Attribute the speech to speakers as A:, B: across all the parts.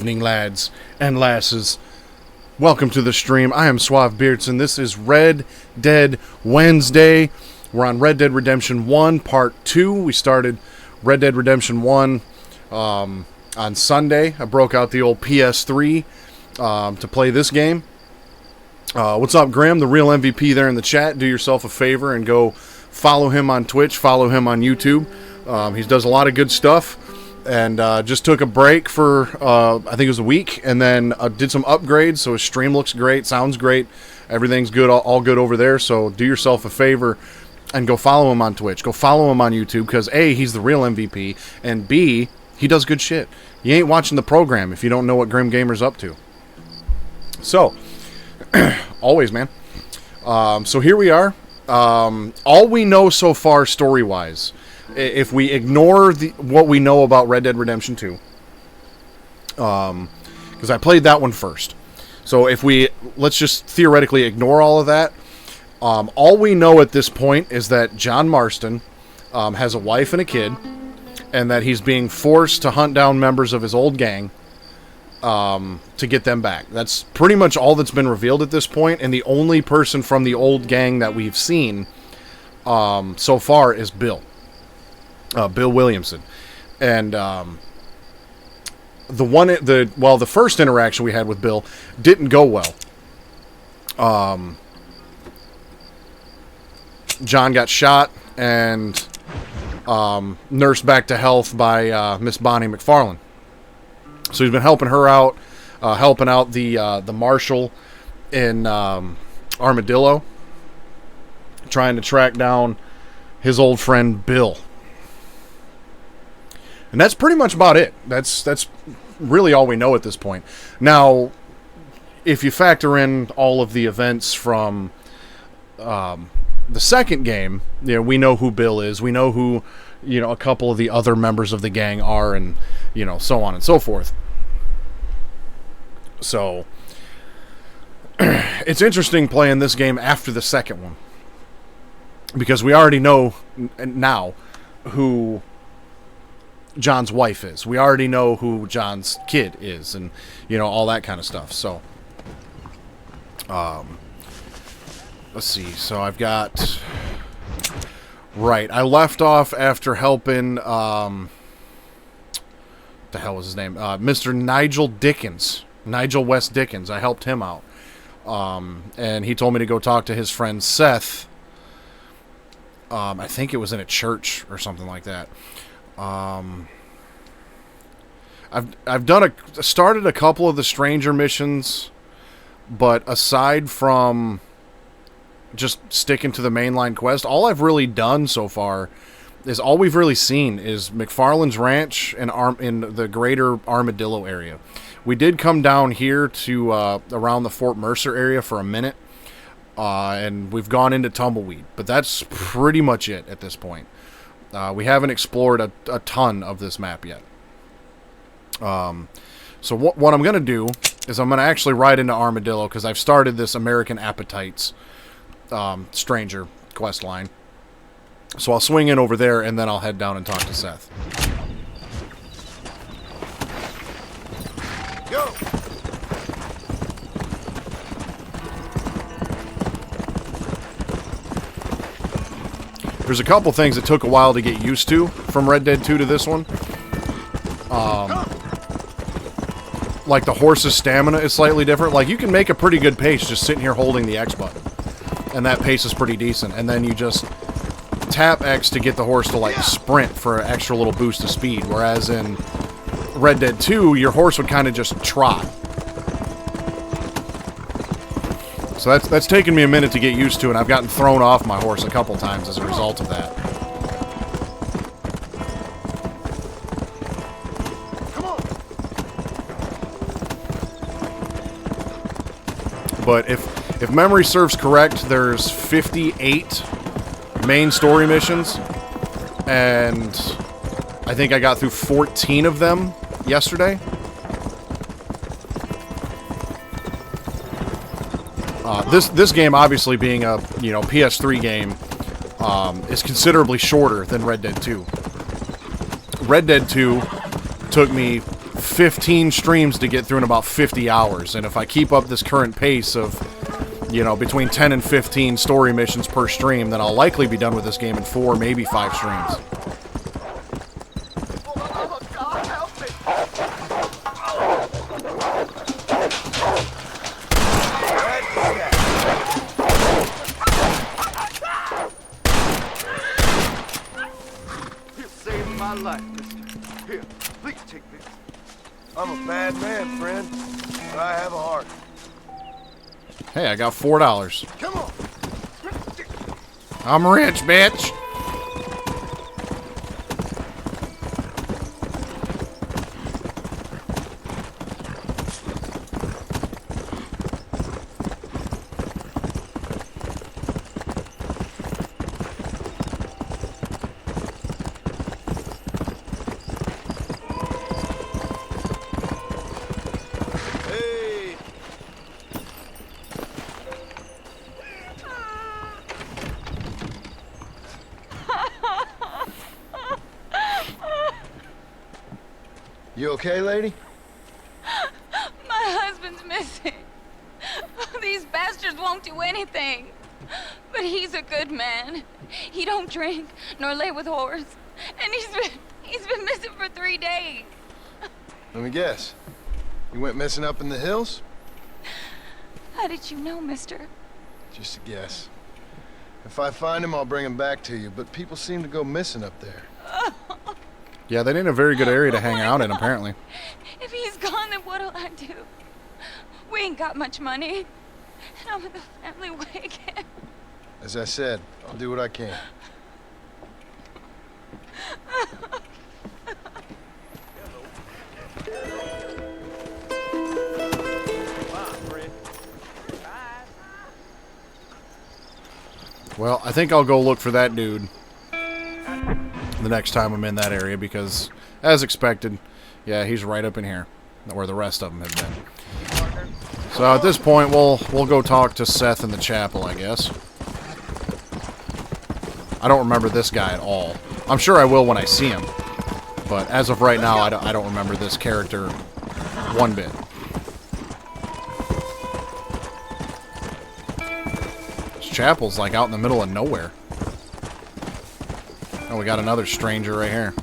A: Evening, lads and lasses. Welcome to the stream. I am Suave Beardson. This is Red Dead Wednesday. We're on Red Dead Redemption 1 Part 2. We started Red Dead Redemption 1 on Sunday. I broke out the old PS3 to play this game. What's up, Graham, the real MVP there in the chat? Do yourself a favor and go follow him on Twitch, follow him on YouTube. He does a lot of good stuff. And just took a break for, I think it was a week, and then did some upgrades, so his stream looks great, sounds great, everything's good, all good over there, so do yourself a favor and go follow him on Twitch, go follow him on YouTube, because A, he's the real MVP, and B, he does good shit. You ain't watching the program if you don't know what Grim Gamer's up to. So, always, man. So here we are. All we know so far, story-wise, if we ignore what we know about Red Dead Redemption 2, because I played that one first. So let's just theoretically ignore all of that. All we know at this point is that John Marston has a wife and a kid, and that he's being forced to hunt down members of his old gang to get them back. That's pretty much all that's been revealed at this point, and the only person from the old gang that we've seen so far is Bill. Bill Williamson. And the first interaction we had with Bill didn't go well. John got shot and nursed back to health by Miss Bonnie McFarlane. So he's been helping her out, helping out the marshal in Armadillo, trying to track down his old friend Bill. And that's pretty much about it. That's really all we know at this point. Now, if you factor in all of the events from the second game, we know who Bill is. We know who, a couple of the other members of the gang are, and, so on and so forth. So, it's interesting playing this game after the second one. Because we already know now who John's wife is. We already know who John's kid is, and all that kind of stuff. So let's see. So I've got I left off after helping the hell was his name? Mr. Nigel West Dickens. I helped him out. And he told me to go talk to his friend Seth. I think it was in a church or something like that. I've started a couple of the stranger missions, but aside from just sticking to the mainline quest, all I've really done so far is all we've really seen is McFarlane's ranch and in the greater Armadillo area. We did come down here to around the Fort Mercer area for a minute, and we've gone into Tumbleweed, but that's pretty much it at this point. We haven't explored a ton of this map yet. So what I'm going to do is I'm going to actually ride into Armadillo, because I've started this American Appetites stranger quest line. So I'll swing in over there, and then I'll head down and talk to Seth. Go! There's a couple things that took a while to get used to from Red Dead 2 to this one. Like the horse's stamina is slightly different. Like, you can make a pretty good pace just sitting here holding the X button. And that pace is pretty decent. And then you just tap X to get the horse to, like, sprint for an extra little boost of speed. Whereas in Red Dead 2, your horse would kind of just trot. So that's taken me a minute to get used to, and I've gotten thrown off my horse a couple times as a result of that. Come on. But if memory serves correct, there's 58 main story missions, and I think I got through 14 of them yesterday. This game, obviously being a PS3 game, is considerably shorter than Red Dead 2. Red Dead 2 took me 15 streams to get through in about 50 hours. And if I keep up this current pace of, you know, between 10 and 15 story missions per stream, then I'll likely be done with this game in 4, maybe 5 streams.
B: You saved my life, mister. Here, please take this. I'm a bad man, friend, but I have a heart.
A: Hey, I got $4.
B: Come on.
A: I'm rich, bitch.
B: Hey. You okay, lady?
C: My husband's missing. These bastards won't do anything. But he's a good man. He don't drink nor lay with whores. And he's been missing for 3 days.
B: Let me guess. You went missing up in the hills?
C: How did you know, mister?
B: Just a guess. If I find him, I'll bring him back to you, but people seem to go missing up there.
A: Yeah, they ain't a very good area to hang out in, apparently.
C: If he's gone, then what'll I do? We ain't got much money. And I'm in the family wagon.
B: As I said, I'll do what I can.
A: Well, I think I'll go look for that dude the next time I'm in that area because, as expected, yeah, he's right up in here, where the rest of them have been. So at this point, we'll go talk to Seth in the chapel, I guess. I don't remember this guy at all. I'm sure I will when I see him, but as of right now, I don't remember this character one bit. This chapel's like out in the middle of nowhere. Oh, we got another stranger right here.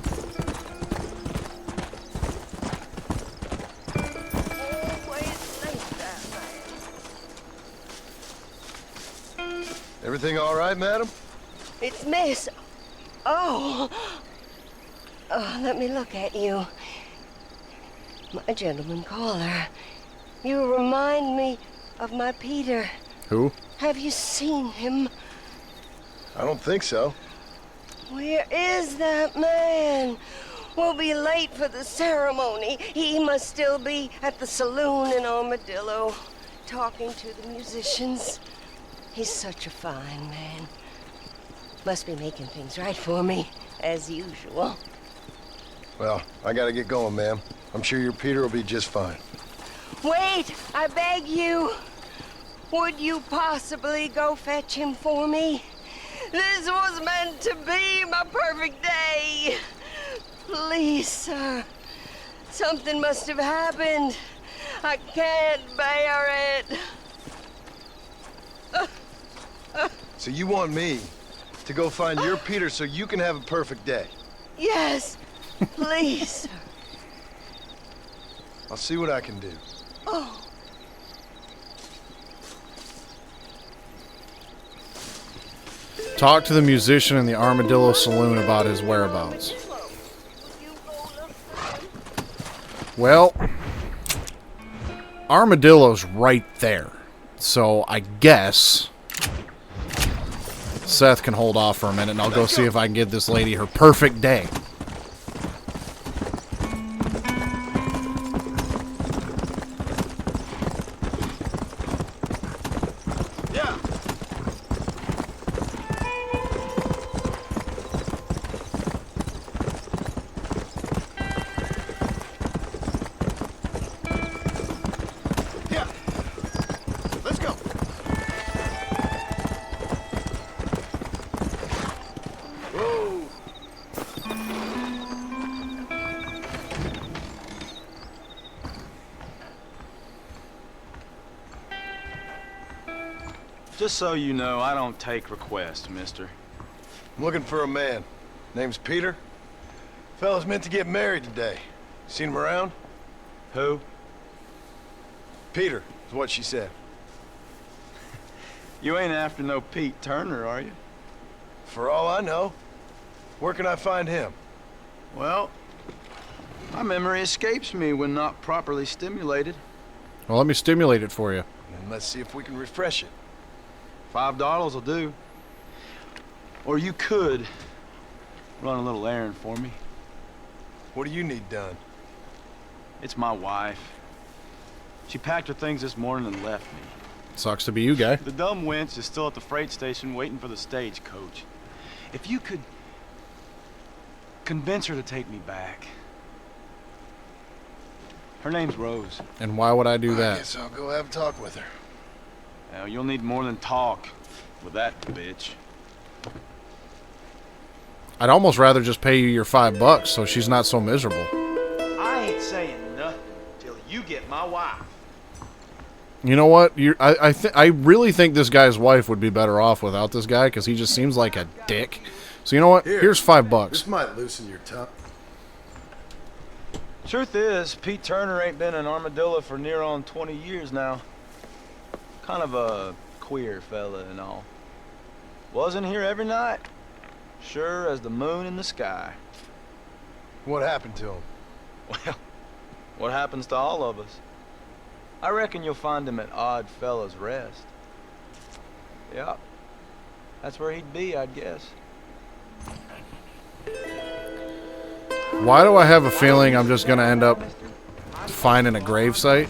B: Everything all right, madam?
D: It's Miss. Oh. Oh, let me look at you. My gentleman caller. You remind me of my Peter.
A: Who?
D: Have you seen him?
B: I don't think so.
D: Where is that man? We'll be late for the ceremony. He must still be at the saloon in Armadillo, talking to the musicians. He's such a fine man. Must be making things right for me, as usual.
B: Well, I gotta get going, ma'am. I'm sure your Peter will be just fine.
D: Wait, I beg you. Would you possibly go fetch him for me? This was meant to be my perfect day. Please, sir. Something must have happened. I can't bear it.
B: So you want me to go find your Peter so you can have a perfect day?
D: Yes, please, sir.
B: I'll see what I can do.
D: Oh.
A: Talk to the musician in the Armadillo Saloon about his whereabouts. Well, Armadillo's right there. So I guess Seth can hold off for a minute and I'll go see if I can give this lady her perfect day.
E: Just so you know, I don't take requests, mister.
B: I'm looking for a man. Name's Peter. Fella's meant to get married today. Seen him around?
E: Who?
B: Peter, is what she said.
E: You ain't after no Pete Turner, are you?
B: For all I know. Where can I find him?
E: Well, my memory escapes me when not properly stimulated.
A: Well, let me stimulate it for you.
B: And let's see if we can refresh it.
E: $5 will do. Or you could run a little errand for me.
B: What do you need done?
E: It's my wife. She packed her things this morning and left me.
A: Sucks to be you, guy.
E: The dumb wench is still at the freight station waiting for the stagecoach. If you could convince her to take me back. Her name's Rose.
A: And why would I do
B: I
A: that?
B: guess I'll go have a talk with her.
E: Now, you'll need more than talk with that bitch.
A: I'd almost rather just pay you your $5 so she's not so miserable.
E: I ain't saying nothing till you get my wife.
A: You know what? I really think this guy's wife would be better off without this guy because he just seems like a dick. So you know what?
B: Here.
A: Here's $5.
B: This might loosen your tongue.
E: Truth is, Pete Turner ain't been in Armadillo for near on 20 years now. Kind of a queer fella and all. Wasn't here every night. Sure as the moon in the sky.
B: What happened to him?
E: Well, what happens to all of us? I reckon you'll find him at Odd Fella's Rest. Yeah, that's where he'd be, I'd guess.
A: Why do I have a feeling I'm just going to end up finding a gravesite?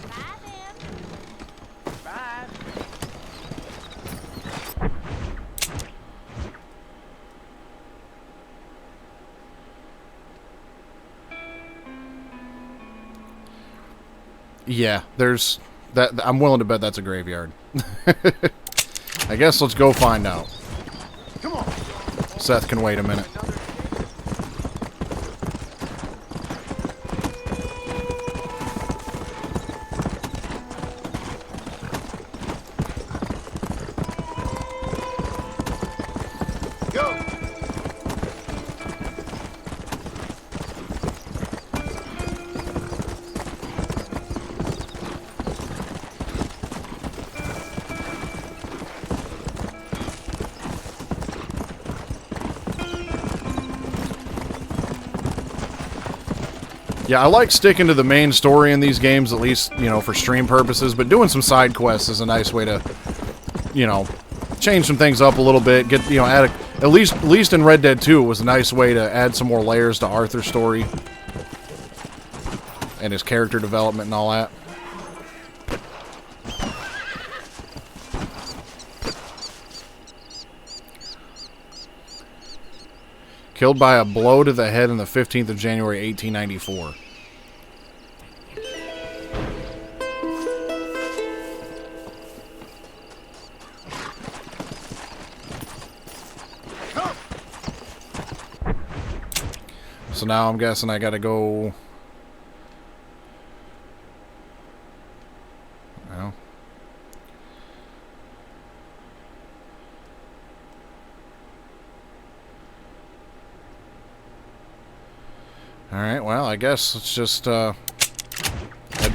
A: Yeah, there's that. I'm willing to bet that's a graveyard. I guess let's go find out.
B: Come on.
A: Seth can wait a minute.
B: Go.
A: Yeah, I like sticking to the main story in these games, at least, you know, for stream purposes, but doing some side quests is a nice way to, you know, change some things up a little bit, get, you know, at least in Red Dead 2, it was a nice way to add some more layers to Arthur's story and his character development and all that. Killed by a blow to the head on the 15th of January, 1894. So now I'm guessing I gotta go... Well... Alright, well, I guess let's just head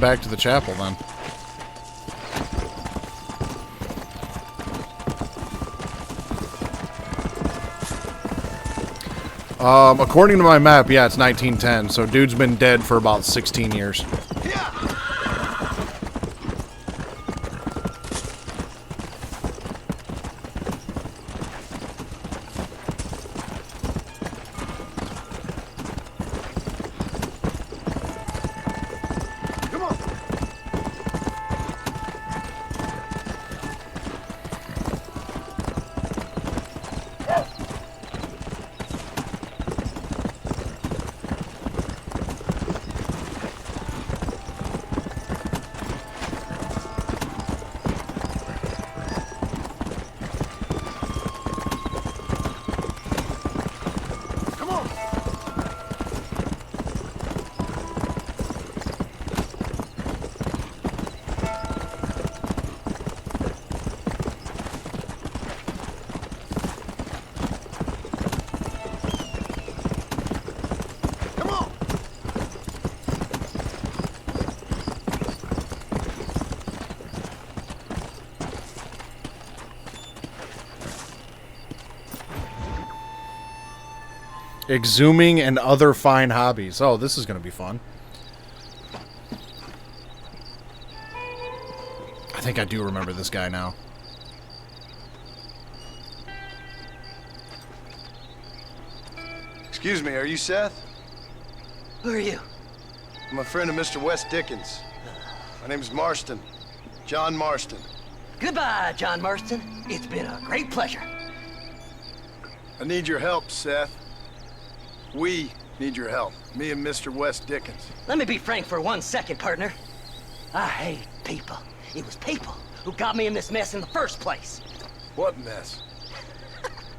A: back to the chapel then. According to my map, yeah, it's 1910, so dude's been dead for about 16 years. Exhuming and other fine hobbies. Oh, this is going to be fun. I think I do remember this guy now.
B: Excuse me, are you Seth?
F: Who are you?
B: I'm a friend of Mr. West Dickens. My name's Marston. John Marston.
F: Goodbye, John Marston. It's been a great pleasure.
B: I need your help, Seth. We need your help. Me and Mr. West Dickens.
F: Let me be frank for 1 second, partner. I hate people. It was people who got me in this mess in the first place.
B: What mess?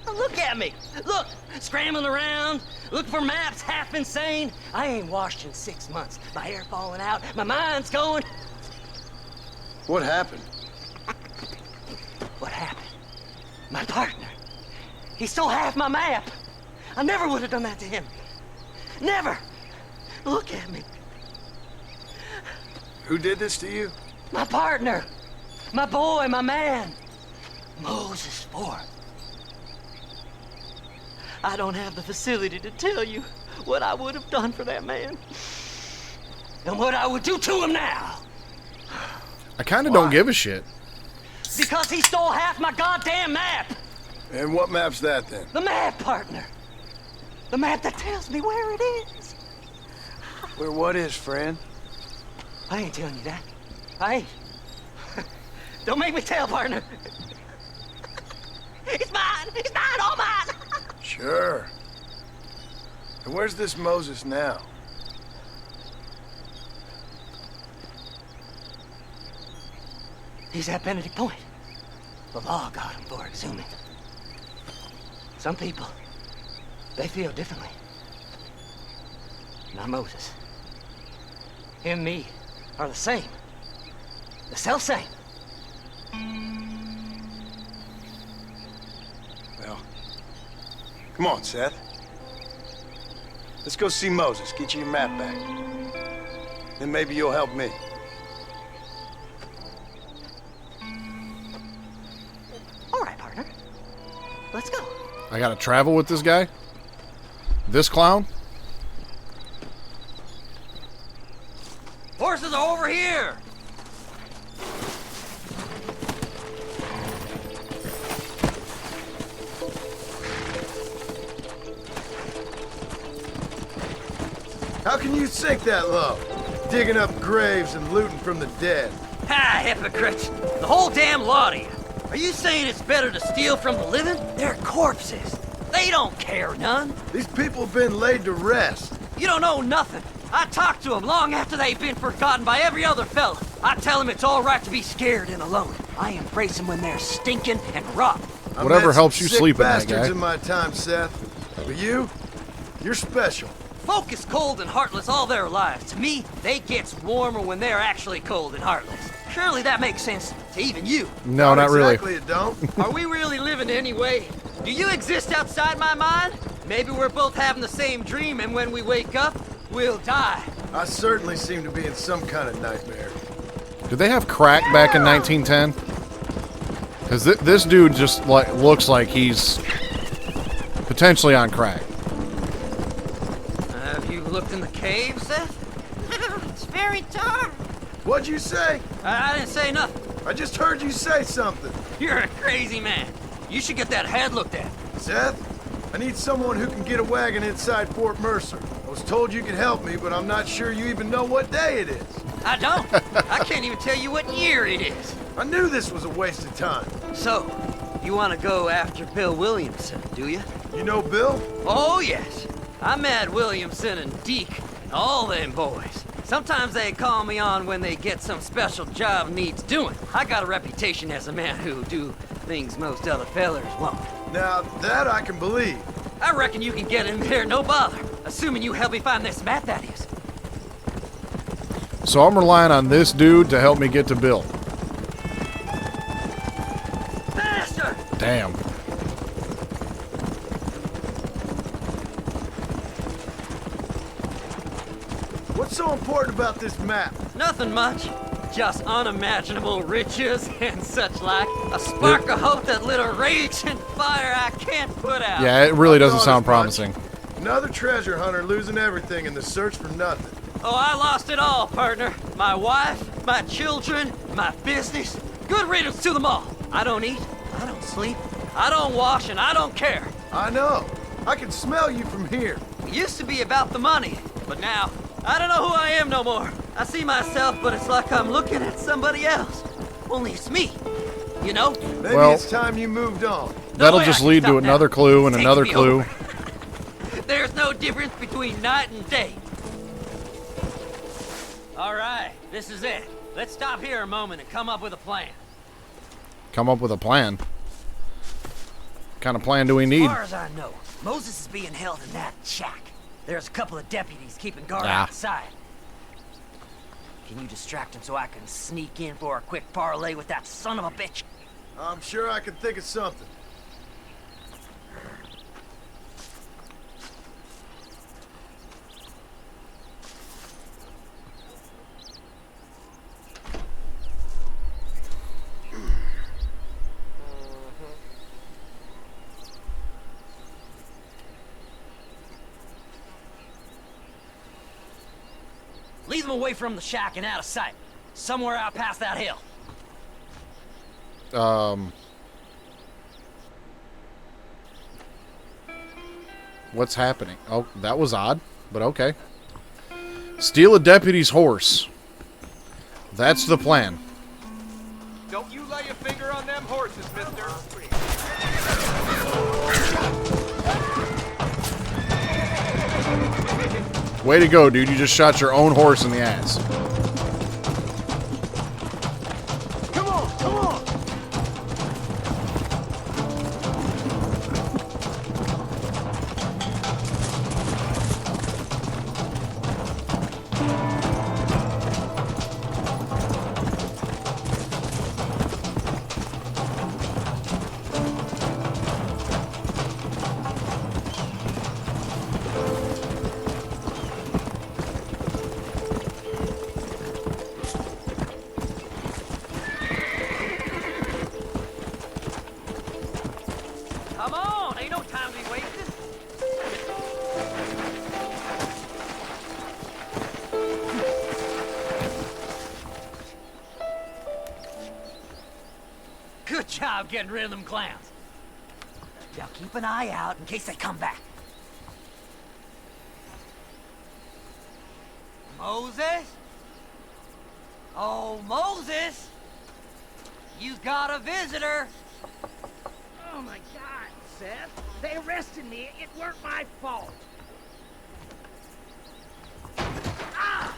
F: Look at me. Look, scrambling around, looking for maps, half insane. I ain't washed in 6 months. My hair falling out, my mind's going.
B: What happened?
F: What happened? My partner. He stole half my map. I never would have done that to him. Never. Look at me.
B: Who did this to you?
F: My partner. My boy, my man. Moses Ford. I don't have the facility to tell you what I would have done for that man. And what I would do to him now.
A: I kind of don't give a shit.
F: Because he stole half my goddamn map.
B: And what map's that then?
F: The map, partner. The map that tells me where it is.
B: Where what is, friend?
F: I ain't telling you that. I ain't. Don't make me tell, partner. It's mine! It's mine! All mine!
B: Sure. And where's this Moses now?
F: He's at Benedict Point. The law got him for exhuming. Some people, they feel differently. Not Moses. Him and me are the same. The self-same.
B: Well, come on, Seth. Let's go see Moses, get you your map back. Then maybe you'll help me.
F: All right, partner. Let's go.
A: I gotta travel with this guy? This clown?
F: Horses are over here!
B: How can you sink that low? Digging up graves and looting from the dead.
F: Ha, hypocrites! The whole damn lot of you. Are you saying it's better to steal from the living? They're corpses. They don't care none.
B: These people have been laid to rest.
F: You don't know nothing. I talk to them long after they've been forgotten by every other fella. I tell them it's all right to be scared and alone. I embrace them when they're stinking and rotten.
A: Whatever helps you sleep at night,
B: bastards
A: guy.
B: in my time, Seth. But you're special.
F: Folk is cold and heartless all their lives. To me, they gets warmer when they're actually cold and heartless. Surely that makes sense to even you.
A: No, not really.
B: Exactly, it don't.
F: Are we really living anyway? Do you exist outside my mind? Maybe we're both having the same dream, and when we wake up, we'll die.
B: I certainly seem to be in some kind of nightmare.
A: Did they have crack back in 1910? Because this dude just looks like he's potentially on crack.
F: Have you looked in the cave, Seth?
G: It's very dark.
B: What'd you say?
F: I didn't say nothing.
B: I just heard you say something.
F: You're a crazy man. You should get that head looked at.
B: Seth, I need someone who can get a wagon inside Fort Mercer. I was told you could help me, but I'm not sure you even know what day it is.
F: I don't. I can't even tell you what year it is.
B: I knew this was a waste of time.
F: So, you want to go after Bill Williamson, do you?
B: You know Bill?
F: Oh, yes. I met Williamson and Deke and all them boys. Sometimes they call me on when they get some special job needs doing. I got a reputation as a man who do things most other fellers won't.
B: Now, that I can believe.
F: I reckon you can get in there no bother. Assuming you help me find this map, that is.
A: So I'm relying on this dude to help me get to Bill.
F: Faster!
A: Damn.
B: What's so important about this map?
F: Nothing much. Just unimaginable riches and such like. A spark of hope that lit a raging fire I can't put out.
A: Yeah, it really doesn't
B: Not
A: sound
B: as much.
A: promising.
B: Another treasure hunter losing everything in the search for nothing.
F: Oh, I lost it all, partner. My wife, my children, my business. Good riddance to them all. I don't eat, I don't sleep, I don't wash, and I don't care.
B: I know. I can smell you from here.
F: It used to be about the money, but now, I don't know who I am no more. I see myself, but it's like I'm looking at somebody else. Only it's me, you know?
B: Maybe
A: Well,
B: it's time you moved on.
A: That'll
F: way I
A: just
F: can
A: lead to
F: stop
A: another
F: now.
A: clue and
F: Take
A: another
F: me
A: clue.
F: over. There's no difference between night and day. All right, this is it. Let's stop here a moment and come up with a plan.
A: Come up with a plan. What kind of plan do we
F: As
A: need?
F: far as I know, Moses is being held in that shack. There's a couple of deputies keeping guard
A: Ah.
F: outside. Can you distract him so I can sneak in for a quick parlay with that son of a bitch?
B: I'm sure I can think of something.
F: Lead them away from the shack and out of sight. Somewhere out past that hill.
A: What's happening? Oh, that was odd, but okay. Steal a deputy's horse. That's the plan.
H: Don't you lay a finger on them horses, mister.
A: Way to go, dude. You just shot your own horse in the ass.
B: Come on, come on!
F: Come on, ain't no time to be wasted. Good job getting rid of them clowns. Now keep an eye out in case they come back. Moses? Oh, Moses! You got a visitor.
G: Oh my God, Seth. They arrested me. It weren't my fault. Ah!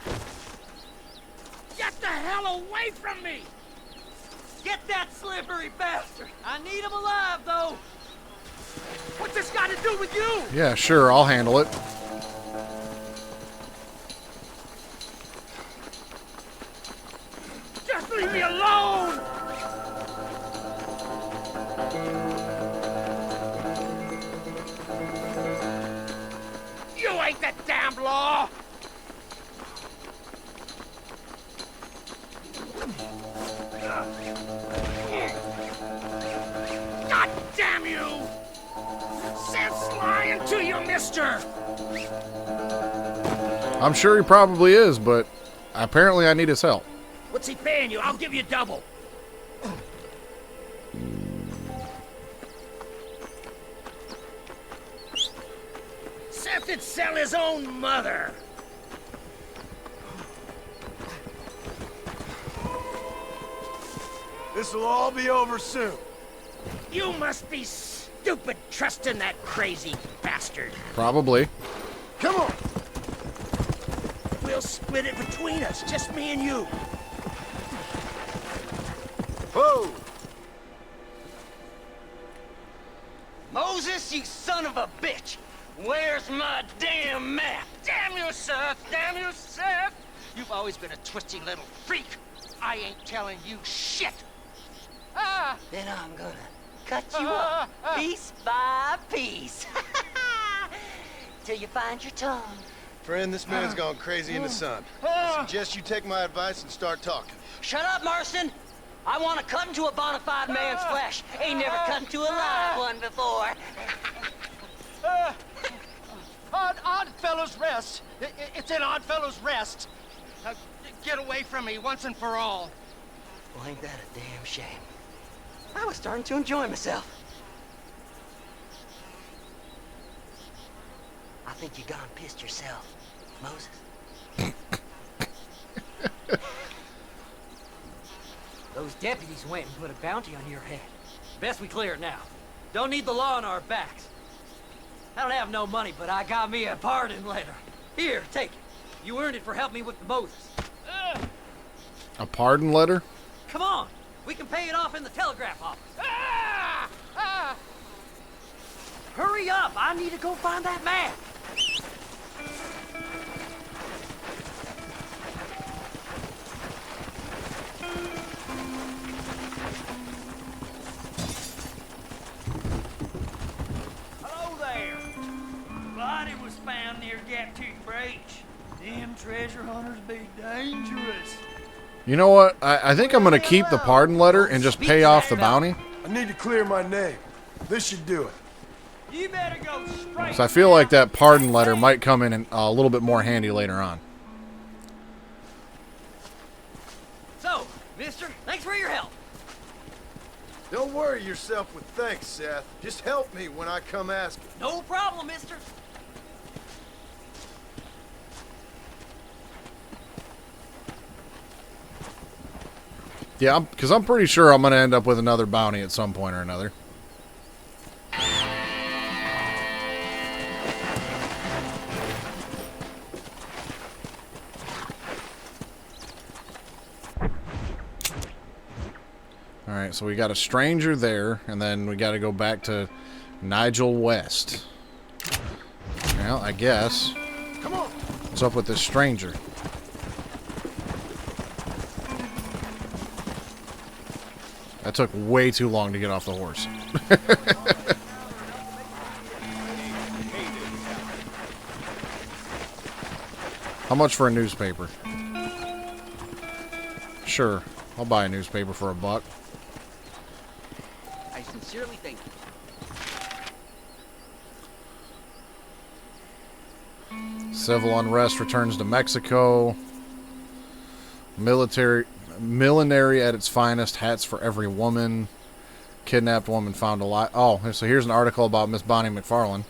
G: Get the hell away from me!
F: Get that slippery bastard! I need him alive, though!
G: What's this got to do with you?
A: Yeah, sure. I'll handle it.
G: Just leave me alone! You ain't the damn law! God damn you! Seth's lying to you, mister!
A: I'm sure he probably is, but apparently I need his help.
G: What's he paying you? I'll give you double. Seth would sell his own mother.
B: This'll all be over soon.
G: You must be stupid trusting that crazy bastard.
A: Probably.
B: Come on!
G: We'll split it between us, just me and you.
B: Whoa!
F: Moses, you son of a bitch! Where's my damn map?
G: Damn you, Seth! Damn you, Seth! You've always been a twisty little freak. I ain't telling you shit.
F: Then I'm gonna cut you up piece by piece. Till you find your tongue.
B: Friend, this man's gone crazy in the sun. I suggest you take my advice and start talking.
F: Shut up, Marston! I want to cut into a bona fide man's flesh. Ain't never cut into a live one before.
G: Oddfellows Rest. It's in Oddfellows Rest. Get away from me once and for all.
F: Well, ain't that a damn shame? I was starting to enjoy myself. I think you gone pissed yourself, Moses. Those deputies went and put a bounty on your head. Best we clear it now. Don't need the law on our backs. I don't have no money, but I got me a pardon letter. Here, take it. You earned it for helping me with the Moses.
A: A pardon letter?
F: Come on. We can pay it off in the telegraph office. Hurry up. I need to go find that man.
I: Hello there. Body was found near Gap Tooth Breach. Them treasure hunters be dangerous.
A: You know what? I think I'm going to keep the pardon letter and just pay off the bounty.
B: I need to clear my name. This should do it.
I: You better go straight.
A: So I feel like that pardon letter might come in a little bit more handy later on.
F: So, mister, thanks for your help.
B: Don't worry yourself with thanks, Seth. Just help me when I come asking.
F: No problem, mister.
A: Yeah, because I'm pretty sure I'm going to end up with another bounty at some point or another. Alright, so we got a stranger there, and then we got to go back to Nigel West. Well, I guess.
B: Come on.
A: What's up with this stranger? That took way too long to get off the horse. How much for a newspaper? Sure, I'll buy a newspaper for $1.
F: I sincerely thank you.
A: Civil unrest returns to Mexico. Millinery at its finest. Hats for every woman. Kidnapped woman found alive. Oh, so here's an article about Miss Bonnie McFarlane.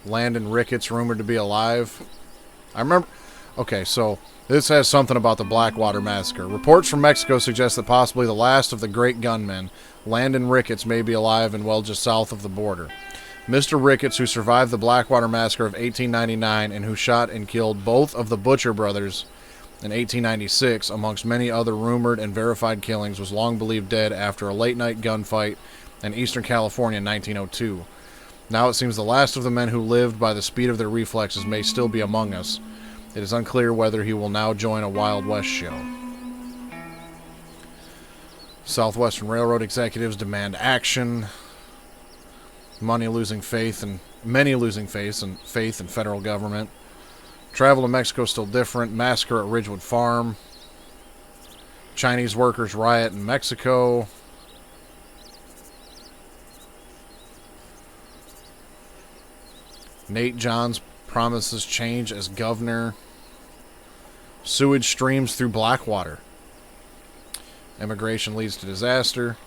A: Landon Ricketts rumored to be alive. I remember. Okay, so this has something about the Blackwater Massacre. Reports from Mexico suggest that possibly the last of the great gunmen, Landon Ricketts, may be alive and well just south of the border. Mr. Ricketts, who survived the Blackwater Massacre of 1899 and who shot and killed both of the Butcher brothers in 1896, amongst many other rumored and verified killings, was long believed dead after a late-night gunfight in eastern California in 1902. Now it seems the last of the men who lived by the speed of their reflexes may still be among us. It is unclear whether he will now join a Wild West show. Southwestern Railroad executives demand action. Many losing faith in federal government. Travel to Mexico still different. Massacre at Ridgewood Farm. Chinese workers riot in Mexico. Nate Johns promises change as governor. Sewage streams through Blackwater. Immigration leads to disaster.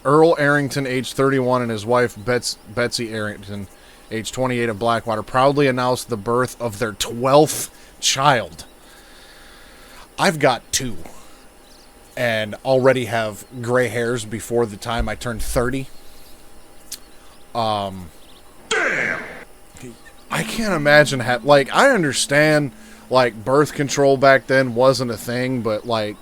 A: Earl Arrington, age 31, and his wife, Betsy Arrington, age 28, of Blackwater, proudly announced the birth of their 12th child. I've got 2. And already have gray hairs before the time I turned 30. Damn! I can't imagine like, I understand, like, birth control back then wasn't a thing, but, like,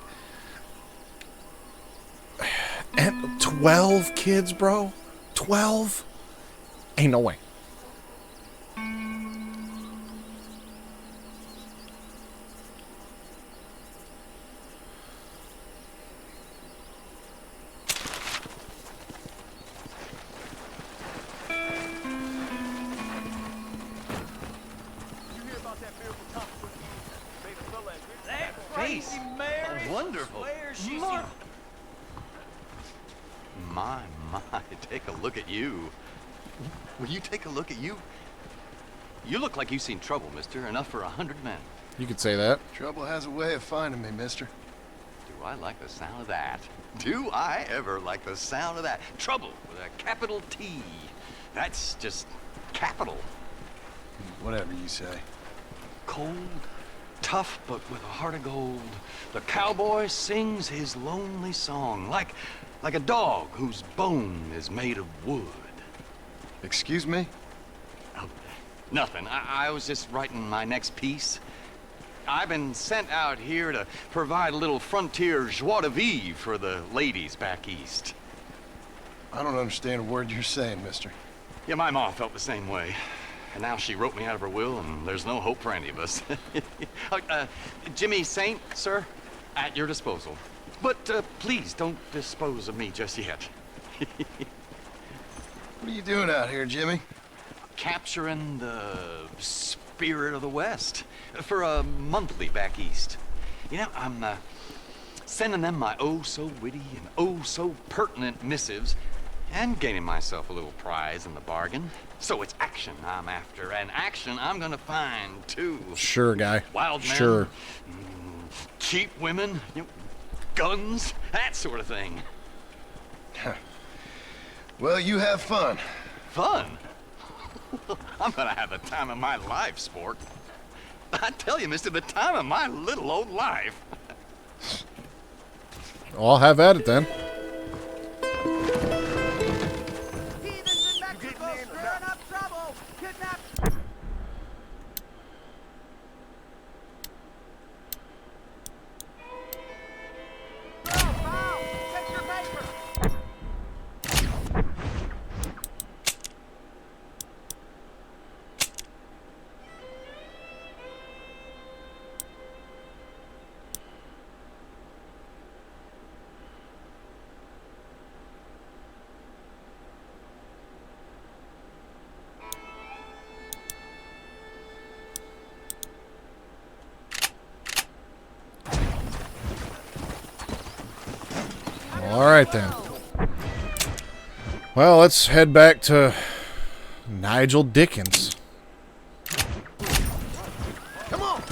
A: and 12 kids, bro? 12? Ain't no way.
J: Wonderful.
I: Swear she's
J: My, take a look at you. Will you take a look at you? You look like you've seen trouble, mister. Enough for 100 men.
A: You could say that.
B: Trouble has a way of finding me, mister.
J: Do I like the sound of that? Do I ever like the sound of that? Trouble with a capital T. That's just capital.
B: Whatever you say.
J: Cold, tough, but with a heart of gold. The cowboy sings his lonely song like a dog whose bone is made of wood.
B: Excuse me?
J: Oh, nothing. I was just writing my next piece. I've been sent out here to provide a little frontier joie de vivre for the ladies back east.
B: I don't understand a word you're saying, mister.
J: Yeah, my ma felt the same way. And now she wrote me out of her will, and there's no hope for any of us. Jimmy Saint, sir, at your disposal. But please don't dispose of me just yet.
B: What are you doing out here, Jimmy?
J: Capturing the spirit of the West for a monthly back east. You know, I'm sending them my oh-so-witty and oh-so-pertinent missives and gaining myself a little prize in the bargain. So it's action I'm after, and action I'm gonna find, too.
A: Sure, guy.
J: Wild men,
A: sure.
J: Cheap women, you know, guns, that sort of thing.
B: Well, you have fun.
J: Fun? I'm gonna have the time of my life, sport. I tell you, mister, the time of my little old life.
A: I'll have at it then.
G: Heathens in Mexico stirring up trouble. Kidnap. Foul! Check your paper.
A: All right, then. Well, let's head back to Nigel Dickens.
B: Come on!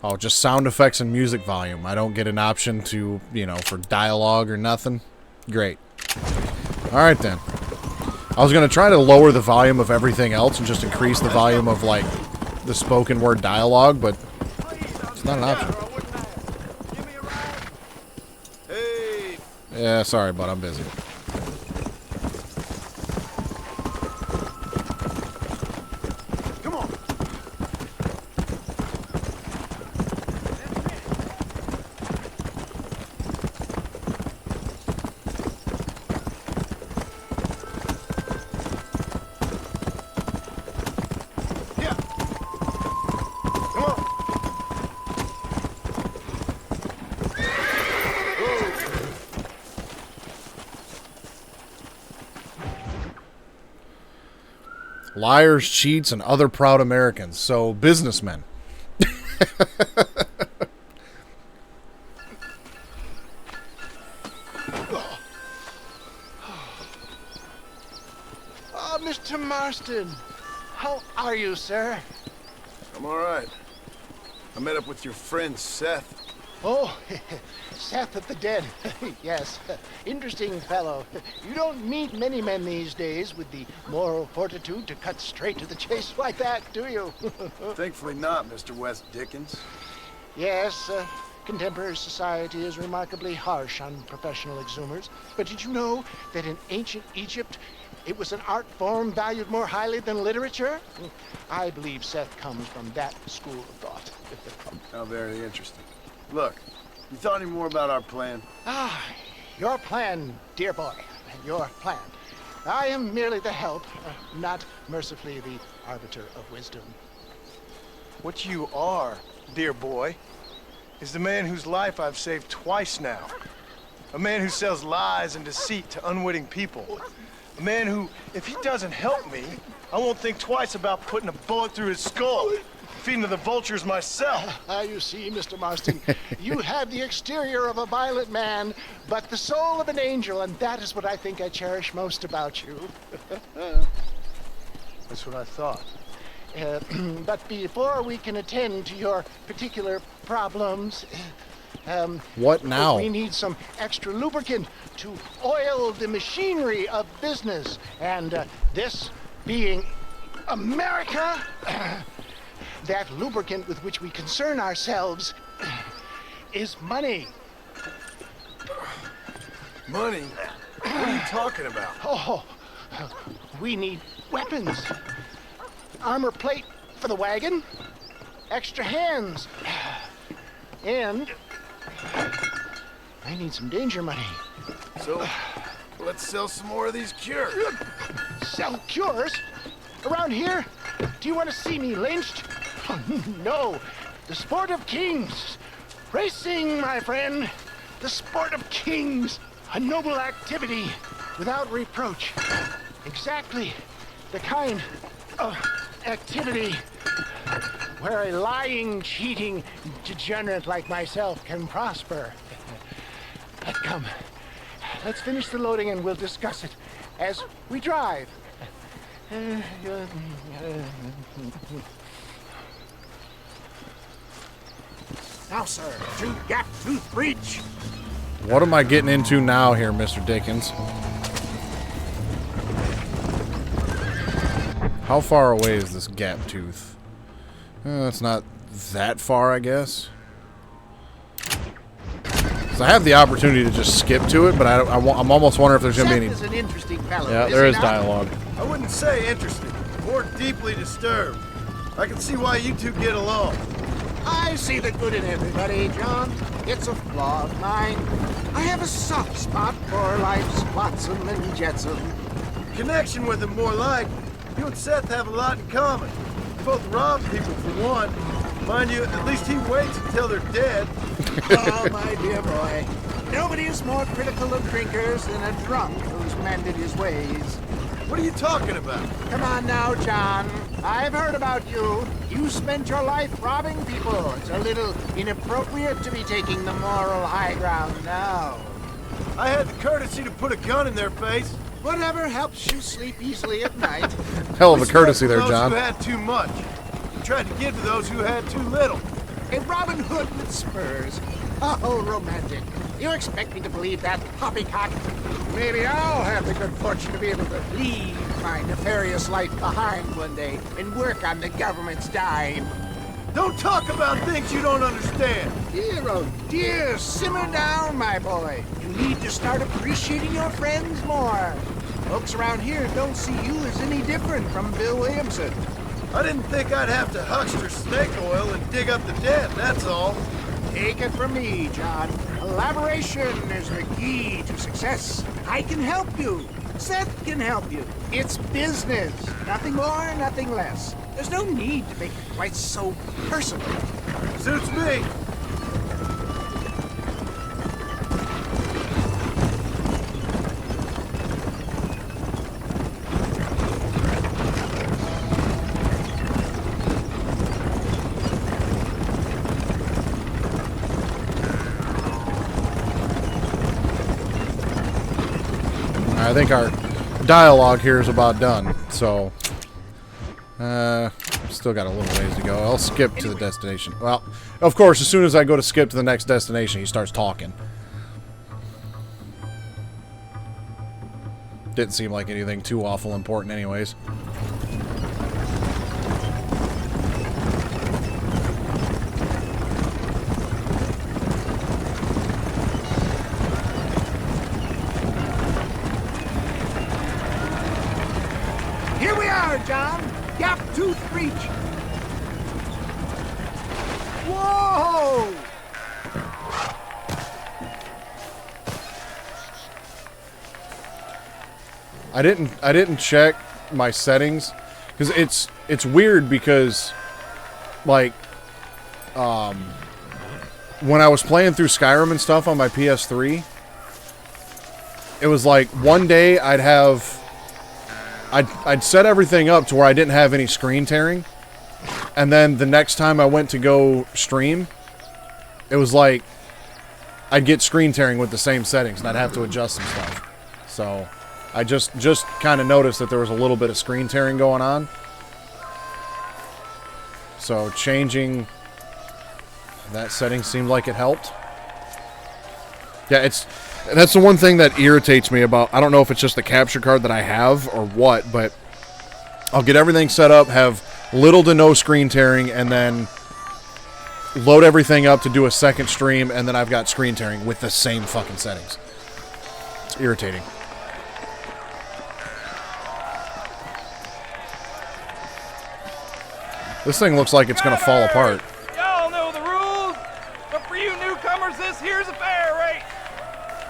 A: Oh, just sound effects and music volume. I don't get an option to, you know, for dialogue or nothing. Great. Alright then. I was going to try to lower the volume of everything else and just increase the volume of, like, the spoken word dialogue, but it's not an option.
B: Hey!
A: Yeah, sorry, but I'm busy.
B: Come on! Yeah! Come on!
A: Liars, cheats, and other proud Americans. So, businessmen.
G: Oh, Mr. Marston. How are you, sir?
B: I'm all right. I met up with your friend, Seth.
G: Oh, Seth of the Dead. Yes, interesting fellow. You don't meet many men these days with the moral fortitude to cut straight to the chase like that, do you?
B: Thankfully not, Mr. West Dickens.
G: Yes, contemporary society is remarkably harsh on professional exhumers. But did you know that in ancient Egypt, it was an art form valued more highly than literature? I believe Seth comes from that school of thought.
B: How very interesting. Look, you thought any more about our plan?
G: Your plan, dear boy, your plan. I am merely the help, not mercifully the arbiter of wisdom.
B: What you are, dear boy, is the man whose life I've saved twice now. A man who sells lies and deceit to unwitting people. A man who, if he doesn't help me, I won't think twice about putting a bullet through his skull, feeding to the vultures myself.
G: You see, Mr. Marston, you have the exterior of a violent man, but the soul of an angel, and that is what I think I cherish most about you.
B: That's what I thought.
G: But before we can attend to your particular problems,
A: What now?
G: we need some extra lubricant to oil the machinery of business. And this being America, that lubricant with which we concern ourselves is money.
B: Money? What are you talking about?
G: Oh, we need weapons. Armor plate for the wagon. Extra hands. And I need some danger money.
B: So, let's sell some more of these cures.
G: Sell cures? Around here? Do you want to see me lynched? No. The sport of kings. Racing, my friend. The sport of kings. A noble activity without reproach. Exactly the kind of activity where a lying, cheating degenerate like myself can prosper. But come, let's finish the loading and we'll discuss it as we drive. Now, sir, to gap tooth breach.
A: What am I getting into now here, Mr. Dickens? How far away is this gap tooth? It's not that far, I guess. So I have the opportunity to just skip to it, but I'm almost wondering if there's going to be any...
G: Seth is an interesting fellow.
A: Yeah, there is dialogue.
B: I wouldn't say interesting, more deeply disturbed. I can see why you two get along.
G: I see the good in everybody, John. It's a flaw of mine. I have a soft spot for life's flotsam and jetsam.
B: Connection with him, more like. You and Seth have a lot in common. You both rob people for one. Mind you, at least he waits until they're dead.
G: Oh, my dear boy. Nobody is more critical of drinkers than a drunk who's mended his ways.
B: What are you talking about?
G: Come on now, John. I've heard about you. You spent your life robbing people. It's a little inappropriate to be taking the moral high ground now.
B: I had the courtesy to put a gun in their face.
G: Whatever helps you sleep easily at night.
A: Hell of a courtesy there,
B: those
A: John.
B: who had too much. We tried to give to those who had too little.
G: A Robin Hood with spurs. Oh, romantic. You expect me to believe that poppycock? Maybe I'll have the good fortune to be able to leave my nefarious life behind one day and work on the government's dime.
B: Don't talk about things you don't understand.
G: Dear, oh dear, simmer down, my boy. You need to start appreciating your friends more. Folks around here don't see you as any different from Bill Williamson.
B: I didn't think I'd have to huckster snake oil and dig up the dead, that's all.
G: Take it from me, John. Collaboration is the key to success. I can help you. Seth can help you. It's business. Nothing more, nothing less. There's no need to make it quite so personal.
B: Suits me.
A: I think our dialogue here is about done, so still got a little ways to go. I'll skip to the destination. Well, of course, as soon as I go to skip to the next destination, he starts talking. Didn't seem like anything too awful important anyways.
G: reach. Whoa!
A: I didn't check my settings because it's weird because like when I was playing through Skyrim and stuff on my PS3, it was like one day I'd set everything up to where I didn't have any screen tearing, and then the next time I went to go stream, it was like I'd get screen tearing with the same settings and I'd have to adjust some stuff. So I just kind of noticed that there was a little bit of screen tearing going on. So changing that setting seemed like it helped. Yeah, that's the one thing that irritates me about, I don't know if it's just the capture card that I have or what, but I'll get everything set up, have little to no screen tearing, and then load everything up to do a second stream, and then I've got screen tearing with the same fucking settings. It's irritating. This thing looks like it's going to fall apart.
H: Y'all know the rules, but for you newcomers, this here's a fair race.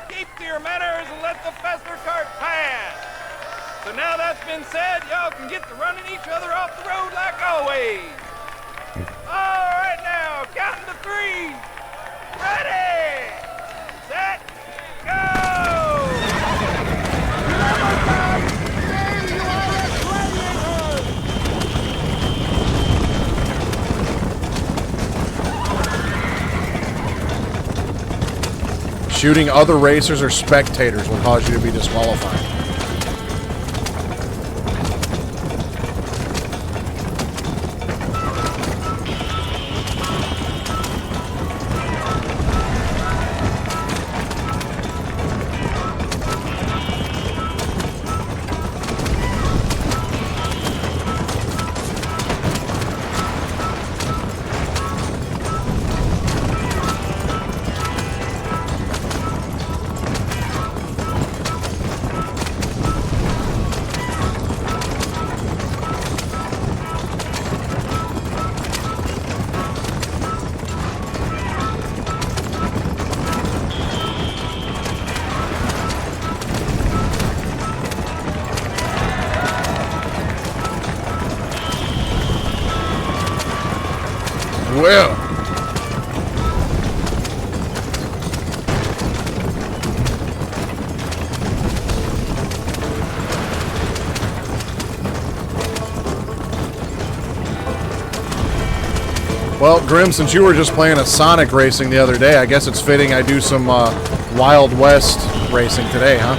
H: Keep to your manners and let the faster cart pass. So now that's been said, y'all can get to running each other off the road like always. All right now, counting to 3. Ready, set, go!
A: Shooting other racers or spectators will cause you to be disqualified. Well, Grim, since you were just playing a Sonic racing the other day, I guess it's fitting I do some Wild West racing today, huh?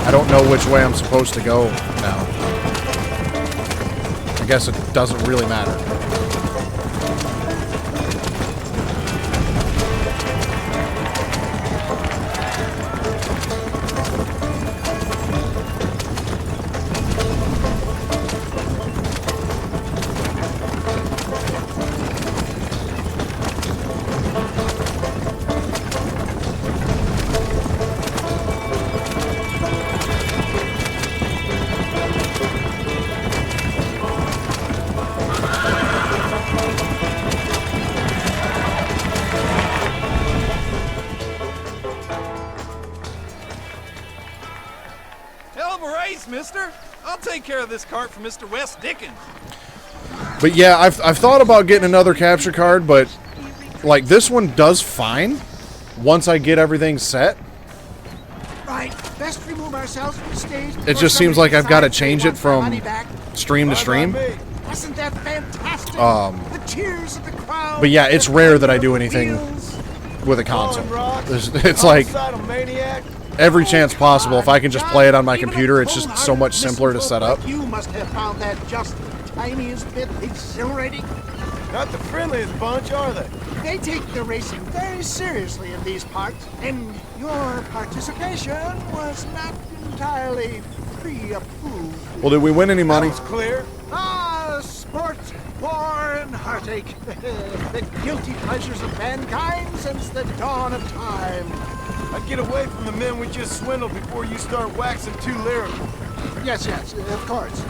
A: I don't know which way I'm supposed to go now. I guess it doesn't really matter.
H: Mister. I'll take care of this cart for Mr. West Dickens.
A: But yeah, I've thought about getting another capture card, but like this one does fine once I get everything set.
G: Right, best remove ourselves from the stage.
A: It just seems like I've got to change it from stream to stream.
G: Wasn't that fantastic? The cheers of the crowd.
A: But yeah, it's rare that I do anything with a console. It's like every chance possible. If I can just play it on my computer, it's just so much simpler to set up.
G: You must have found that just the tiniest bit exhilarating.
B: Not the friendliest bunch, are they?
G: They take the racing very seriously in these parts, and your participation was not entirely pre-approved.
A: Well, did we win any money?
B: That was clear.
G: war and heartache, the guilty pleasures of mankind since the dawn of time.
B: I'd get away from the men we just swindled before you start waxing too lyrical.
G: Yes, of course.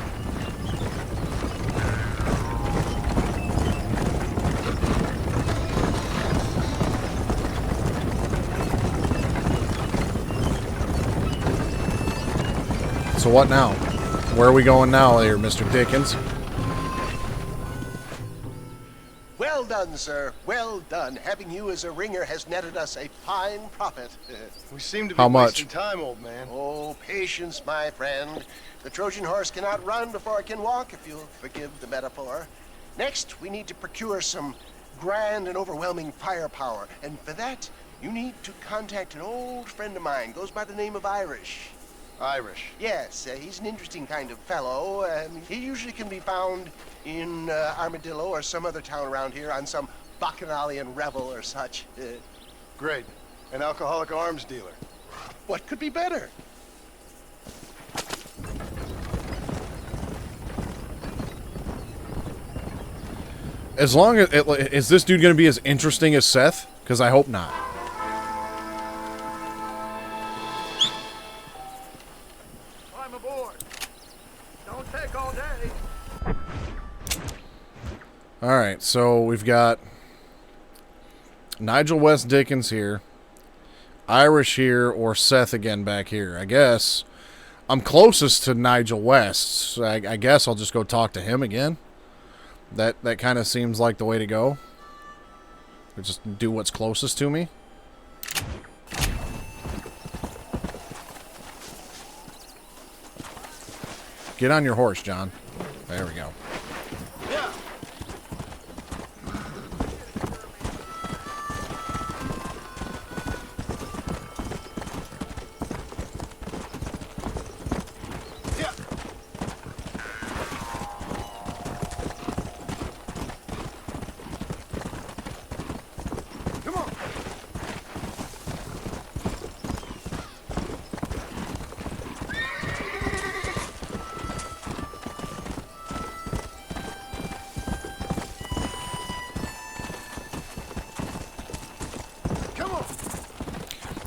A: So what now? Where are we going now here, Mr. Dickens?
K: Well done, sir. Well done. Having you as a ringer has netted us a fine profit.
B: We seem to be
A: How much?
B: wasting time, old man.
K: Oh, patience, my friend. The Trojan horse cannot run before it can walk, if you'll forgive the metaphor. Next, we need to procure some grand and overwhelming firepower. And for that, you need to contact an old friend of mine. Goes by the name of Irish.
B: Irish.
K: Yes, he's an interesting kind of fellow. He usually can be found in Armadillo or some other town around here on some bacchanalian revel or such.
B: Great. An alcoholic arms dealer.
K: What could be better?
A: As long as is this dude going to be as interesting as Seth? Because I hope not.
G: Climb aboard. Don't take all day.
A: All right, so we've got Nigel West Dickens here, Irish here, or Seth again back here. I guess I'm closest to Nigel West. So I guess I'll just go talk to him again. That kind of seems like the way to go. Or just do what's closest to me. Get on your horse, John. There we go.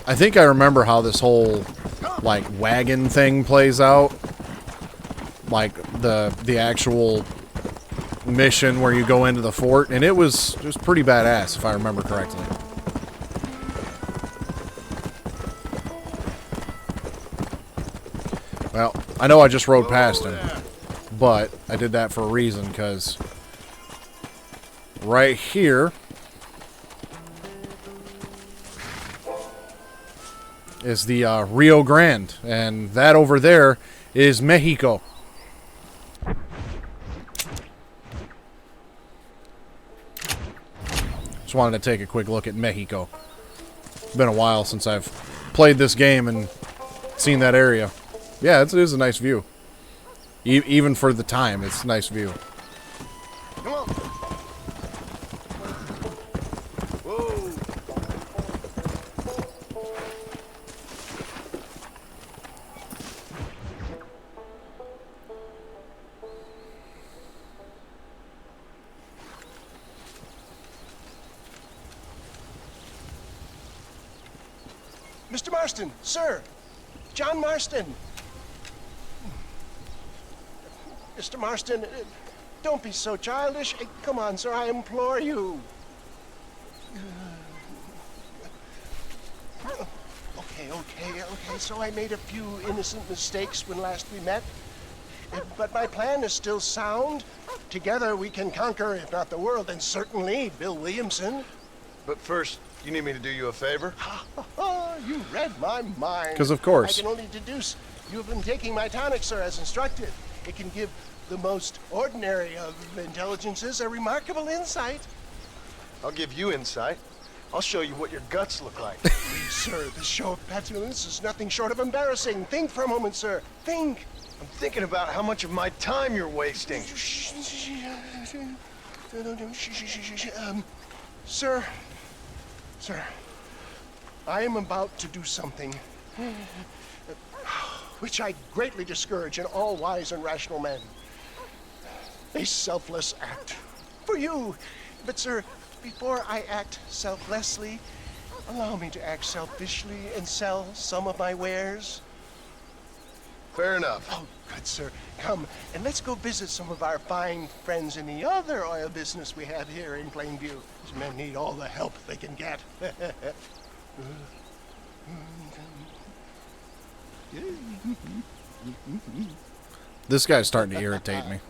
A: I think I remember how this whole, like, wagon thing plays out. Like, the actual mission where you go into the fort. And it was pretty badass, if I remember correctly. Well, I know I just rode past him. But I did that for a reason, because right here is the Rio Grande, and that over there is Mexico. Just wanted to take a quick look at Mexico. It's been a while since I've played this game and seen that area. Yeah, it is a nice view. Even for the time, it's a nice view.
B: Come on. Whoa.
K: Mr. Marston, sir. John Marston. Mr. Marston, don't be so childish. Come on, sir, I implore you. Okay, so I made a few innocent mistakes when last we met. But my plan is still sound. Together we can conquer, if not the world, then certainly Bill Williamson.
B: But first, you need me to do you a favor?
K: You read my mind.
A: Because of course.
K: I can only deduce you have been taking my tonic, sir, as instructed. It can give the most ordinary of intelligences a remarkable insight.
B: I'll give you insight. I'll show you what your guts look like.
K: Please, sir, this show of petulance is nothing short of embarrassing. Think for a moment, sir. Think.
B: I'm thinking about how much of my time you're wasting.
K: Sir, I am about to do something which I greatly discourage in all wise and rational men. A selfless act. for you. But, sir, before I act selflessly, allow me to act selfishly and sell some of my wares.
B: Fair enough.
K: Oh, good, sir. Come, and let's go visit some of our fine friends in the other oil business we have here in Plainview. These men need all the help they can get.
A: This guy's starting to irritate me.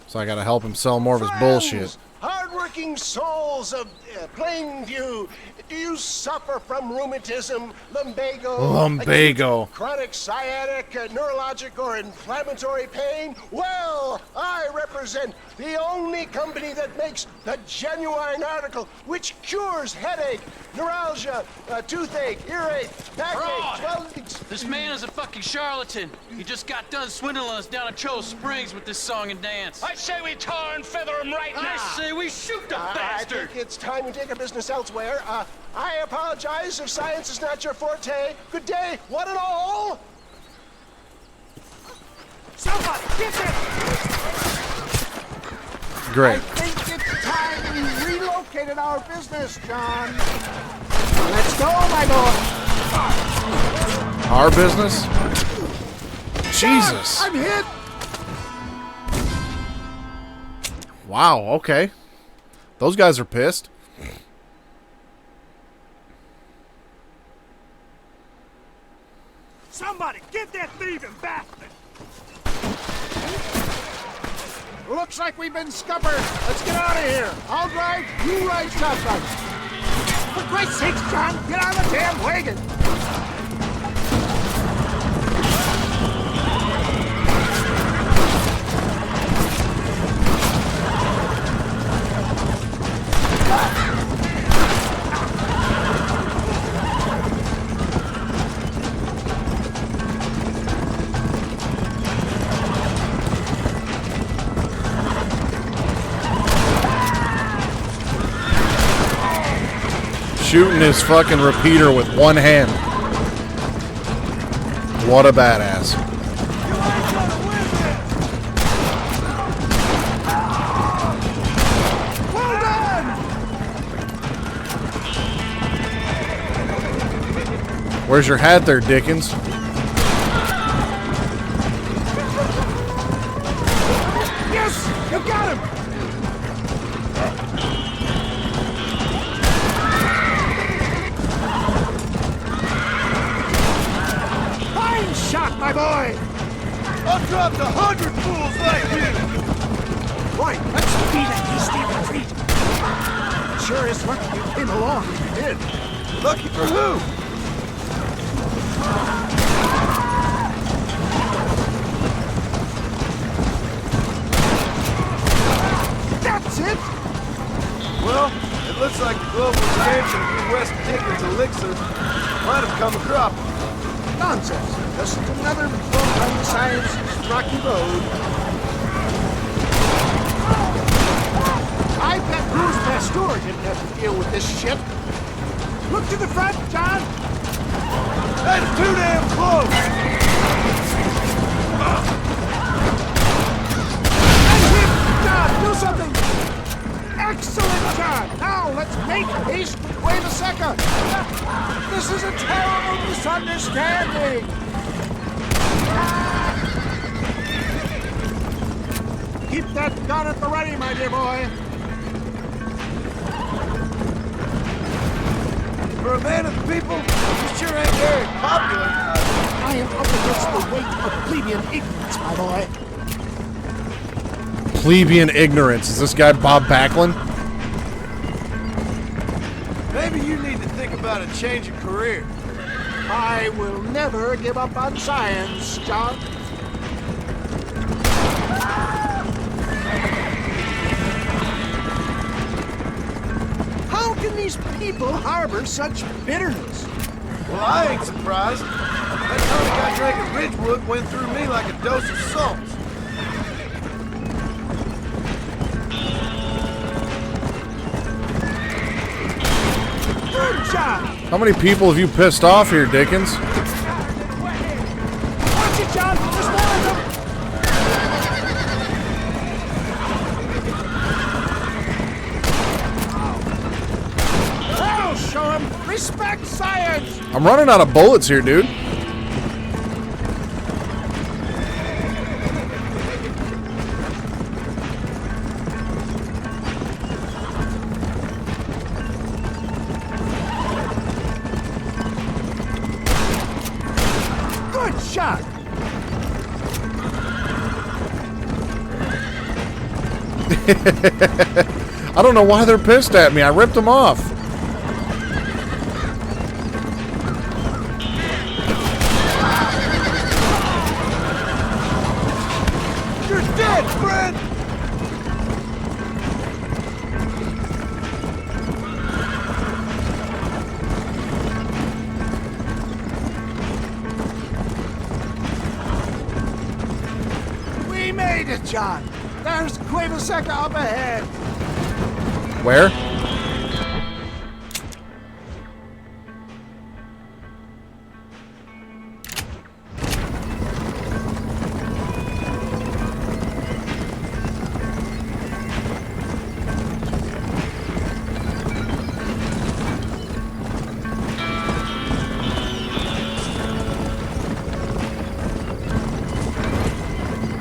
A: So I gotta help him sell more of his bullshit.
K: Hardworking souls of Plainview, do you suffer from rheumatism, lumbago, chronic sciatic, neurologic, or inflammatory pain? Well, I represent the only company that makes the genuine article which cures headache, neuralgia, toothache, earache, backache. Well,
L: this man is a fucking charlatan. He just got done swindling us down at Cho Springs with this song and dance.
I: I say we tar and feather him right now.
L: I say we shoot the bastard.
K: I think it's time we take our business elsewhere. I apologize if science is not your forte. Good day, one and all.
G: Somebody, get there!
A: Great.
G: I think it's time we relocated our business, John. Let's go, my boy.
A: Our business? Jesus.
G: I'm hit.
A: Wow, okay. Those guys are pissed.
G: Somebody, get that thieving bastard. Looks like we've been scuppered. Let's get out of here. I'll drive, you ride shotgun. For Christ's sakes, John, get on the damn wagon.
A: Shooting his fucking repeater with one hand. What a badass.
G: Well done!
A: Where's your hat there, Dickens?
G: Yes, you got him. Shot, my boy!
B: I've dropped 100 fools like you!
G: Boy, let's beat that hasty retreat. Sure is lucky you came along as you did.
B: Lucky for who?
G: That's it!
B: Well, it looks like the global expansion of West Dickens elixir might have come a crop.
G: Nonsense. Just another bump on the science's rocky road. I bet Bruce Pasteur didn't have to deal with this shit. Look to the front, John!
B: That's too damn close!
G: And hit! John, do something! Excellent, John! Now let's make haste with Way the Second! This is a terrible misunderstanding! Keep that gun at the ready, my dear boy!
B: For a man of the people, you sure ain't very popular.
G: I am up against the weight of plebeian ignorance, my boy.
A: Plebeian ignorance. Is this guy Bob Backlund?
B: Maybe you need to think about a change of career.
G: I will never give up on science, John. How can these people harbor such bitterness?
B: Well, I ain't surprised. That tonic I drank at Ridgewood went through me like a dose of salt.
G: John!
A: How many people have you pissed off here, Dickens?
G: Watch it, John! There's more of them! I'll show him! Respect science!
A: I'm running out of bullets here, dude.
G: Good shot!
A: I don't know why they're pissed at me. I ripped them off.
B: You're dead, Fred!
G: We made it, John! There's Cuevaseca up ahead!
A: Where?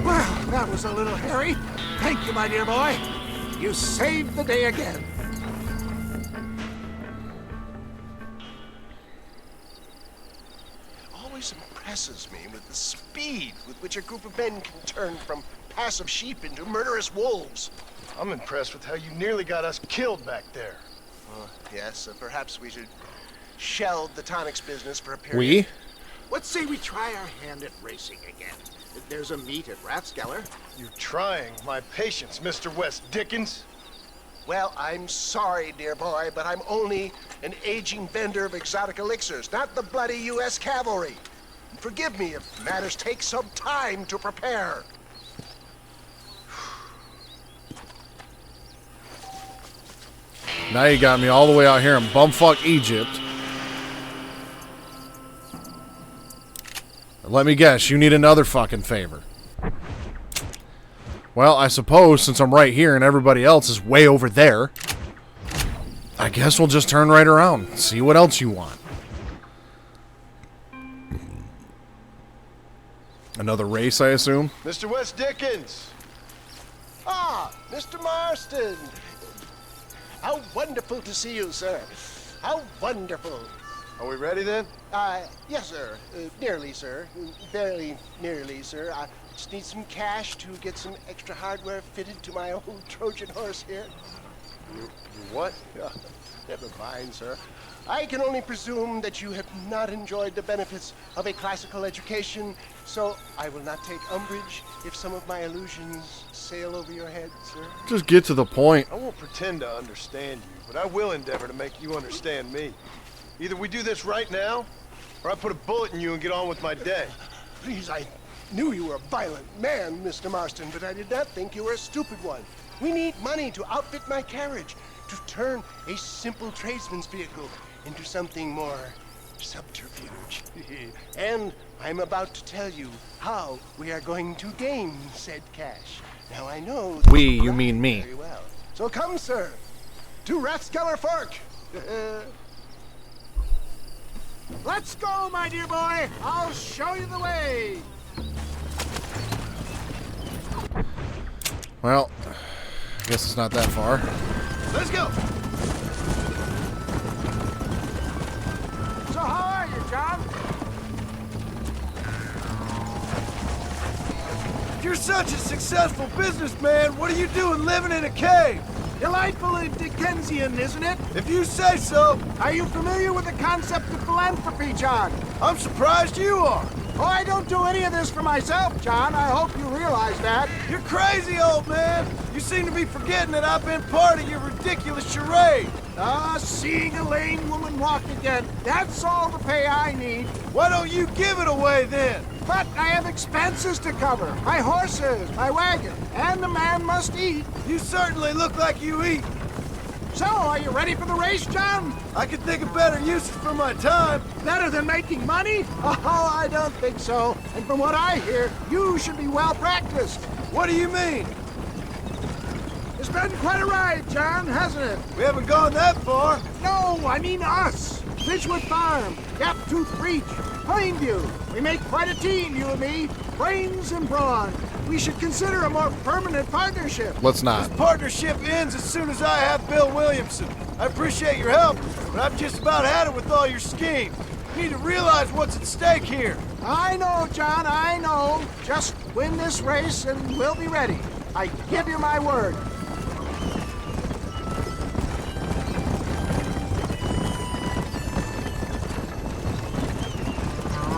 G: Well, that was a little hairy. Thank you, my dear boy. You saved the day again.
K: It always impresses me with the speed with which a group of men can turn from passive sheep into murderous wolves.
B: I'm impressed with how you nearly got us killed back there.
K: Yes, perhaps we should shelve the tonics business for a period.
A: We?
G: Let's say we try our hand at racing again. There's a meet at Rathskeller.
B: You're trying my patience, Mr. West Dickens.
K: Well, I'm sorry, dear boy, but I'm only an aging vendor of exotic elixirs, not the bloody U.S. cavalry. And forgive me if matters take some time to prepare.
A: Now you got me all the way out here in bumfuck Egypt. Let me guess, you need another fucking favor. Well, I suppose since I'm right here and everybody else is way over there, I guess we'll just turn right around. See what else you want. Another race, I assume?
B: Mr. West Dickens!
K: Ah, Mr. Marston. How wonderful to see you, sir. How wonderful.
B: Are we ready then?
K: Yes, sir. Nearly, sir. Barely nearly, sir. I just need some cash to get some extra hardware fitted to my old Trojan horse here.
B: You what?
K: Never mind, sir. I can only presume that you have not enjoyed the benefits of a classical education, so I will not take umbrage if some of my illusions sail over your head, sir.
A: Just get to the point.
B: I won't pretend to understand you, but I will endeavor to make you understand me. Either we do this right now, or I put a bullet in you and get on with my day.
K: Please, I knew you were a violent man, Mr. Marston, but I did not think you were a stupid one. We need money to outfit my carriage, to turn a simple tradesman's vehicle into something more subterfuge. And I'm about to tell you how we are going to gain said cash. Now I know that
A: We,
K: you
A: you mean me.
K: very well. So come, sir, to Rathskeller Fork.
G: Let's go, my dear boy. I'll show you the way.
A: Well, I guess it's not that far.
B: Let's go!
G: So how are you, John?
B: If you're such a successful businessman, what are you doing living in a cave?
G: Delightfully Dickensian, isn't it?
B: If you say so.
G: Are you familiar with the concept of philanthropy, John?
B: I'm surprised you are.
G: Oh, I don't do any of this for myself, John. I hope you realize that.
B: You're crazy, old man. You seem to be forgetting that I've been part of your ridiculous charade.
G: Seeing a lame woman walk again. That's all the pay I need.
B: Why don't you give it away then?
G: But I have expenses to cover. My horses, my wagon, and the man must eat.
B: You certainly look like you eat.
G: So, are you ready for the race, John?
B: I could think of better uses for my time.
G: Better than making money? Oh, I don't think so. And from what I hear, you should be well practiced.
B: What do you mean?
G: It's been quite a ride, John, hasn't it?
B: We haven't gone that far.
G: No, I mean us. Ridgewood Farm, Gaptooth Reach, Plainview. We make quite a team, you and me. Brains and brawn. We should consider a more permanent partnership.
A: Let's not.
B: This partnership ends as soon as I have Bill Williamson. I appreciate your help, but I've just about had it with all your schemes. You need to realize what's at stake here.
G: I know, John, I know. Just win this race and we'll be ready. I give you my word.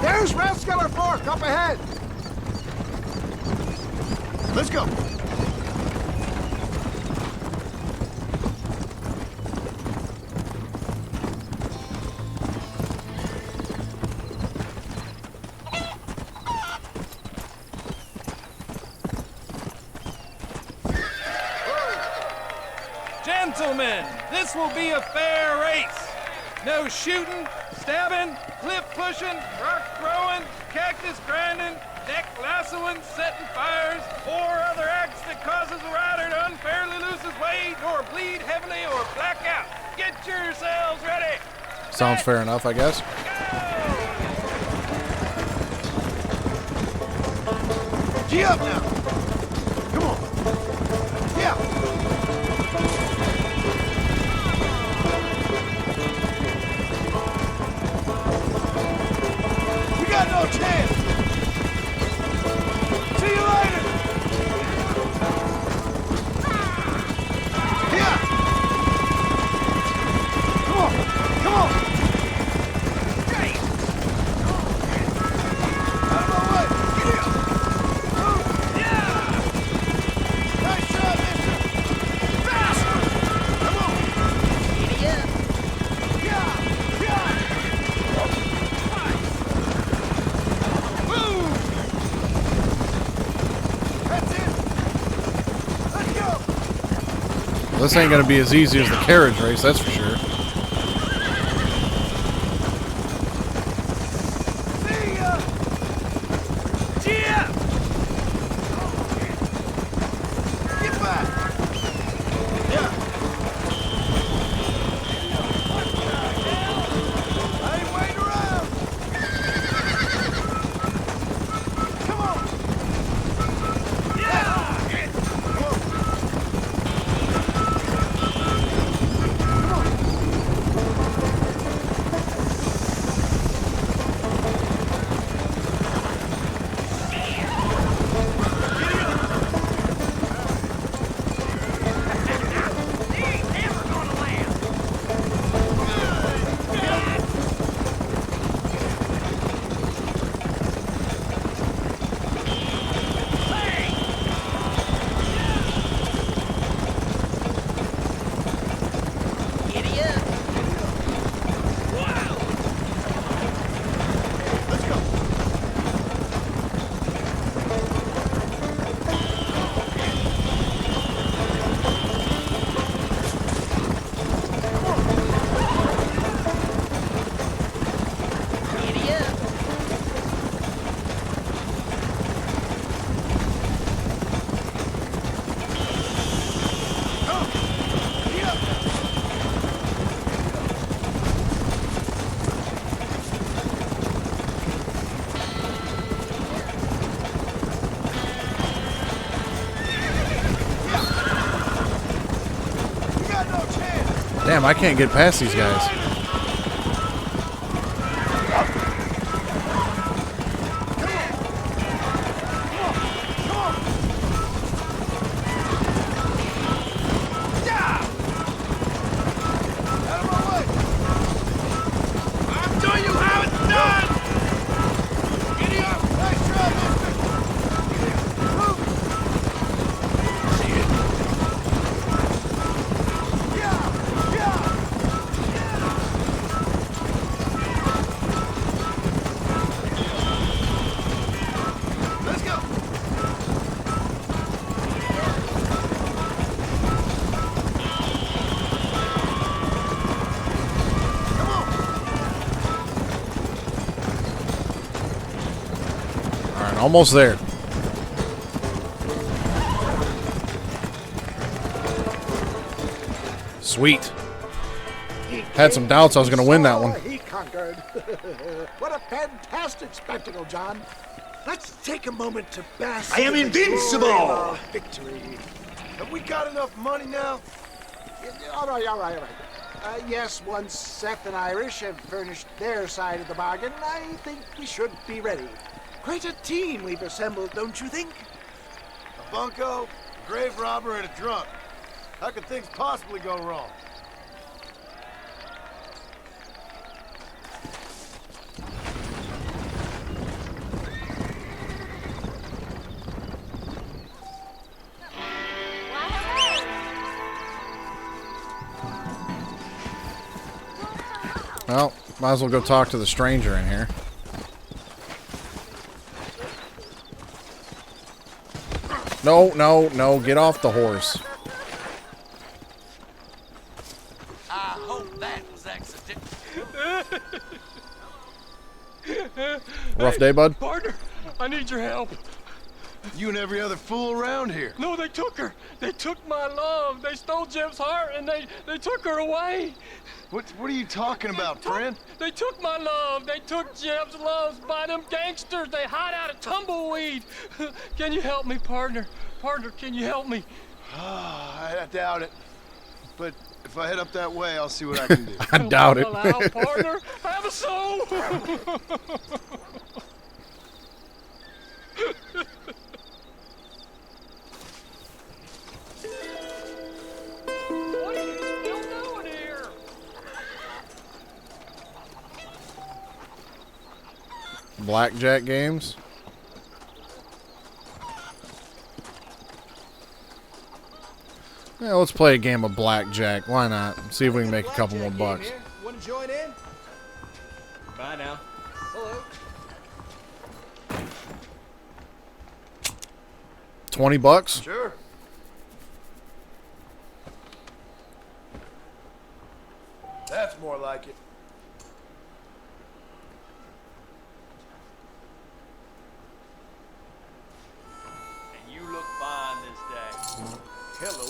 G: There's Rathskeller Fork up ahead.
B: Let's go.
H: Gentlemen, this will be a fair race. No shooting, stabbing, cliff pushing, rock throwing, cactus grinding, neck lassoing, setting fires, or other acts that causes a rider to unfairly lose his weight or bleed heavily or black out. Get yourselves ready.
A: Sounds fair enough, I guess.
B: Gee up now. Come on. Yeah. We got no chance. See you later. Yeah. Come on. Come on. Out of my way. Get here. Move. Yeah. Nice shot, mister. Faster. Come on. Idiot. Yeah. Yeah. Move. That's it. Let's go.
A: This ain't gonna be as easy as the carriage race, that's for sure.
B: See ya.
H: Yeah!
B: Get back. Yeah. I ain't waiting around. Come on. Yeah. Come on. Let's go. We got no chance.
A: Damn, I can't get past these guys.
B: Yeah. Out of my way.
H: I'll show you how it's done!
B: Giddy up. Nice try, mister. Move. Yeah. Yeah.
A: Almost there. Sweet. Had some doubts I was going to win that one.
G: He conquered. What a fantastic spectacle, John. Let's take a moment to bask.
K: I am
G: in the
K: invincible!
G: glory of our victory.
B: Have we got enough money now?
G: All right. Yes, once Seth and Irish have furnished their side of the bargain, I think we should be ready. Quite a team we've assembled, don't you think?
B: A bunco, a grave robber, and a drunk. How could things possibly go wrong?
A: Well, might as well go talk to the stranger in here. No, get off the horse.
L: I hope that was accidental.
A: Rough day, bud?
H: Partner, I need your help.
B: You and every other fool around here.
H: No, they took her. They took my love. They stole Jim's heart and they took her away.
B: What are you talking about, friend?
H: They took my love. They took Jim's love by them gangsters. They hide out of tumbleweed. Can you help me, partner? Partner, can you help me?
B: I doubt it. But if I head up that way, I'll see what I can do.
A: I doubt it.
H: Allow, partner. Have a soul. What are you still doing here?
A: Blackjack games? Yeah, let's play a game of blackjack. Why not? See if we can make a couple more bucks.
H: Want to join in? Bye now. Hello.
A: 20 bucks?
B: Sure. That's more like it.
H: And you look fine this day.
B: Hello.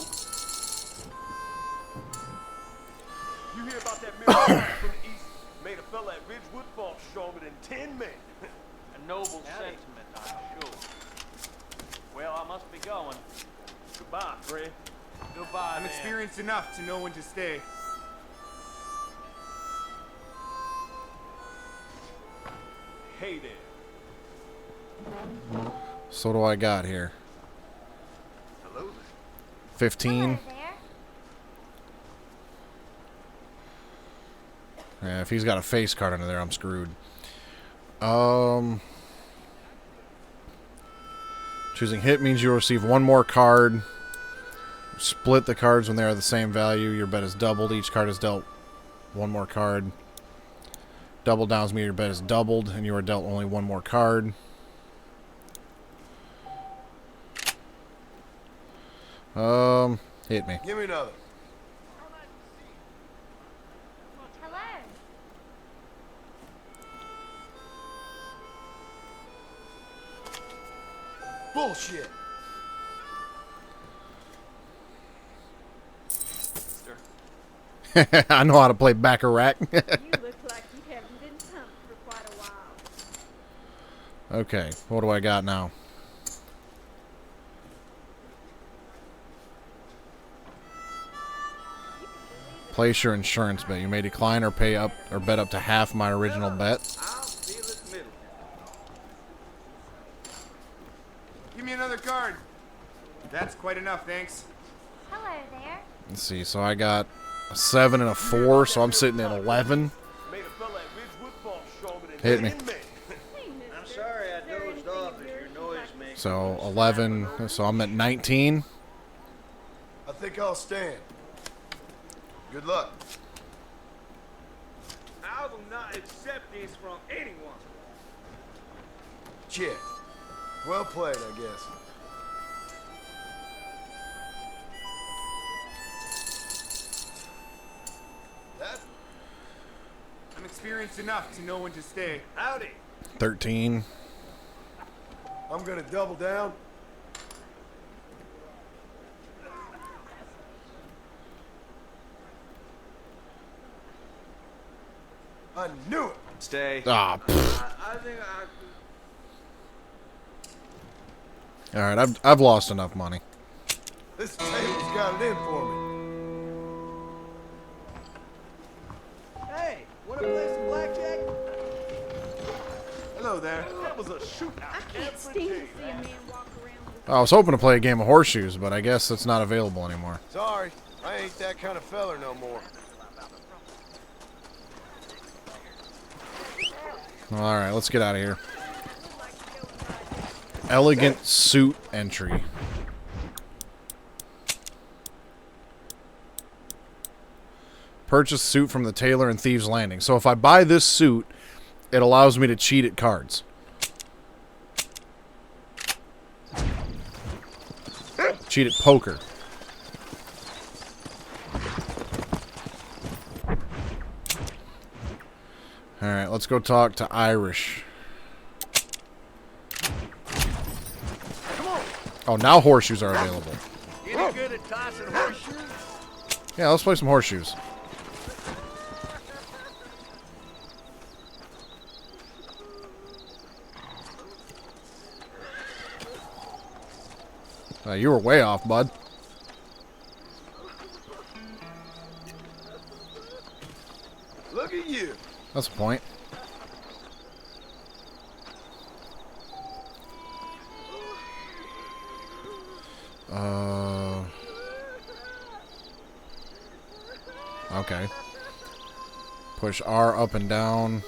M: You hear about that miracle from the east? Made a fella at Ridgewood fall stronger than 10 men.
H: A noble sentiment, I'm sure. Well, I must be going.
M: Goodbye, friend.
H: Goodbye,
N: I'm experienced enough to know when to stay.
M: Hey there.
A: So what do I got here?
M: Hello there.
A: 15. Yeah, if he's got a face card under there, I'm screwed. Choosing hit means you'll receive one more card. Split the cards when they are the same value. Your bet is doubled. Each card is dealt one more card. Double downs mean your bet is doubled, and you are dealt only one more card. Hit me.
B: Give me another. Bullshit.
A: I know how to play Baccarat.
O: You look like you haven't been pumped for quite a while.
A: Okay, what do I got now? Place your insurance bet. You may decline or pay up or bet up to half my original bet.
N: Give me another card. That's quite enough, thanks.
O: Hello there.
A: Let's see. So I got a 7 and a 4, so I'm sitting at 11. Hit me.
I: I'm sorry I dozed off as your noise makes.
A: So 11. So I'm at 19.
B: I think I'll stand. Good luck.
M: I will not accept this from anyone.
B: Check. Well played, I guess.
N: I'm experienced enough to know when to stay.
M: Howdy.
A: 13.
M: I'm gonna double down. I knew it.
J: Stay.
A: Ah.
M: I think I...
A: All right, I've lost enough money.
M: This table's got it in for me.
B: Hey, wanna play some blackjack?
M: Hello there. That was a shootout.
O: I can't stand to see a man walk around with
A: I was hoping to play a game of horseshoes, but I guess it's not available anymore.
B: Sorry, I ain't that kind of feller no more.
A: All right, let's get out of here. Elegant suit entry. Purchase suit from the tailor in Thieves Landing. So if I buy this suit, it allows me to cheat at cards. Cheat at poker. Alright, let's go talk to Irish. Oh, now horseshoes are available.
M: Any good at tossing horseshoes?
A: Yeah, let's play some horseshoes. You were way off, bud.
M: Look at you.
A: That's the point. Okay. Push R up and down.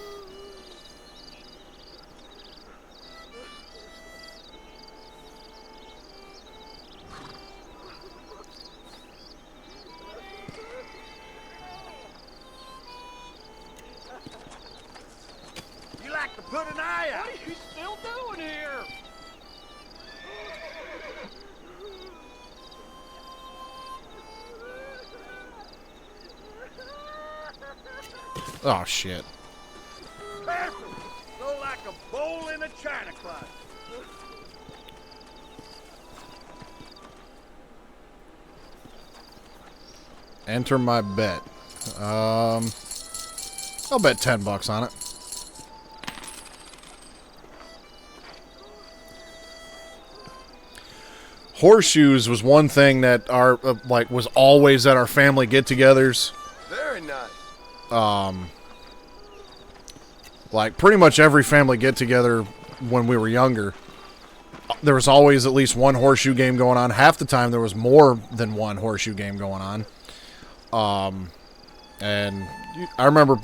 M: You like to put an eye out.
I: What are you still doing here?
A: Oh, shit.
M: Bathroom. So like a bowl in a china closet.
A: Enter my bet. I'll bet $10 on it. Horseshoes was one thing that was always at our family get-togethers.
B: Very nice.
A: Like pretty much every family get-together when we were younger, there was always at least one horseshoe game going on. Half the time there was more than one horseshoe game going on. And I remember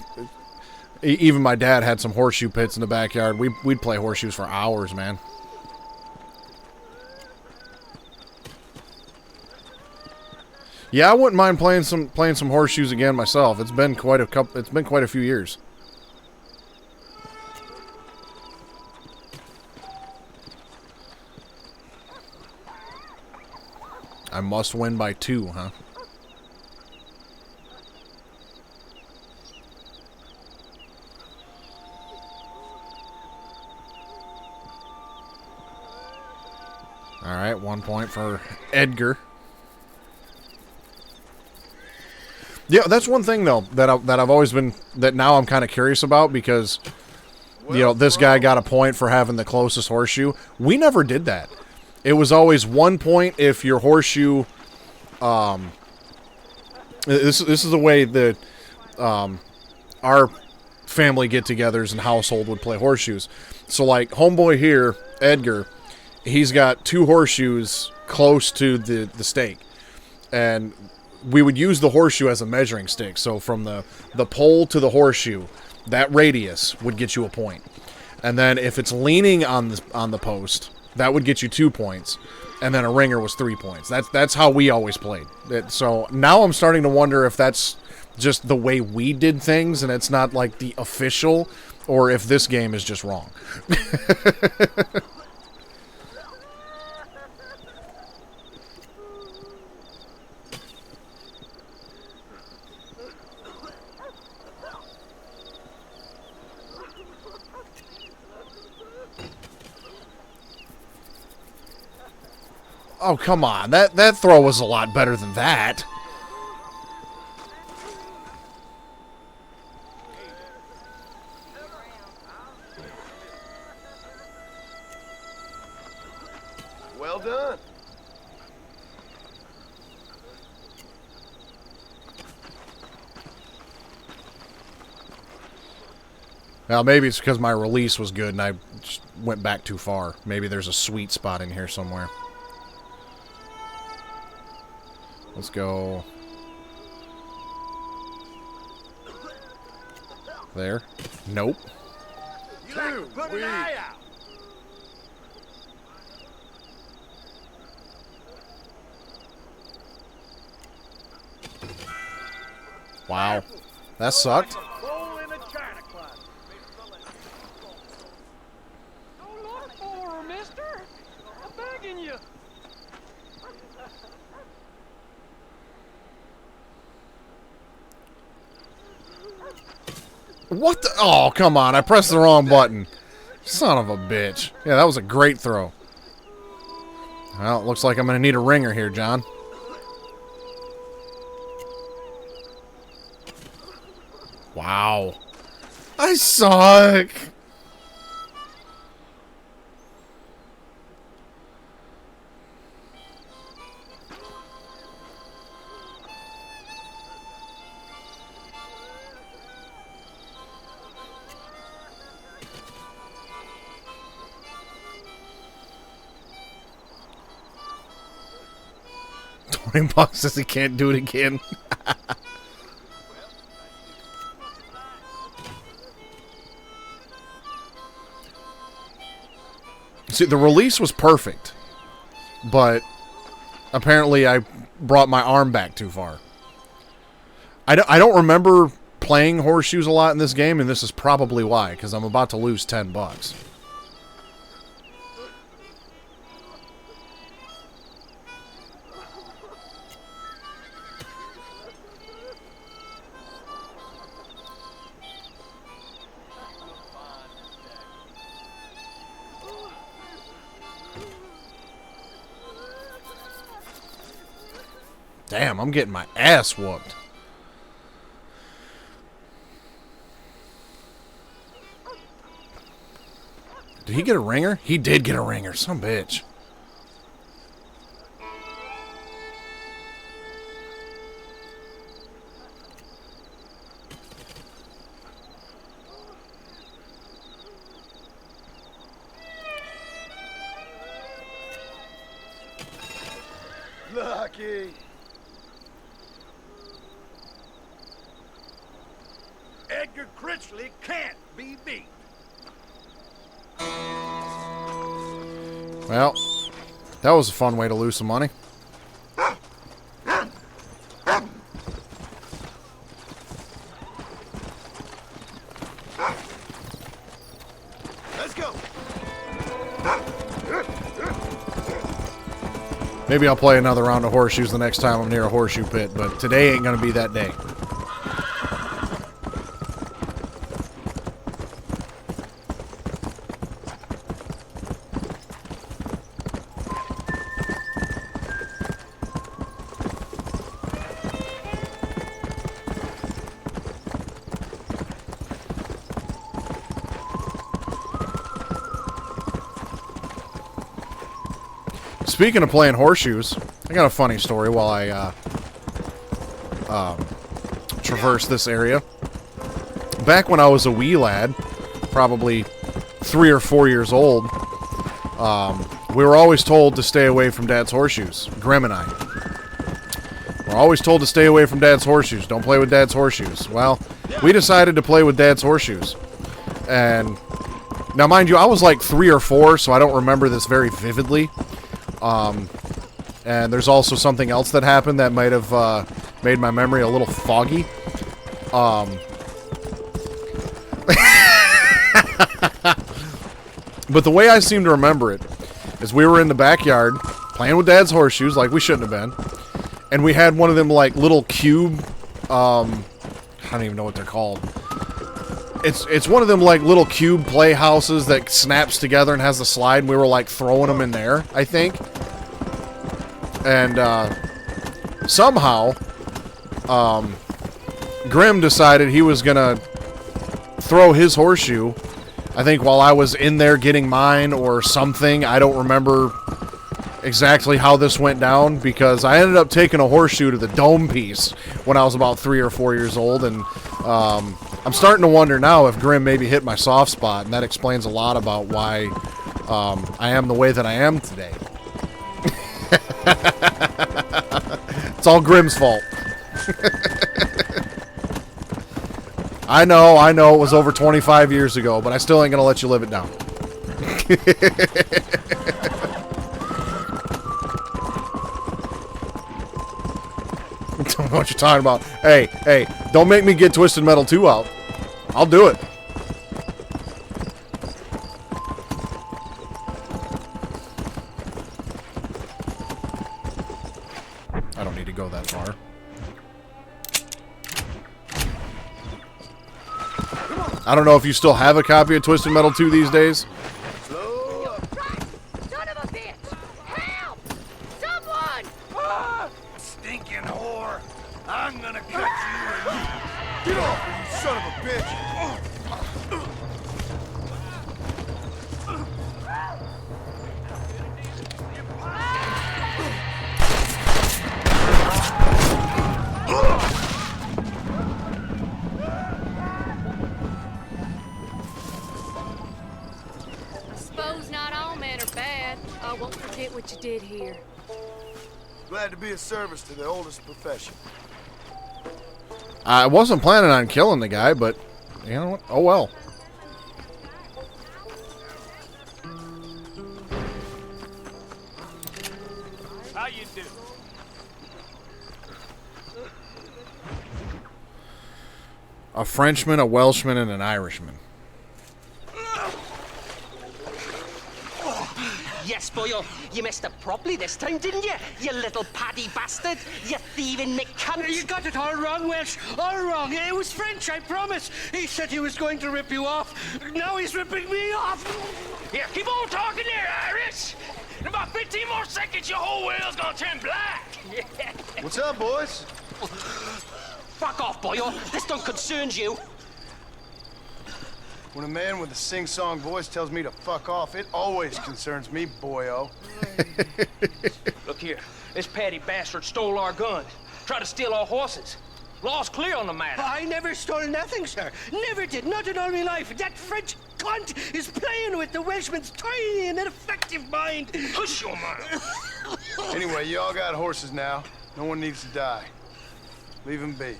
A: even my dad had some horseshoe pits in the backyard. We'd play horseshoes for hours, man. Yeah, I wouldn't mind playing some horseshoes again myself. It's been quite a few years. I must win by 2, huh? All right, 1 point for Edgar. Yeah, that's one thing though that I've always been now I'm kind of curious about because this guy got a point for having the closest horseshoe. We never did that. It was always 1 point if your horseshoe. This is the way that our family get-togethers and household would play horseshoes. So like homeboy here, Edgar, he's got 2 horseshoes close to the stake, and we would use the horseshoe as a measuring stick. So from the pole to the horseshoe, that radius would get you a point. And then if it's leaning on the post, that would get you 2 points. And then a ringer was 3 points. That's how we always played. So now I'm starting to wonder if that's just the way we did things and it's not like the official, or if this game is just wrong. Oh, come on. That throw was a lot better than that.
M: Well done.
A: Now, maybe it's because my release was good and I just went back too far. Maybe there's a sweet spot in here somewhere. Let's go. There. Nope.
M: You like to put an eye out.
A: Wow. That sucked.
M: Bowl in a china closet.
I: Don't look for her, mister. I'm begging you.
A: What the? Oh, come on. I pressed the wrong button. Son of a bitch. Yeah, that was a great throw. Well, it looks like I'm going to need a ringer here, John. Wow. I suck. $20 says he can't do it again. See, the release was perfect, but apparently I brought my arm back too far. I don't remember playing horseshoes a lot in this game, and this is probably why, because I'm about to lose $10. Damn, I'm getting my ass whooped. Did he get a ringer? He did get a ringer. Some bitch.
M: Lucky. Edgar Critchley can't be beat.
A: Well, that was a fun way to lose some money.
M: Let's go.
A: Maybe I'll play another round of horseshoes the next time I'm near a horseshoe pit, but today ain't going to be that day. Speaking of playing horseshoes, I got a funny story while I traverse this area. Back when I was a wee lad, probably 3 or 4 years old, we were always told to stay away from Dad's horseshoes. Grim and I. We're always told to stay away from Dad's horseshoes. Don't play with Dad's horseshoes. Well, we decided to play with Dad's horseshoes. And now, mind you, I was like 3 or 4, so I don't remember this very vividly. And there's also something else that happened that might have made my memory a little foggy. But the way I seem to remember it is we were in the backyard playing with Dad's horseshoes like we shouldn't have been. And we had one of them like little cube, I don't even know what they're called. It's one of them like little cube playhouses that snaps together and has the slide, and we were like throwing them in there, I think. And somehow, Grim decided he was going to throw his horseshoe, I think while I was in there getting mine or something. I don't remember exactly how this went down, because I ended up taking a horseshoe to the dome piece when I was about 3 or 4 years old, and I'm starting to wonder now if Grim maybe hit my soft spot, and that explains a lot about why I am the way that I am today. It's all Grim's fault. I know, it was over 25 years ago, but I still ain't gonna let you live it down. Don't know what you're talking about. Hey, don't make me get Twisted Metal 2 out. I'll do it. I don't need to go that far. I don't know if you still have a copy of Twisted Metal 2 these days.
M: Stinking whore! I'm gonna cut you and get off me, you son of a bitch!
O: I suppose not all men are bad. I won't forget what you did here.
B: Glad to be of service to the oldest profession.
A: I wasn't planning on killing the guy, but you know what? Oh well.
H: How you do?
A: A Frenchman, a Welshman, and an Irishman.
P: Yes, boyo, you messed up properly this time, didn't you? You little paddy bastard. You thieving McCunt.
L: You got it all wrong, Welsh. All wrong. It was French, I promise. He said he was going to rip you off. Now he's ripping me off.
I: Here, keep on talking there, Irish. In about 15 more seconds, your whole whale's gonna turn black.
B: What's up, boys?
P: Fuck off, boyo. This don't concern you.
B: When a man with a sing-song voice tells me to fuck off, it always concerns me, boyo.
I: Look here, this patty bastard stole our guns, tried to steal our horses. Law's clear on the matter.
L: I never stole nothing, sir. Never did. Not in all my life. That French cunt is playing with the Welshman's tiny and ineffective mind.
I: Hush your mouth.
B: Anyway, you all got horses now. No one needs to die. Leave them be.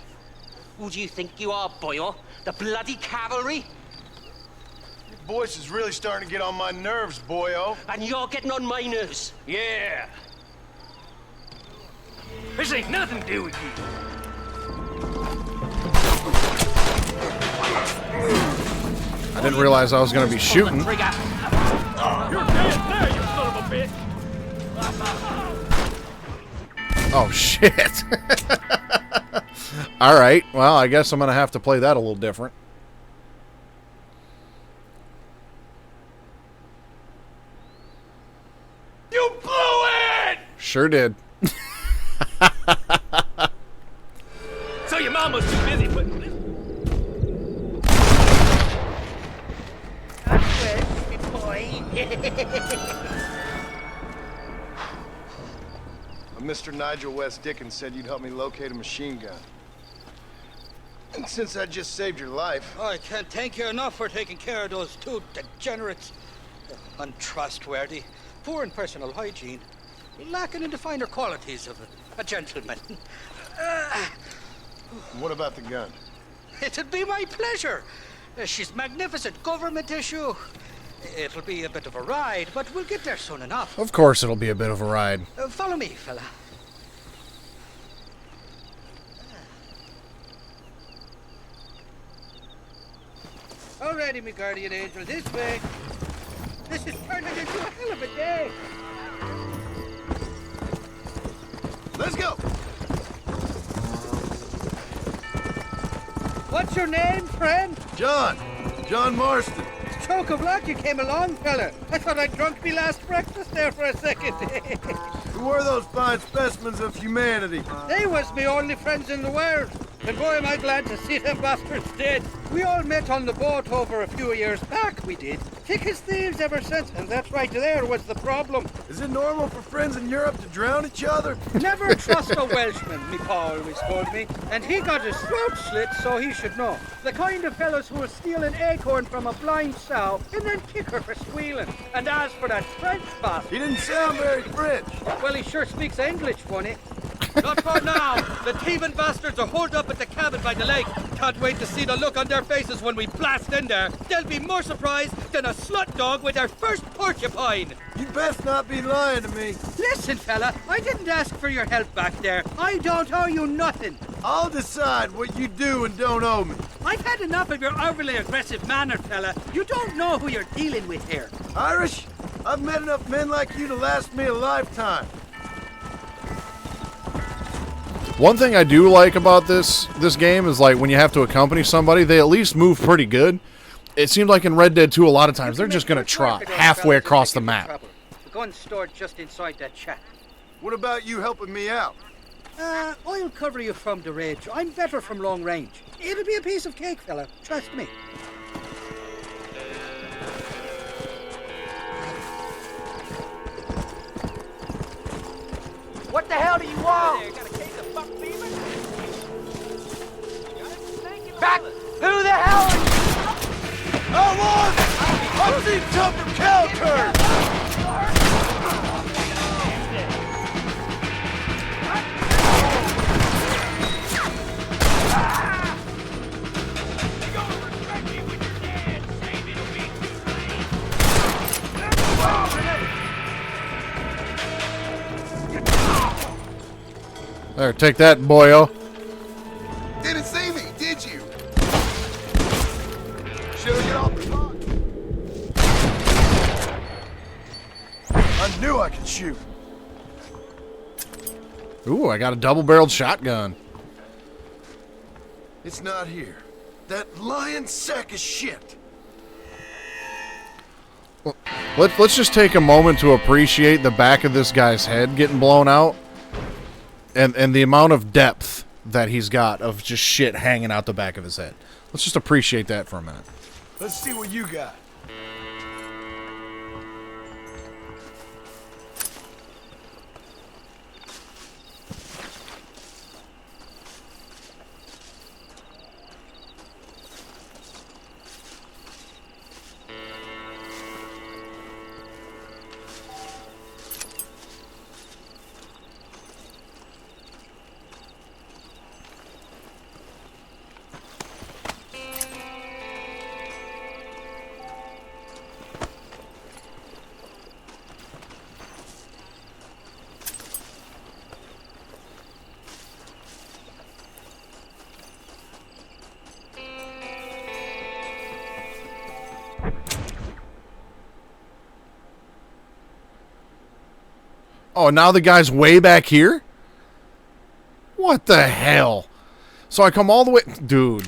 P: Who do you think you are, boyo? The bloody cavalry?
B: Your voice is really starting to get on my nerves, boyo.
P: And you're getting on my nerves.
I: Yeah. This ain't nothing to do with you.
A: I didn't realize I was going to be shooting.
I: You're dead now, you son of a bitch.
A: Oh, shit. All right. Well, I guess I'm going to have to play that a little different.
I: You blew it!
A: Sure did.
I: So your mama's too busy putting this.
B: Mr. Nigel West Dickens said you'd help me locate a machine gun. And since I just saved your life...
L: I can't thank you enough for taking care of those two degenerates. Untrustworthy, poor in personal hygiene, lacking in the finer qualities of a gentleman.
B: What about the gun?
L: It'd be my pleasure. She's magnificent, government issue. It'll be a bit of a ride, but we'll get there soon enough.
A: Of course it'll be a bit of a ride.
L: Follow me, fella. Alrighty, me guardian angel, this way. This is turning into a hell of a day.
B: Let's go!
L: What's your name, friend?
B: John Marston.
L: Stroke of luck you came along, fella. I thought I'd drunk me last breakfast there for a second.
B: Who were those fine specimens of humanity?
L: They was me only friends in the world. And boy, am I glad to see them bastards dead. We all met on the boat over a few years back, we did. Thick as thieves ever since, and that right there was the problem.
B: Is it normal for friends in Europe to drown each other?
L: Never trust a Welshman, me pa always told me. And he got his throat slit, so he should know. The kind of fellows who will steal an acorn from a blind sow and then kick her for squealing. And as for that French bastard...
B: He didn't sound very French.
L: Well, he sure speaks English, funny.
H: Not for now. The thieving bastards are holed up at the cabin by the lake. Can't wait to see the look on their faces when we blast in there. They'll be more surprised than a slut dog with their first porcupine.
B: You best not be lying to me.
L: Listen, fella, I didn't ask for your help back there. I don't owe you nothing.
B: I'll decide what you do and don't owe me.
L: I've had enough of your overly aggressive manner, fella. You don't know who you're dealing with here.
B: Irish, I've met enough men like you to last me a lifetime.
A: One thing I do like about this game is, like, when you have to accompany somebody, they at least move pretty good. It seemed like in Red Dead 2 a lot of times they're just going to trot halfway across the map.
L: The gun's stored just inside that shack.
B: What about you helping me out?
L: I'll cover you from the ridge. I'm better from long range. It'll be a piece of cake, fella. Trust me.
P: What the hell do you want? Back! Who the hell are you?
B: I've seen tougher cow turds!
A: There, take that, boyo.
K: Didn't see me, did you? Should've get off the box.
B: I knew I could shoot.
A: Ooh, I got a double-barreled shotgun.
B: It's not here. That lying sack of shit.
A: Well, let's just take a moment to appreciate the back of this guy's head getting blown out. And the amount of depth that he's got of just shit hanging out the back of his head. Let's just appreciate that for a minute.
B: Let's see what you got.
A: Oh, now the guy's way back here? What the hell? So I come all the way... Dude.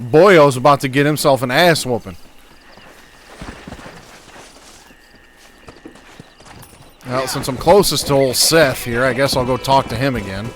A: Boyo's about to get himself an ass whooping. Well, since I'm closest to old Seth here, I guess I'll go talk to him again.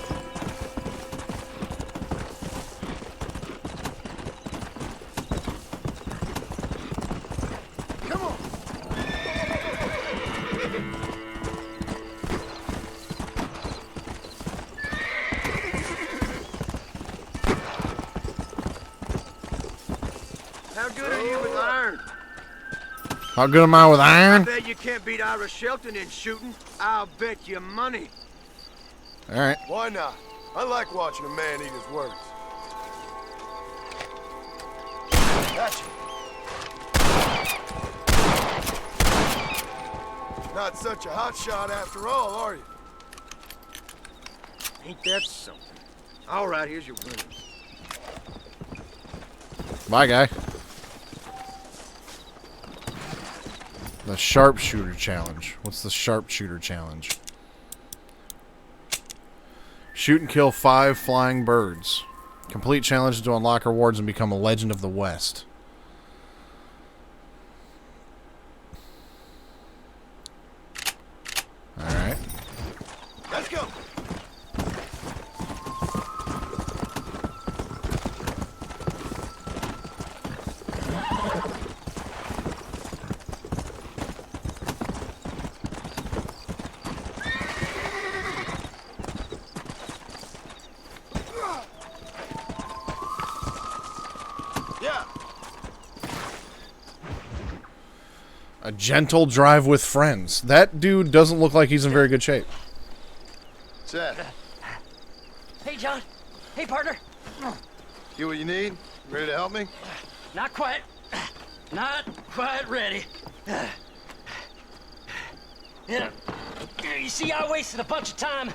A: How good am I with iron?
M: I bet you can't beat Ira Shelton in shooting. I'll bet you money.
A: All right.
B: Why not? I like watching a man eat his words. Gotcha. Not such a hot shot after all, are you?
M: Ain't that something? All right, here's your winnings.
A: Bye, guy. The sharpshooter challenge. What's the sharpshooter challenge? Shoot and kill 5 flying birds. Complete challenges to unlock rewards and become a legend of the West. A gentle drive with friends. That dude doesn't look like he's in very good shape.
B: Seth,
P: Hey, John. Hey, partner.
B: get what you need? Ready to help me?
P: Not quite. Not quite ready. Yeah. You see, I wasted a bunch of time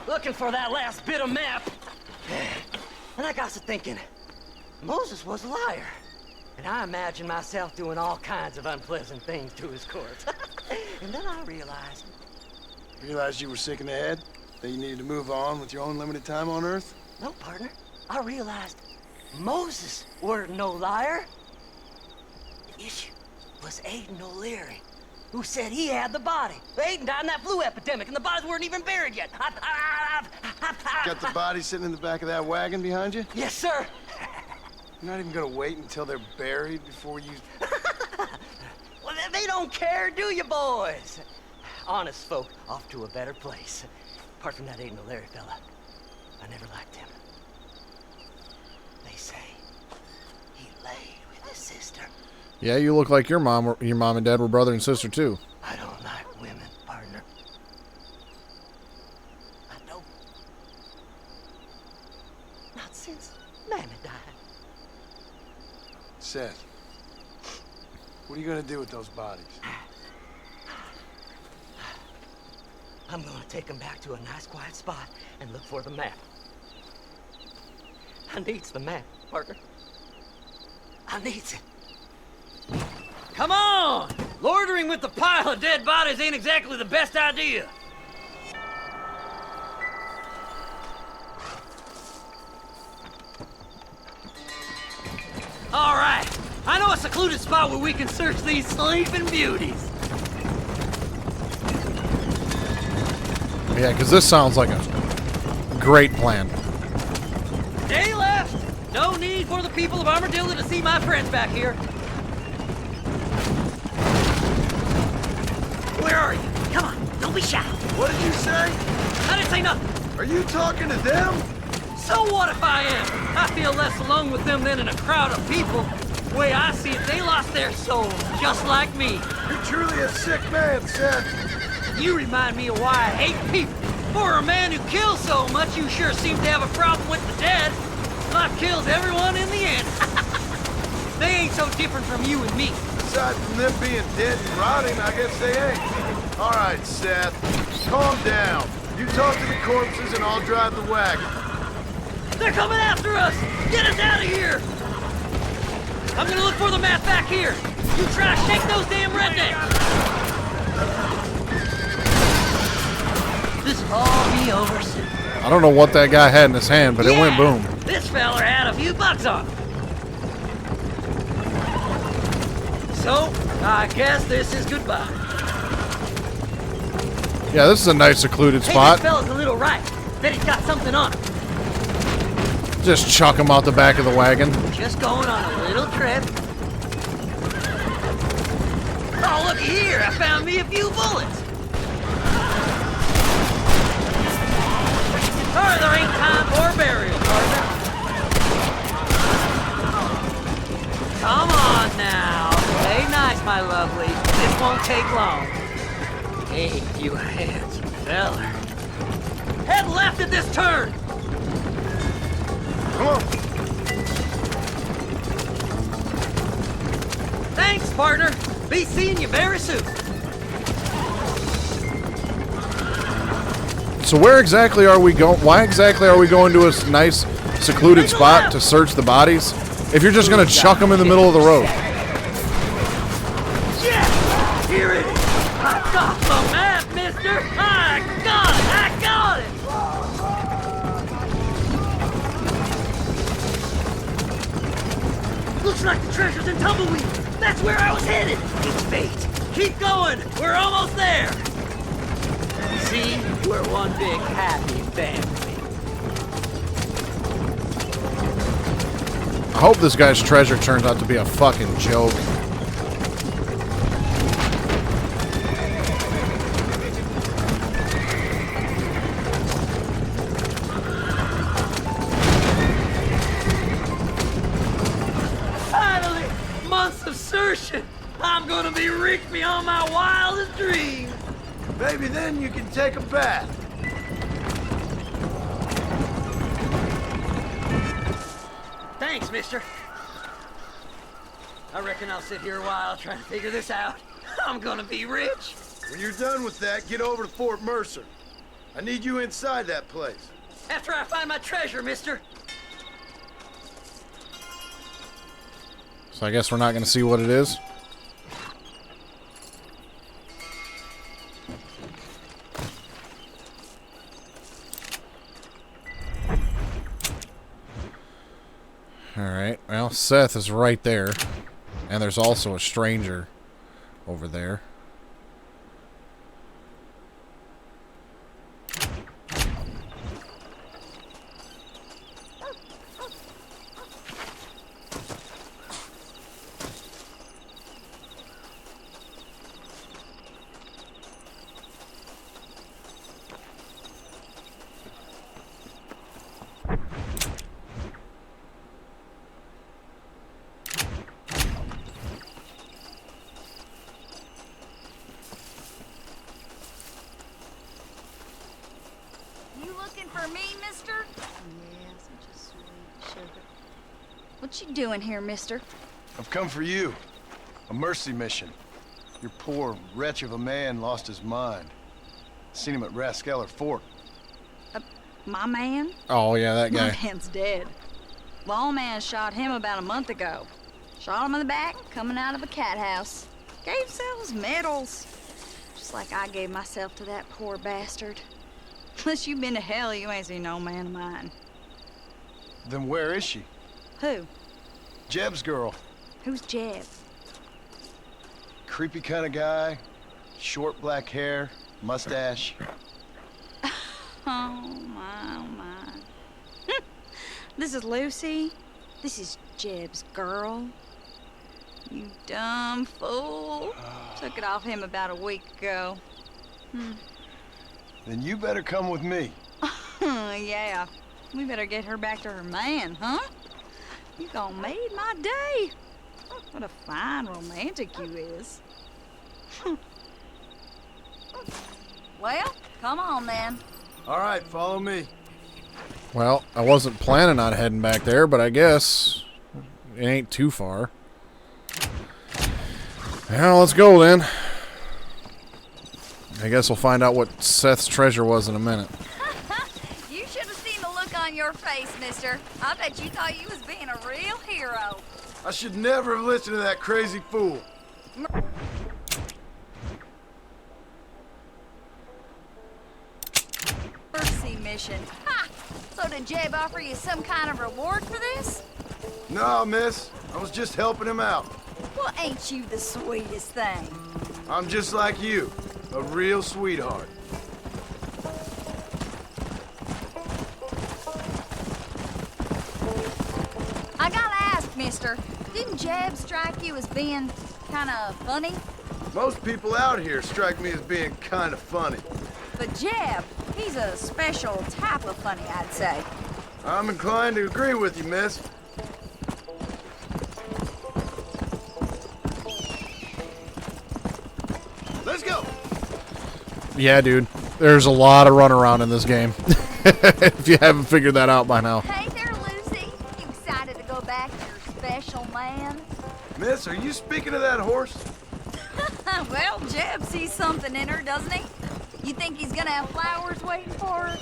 P: looking for that last bit of map. And I got to thinking, Moses was a liar. And I imagined myself doing all kinds of unpleasant things to his corpse. And then I realized...
B: Realized you were sick in the head? That you needed to move on with your own limited time on Earth?
P: No, partner. I realized Moses weren't no liar. The issue was Aiden O'Leary, who said he had the body. Aiden died in that flu epidemic, and the bodies weren't even buried yet.
B: Got the body sitting in the back of that wagon behind you?
P: Yes, sir.
B: You're not even gonna wait until they're buried before you...
P: Well, they don't care, do you, boys? Honest folk off to a better place. Apart from that Aiden O'Leary fella, I never liked him. They say he laid with his sister.
A: Yeah, you look like your mom and dad were brother and sister too.
P: I don't like women, partner. I don't. Not since Mammy died.
B: Seth, what are you gonna do with those bodies?
P: I'm gonna take them back to a nice quiet spot and look for the map. I needs the map, partner. I needs it.
F: Come on! Loitering with the pile of dead bodies ain't exactly the best idea. All right, I know a secluded spot where we can search these sleeping beauties.
A: Yeah, because this sounds like a great plan.
F: Day left. No need for the people of Armadillo to see my friends back here. Where are you? Come on, don't be shy.
B: What did you say?
F: I didn't say nothing.
B: Are you talking to them?
F: So what if I am? I feel less alone with them than in a crowd of people. The way I see it, they lost their souls, just like me.
B: You're truly a sick man, Seth.
F: You remind me of why I hate people. For a man who kills so much, you sure seem to have a problem with the dead. Life kills everyone in the end. They ain't so different from you and me.
B: Aside from them being dead and rotting, I guess they ain't. All right, Seth, calm down. You talk to the corpses and I'll drive the wagon.
F: They're coming after us! Get us out of here! I'm gonna look for the map back here. You try to shake those damn rednecks! This will all be over soon.
A: I don't know what that guy had in his hand, but it went boom.
F: This feller had a few bucks on him. So, I guess this is goodbye.
A: Yeah, this is a nice secluded
F: Hey,
A: spot.
F: this fella's a little right. Bet he's got something on him.
A: Just chuck him out the back of the wagon.
F: Just going on a little trip. Oh, look here. I found me a few bullets. Sorry, there ain't time for burial, partner. Come on now. Stay nice, my lovely. This won't take long. Hey, you handsome feller. Head left at this turn.
B: Come on.
F: Thanks, partner. Be seeing you very soon.
A: So where exactly are we going? Why exactly are we going to a nice secluded spot to search the bodies if you're just going to chuck them in the middle of the road?
F: Yeah! Here it is! I got the map, mister! I got it! I got it! Looks like the treasure's in Tumbleweed. That's where I was headed. It's fate. Keep going. We're almost there. See? We're one big happy family.
A: I hope this guy's treasure turns out to be a fucking joke.
F: Finally! Months of searching! I'm
I: gonna be rich beyond my wildest dreams.
M: Maybe then you can take a bath.
F: Thanks, mister. I reckon I'll sit here a while trying to figure this out. I'm gonna be rich.
M: When you're done with that, get over to Fort Mercer. I need you inside that place.
F: After I find my treasure, mister.
A: So I guess we're not going to see what it is. Alright, well, Seth is right there. And there's also a stranger over there.
C: What you doing here, mister?
B: I've come for you. A mercy mission. Your poor wretch of a man lost his mind. Seen him at Raskeller Fort.
C: My man?
A: Oh, yeah, that guy.
C: My man's dead. Lawman shot him about a month ago. Shot him in the back, coming out of a cat house. Gave themselves medals. Just like I gave myself to that poor bastard. Unless you've been to hell, you ain't seen no man of mine.
B: Then where is she?
C: Who?
B: Jeb's girl.
C: Who's Jeb?
B: Creepy kind of guy. Short black hair, mustache.
C: Oh, my, oh, my. This is Lucy. This is Jeb's girl. You dumb fool. Took it off him about a week ago.
B: Then you better come with me.
C: Yeah. We better get her back to her man, huh? You gonna made my day. What a fine romantic you is. Well, come on then.
B: All right, follow me.
A: Well, I wasn't planning on heading back there, but I guess it ain't too far. Well, let's go then. I guess we'll find out what Seth's treasure was in a minute.
C: You should have seen the look on your face, mister. I bet you thought you was being a real hero.
M: I should never have listened to that crazy fool.
C: Mercy mission. Ha! So did Jeb offer you some kind of reward for this?
M: No, miss. I was just helping him out.
C: Well, ain't you the sweetest thing?
M: I'm just like you. A real sweetheart.
C: I gotta ask, mister, didn't Jeb strike you as being kinda funny?
M: Most people out here strike me as being kind of funny.
C: But Jeb, he's a special type of funny, I'd say.
M: I'm inclined to agree with you, miss. Let's go.
A: Yeah, dude. There's a lot of runaround in this game. If you haven't figured that out by now.
C: Hey there, Lucy. You excited to go back to your special man?
M: Miss, are you speaking of that horse?
C: Well, Jeb sees something in her, doesn't he? You think he's gonna have flowers waiting for her?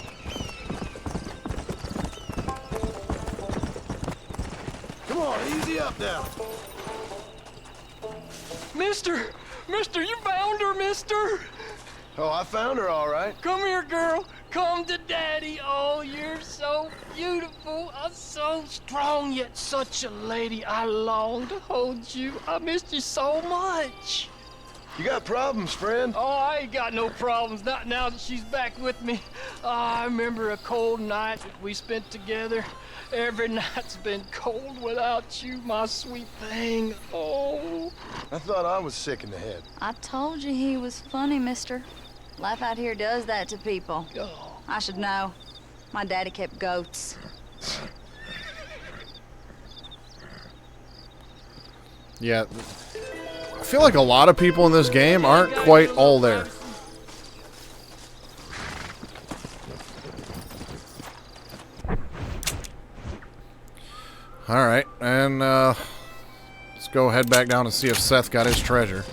M: Come on, easy up now.
I: Mister, you found her, mister.
M: Oh, I found her all right.
I: Come here, girl. Come to daddy. Oh, you're so beautiful. So strong, yet such a lady. I long to hold you. I missed you so much.
M: You got problems, friend?
I: Oh, I ain't got no problems. Not now that she's back with me. Oh, I remember a cold night that we spent together. Every night's been cold without you, my sweet thing. Oh.
B: I thought I was sick in the head.
C: I told you he was funny, mister. Life out here does that to people.
I: Oh.
C: I should know. My daddy kept goats.
A: Yeah. feel like a lot of people in this game aren't quite all there. Alright, and let's go head back down and see if Seth got his treasure.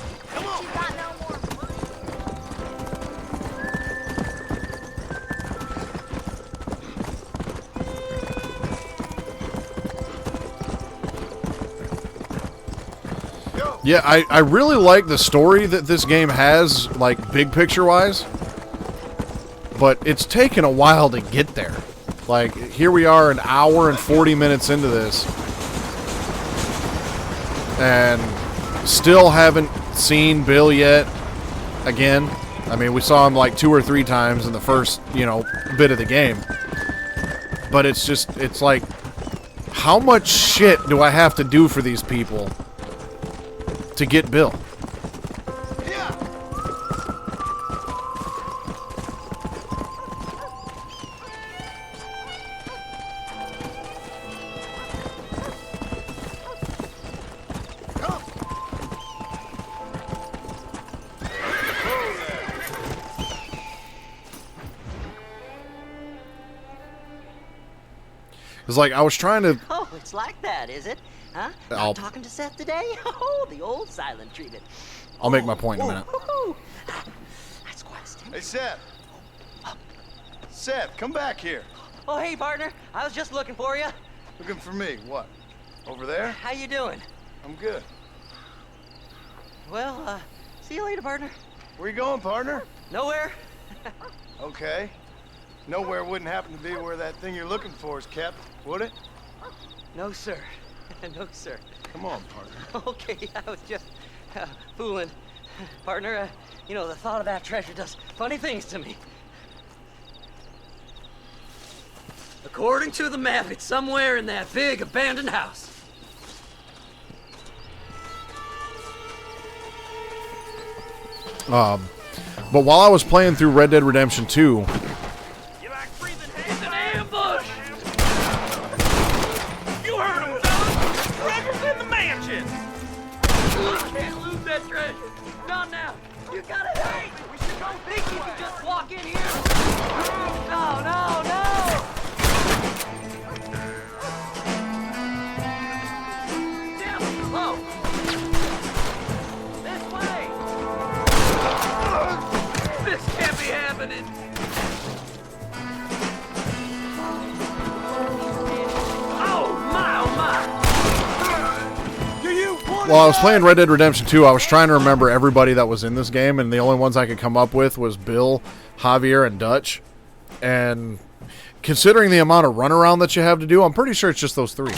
A: Yeah, I really like the story that this game has, like, big picture-wise. But it's taken a while to get there. Like, here we are an hour and 40 minutes into this. And still haven't seen Bill yet. Again. I mean, we saw him like 2 or 3 times in the first, you know, bit of the game. But it's just, it's like, how much shit do I have to do for these people to get Bill? It's like I was trying to.
Q: Oh, it's like that, is it? Huh?
A: I'll-
Q: Not talking to Seth today? Oh, the old silent treatment.
A: I'll make my point in a minute.
Q: That's quite a stimulus.
B: Hey, Seth. Seth, come back here.
Q: Oh, hey, partner. I was just looking for you.
B: Looking for me. What? Over there?
Q: How you doing?
B: I'm good.
Q: Well, see you later, partner.
B: Where you going, partner?
Q: Nowhere.
B: Okay. Nowhere wouldn't happen to be where that thing you're looking for is kept, would it?
Q: No, sir. No, sir.
B: Come on, partner.
Q: Okay, I was just fooling. Partner, you know, the thought of that treasure does funny things to me.
F: According to the map, it's somewhere in that big abandoned house.
A: But while I was playing through Red Dead Redemption 2,
H: It's an ambush! You heard him, son! Treasure's in the mansion!
F: Can't lose that treasure. Not now. You gotta help. We should go. Think you can just walk in here? No, no, no! Damn slow. This way. This can't be happening. Oh my!
A: while I was playing Red Dead Redemption 2, I was trying to remember everybody that was in this game, and the only ones I could come up with was Bill, Javier, and Dutch. And considering the amount of runaround that you have to do, I'm pretty sure it's just those 3.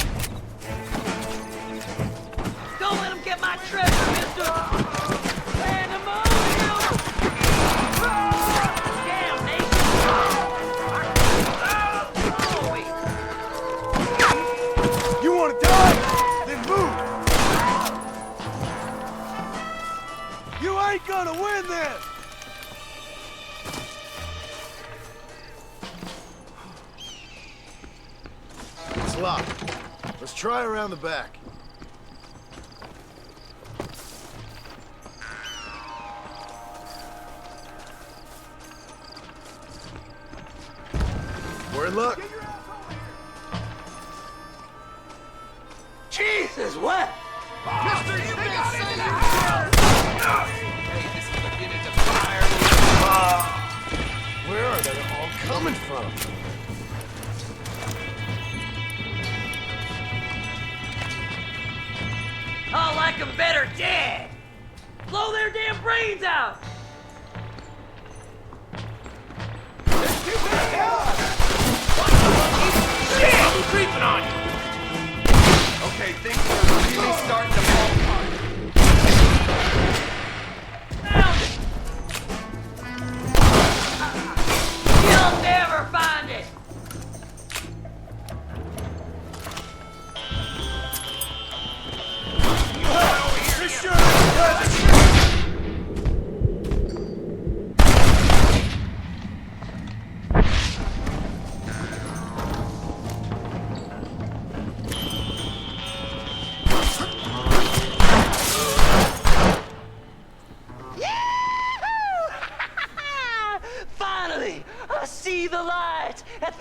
F: Don't let him get my treasure, mister!
B: You want to die? Then move! You ain't gonna win this! It's locked. Let's try around the back. We're in luck.
F: Jesus, what?
H: Mister, you can say Hey, this is beginning to fire.
B: Where are they all coming from?
F: I like them better dead! Blow their damn brains out!
H: Shit! Who's creeping on you? Okay, things are really starting to fall apart.
F: Found it! You'll never find it!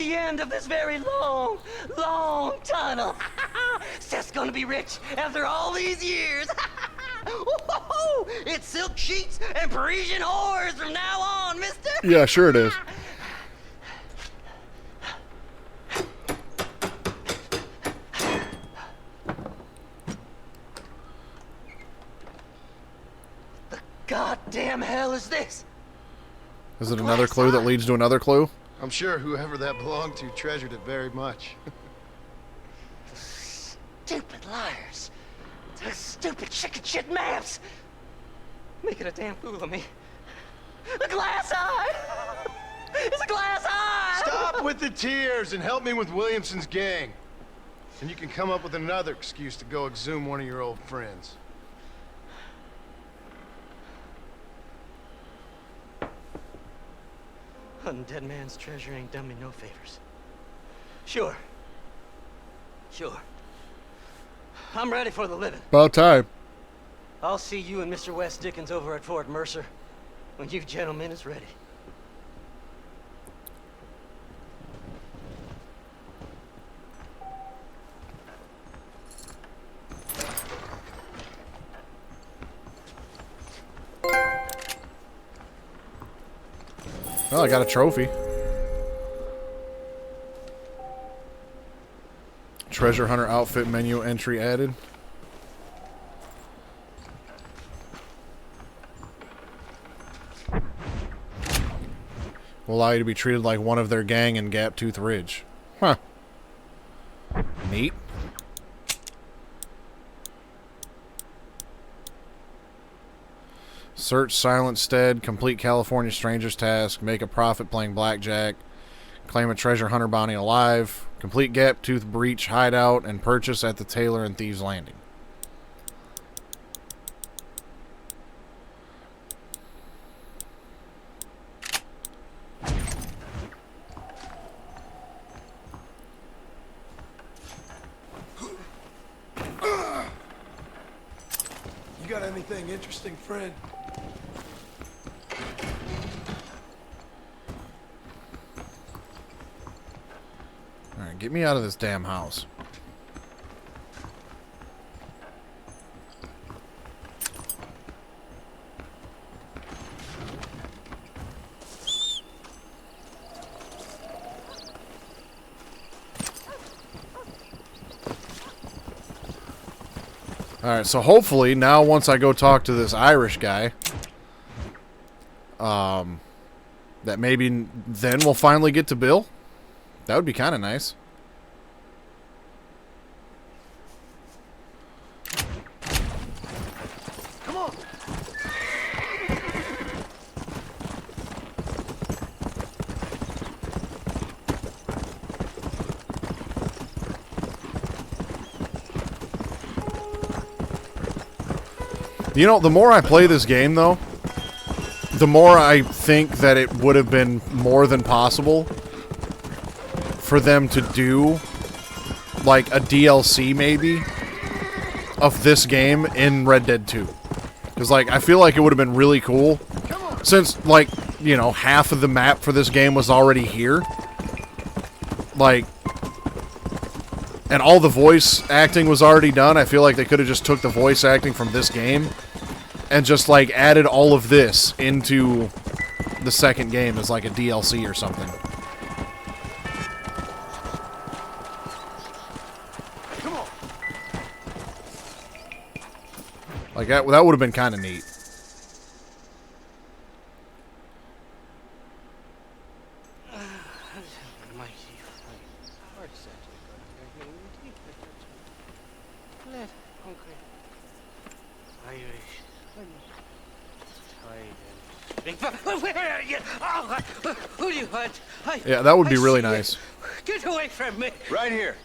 P: the end of this very long, long tunnel. Seth's gonna be rich after all these years. It's silk sheets and Parisian whores from now on, mister.
A: Yeah, sure it is.
P: Goddamn hell is this?
A: Is it another clue that leads to another clue?
B: I'm sure whoever that belonged to treasured it very much.
P: Stupid liars. Those stupid chicken shit maps. Making a damn fool of me. A glass eye! It's a glass eye!
B: Stop with the tears and help me with Williamson's gang. And you can come up with another excuse to go exhume one of your old friends.
P: Hunting dead man's treasure ain't done me no favors. Sure. I'm ready for the living.
A: About time.
P: I'll see you and Mr. West Dickens over at Fort Mercer when you gentlemen is ready.
A: Well, I got a trophy. Treasure Hunter outfit menu entry added. Will allow you to be treated like one of their gang in Gaptooth Ridge. Huh. Neat. Search Silent Stead, complete California Stranger's Task, make a profit playing blackjack, claim a treasure hunter bounty alive, complete Gaptooth Breach hideout, and purchase at the Tailor and Thieves Landing.
B: You got anything interesting, friend?
A: Alright, get me out of this damn house. Alright, so hopefully now once I go talk to this Irish guy, that maybe then we'll finally get to Bill. That would be kind of nice.
B: Come on.
A: You know, the more I play this game, though, the more I think that it would have been more than possible for them to do, like, a DLC, maybe, of this game in Red Dead 2. Because, like, I feel like it would have been really cool, since, like, you know, half of the map for this game was already here. Like, and all the voice acting was already done. I feel like they could have just took the voice acting from this game and just, like, added all of this into the second game as, like, a DLC or something.
B: Come on.
A: Like, that would have been kind of neat.
P: Who do you want?
A: Yeah, that would be really nice.
P: Get away from me!
B: Right here.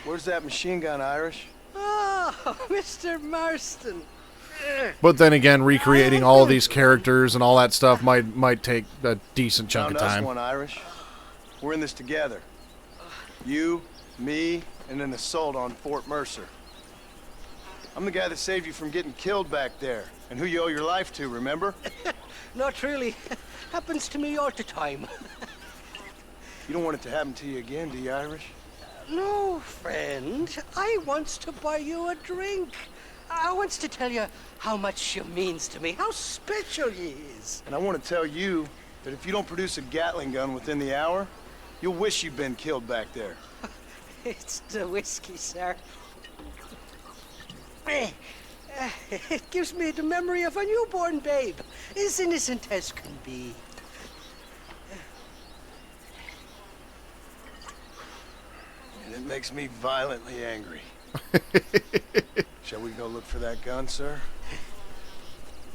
B: Where's that machine gun, Irish?
P: Oh, Mr. Marston.
A: But then again, recreating all of these characters and all that stuff might take a decent chunk
B: Found
A: of time.
B: us one, Irish. We're in this together. You, me, and an assault on Fort Mercer. I'm the guy that saved you from getting killed back there, and who you owe your life to, remember?
L: Not really. Happens to me all the time.
B: You don't want it to happen to you again, do you, Irish?
L: No, friend. I wants to buy you a drink. I wants to tell you how much she means to me, how special ye is.
B: And I want to tell you that if you don't produce a Gatling gun within the hour, you'll wish you'd been killed back there.
L: It's the whiskey, sir. It gives me the memory of a newborn babe, as innocent as can be.
B: And it makes me violently angry. Shall we go look for that gun, sir?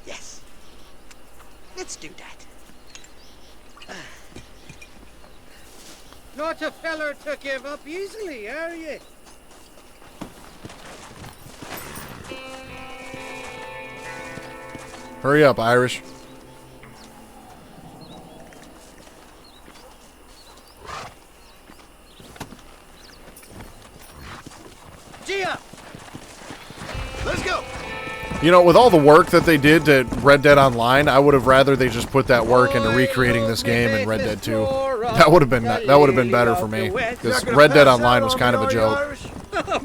L: Yes. Let's do that. Not a feller to give up easily, are you?
A: Hurry up, Irish.
L: Gia!
B: Let's go!
A: You know, with all the work that they did to Red Dead Online, I would have rather they just put that work into recreating this game in Red Dead 2. That would have been better for me, because Red Dead Online was kind of a joke.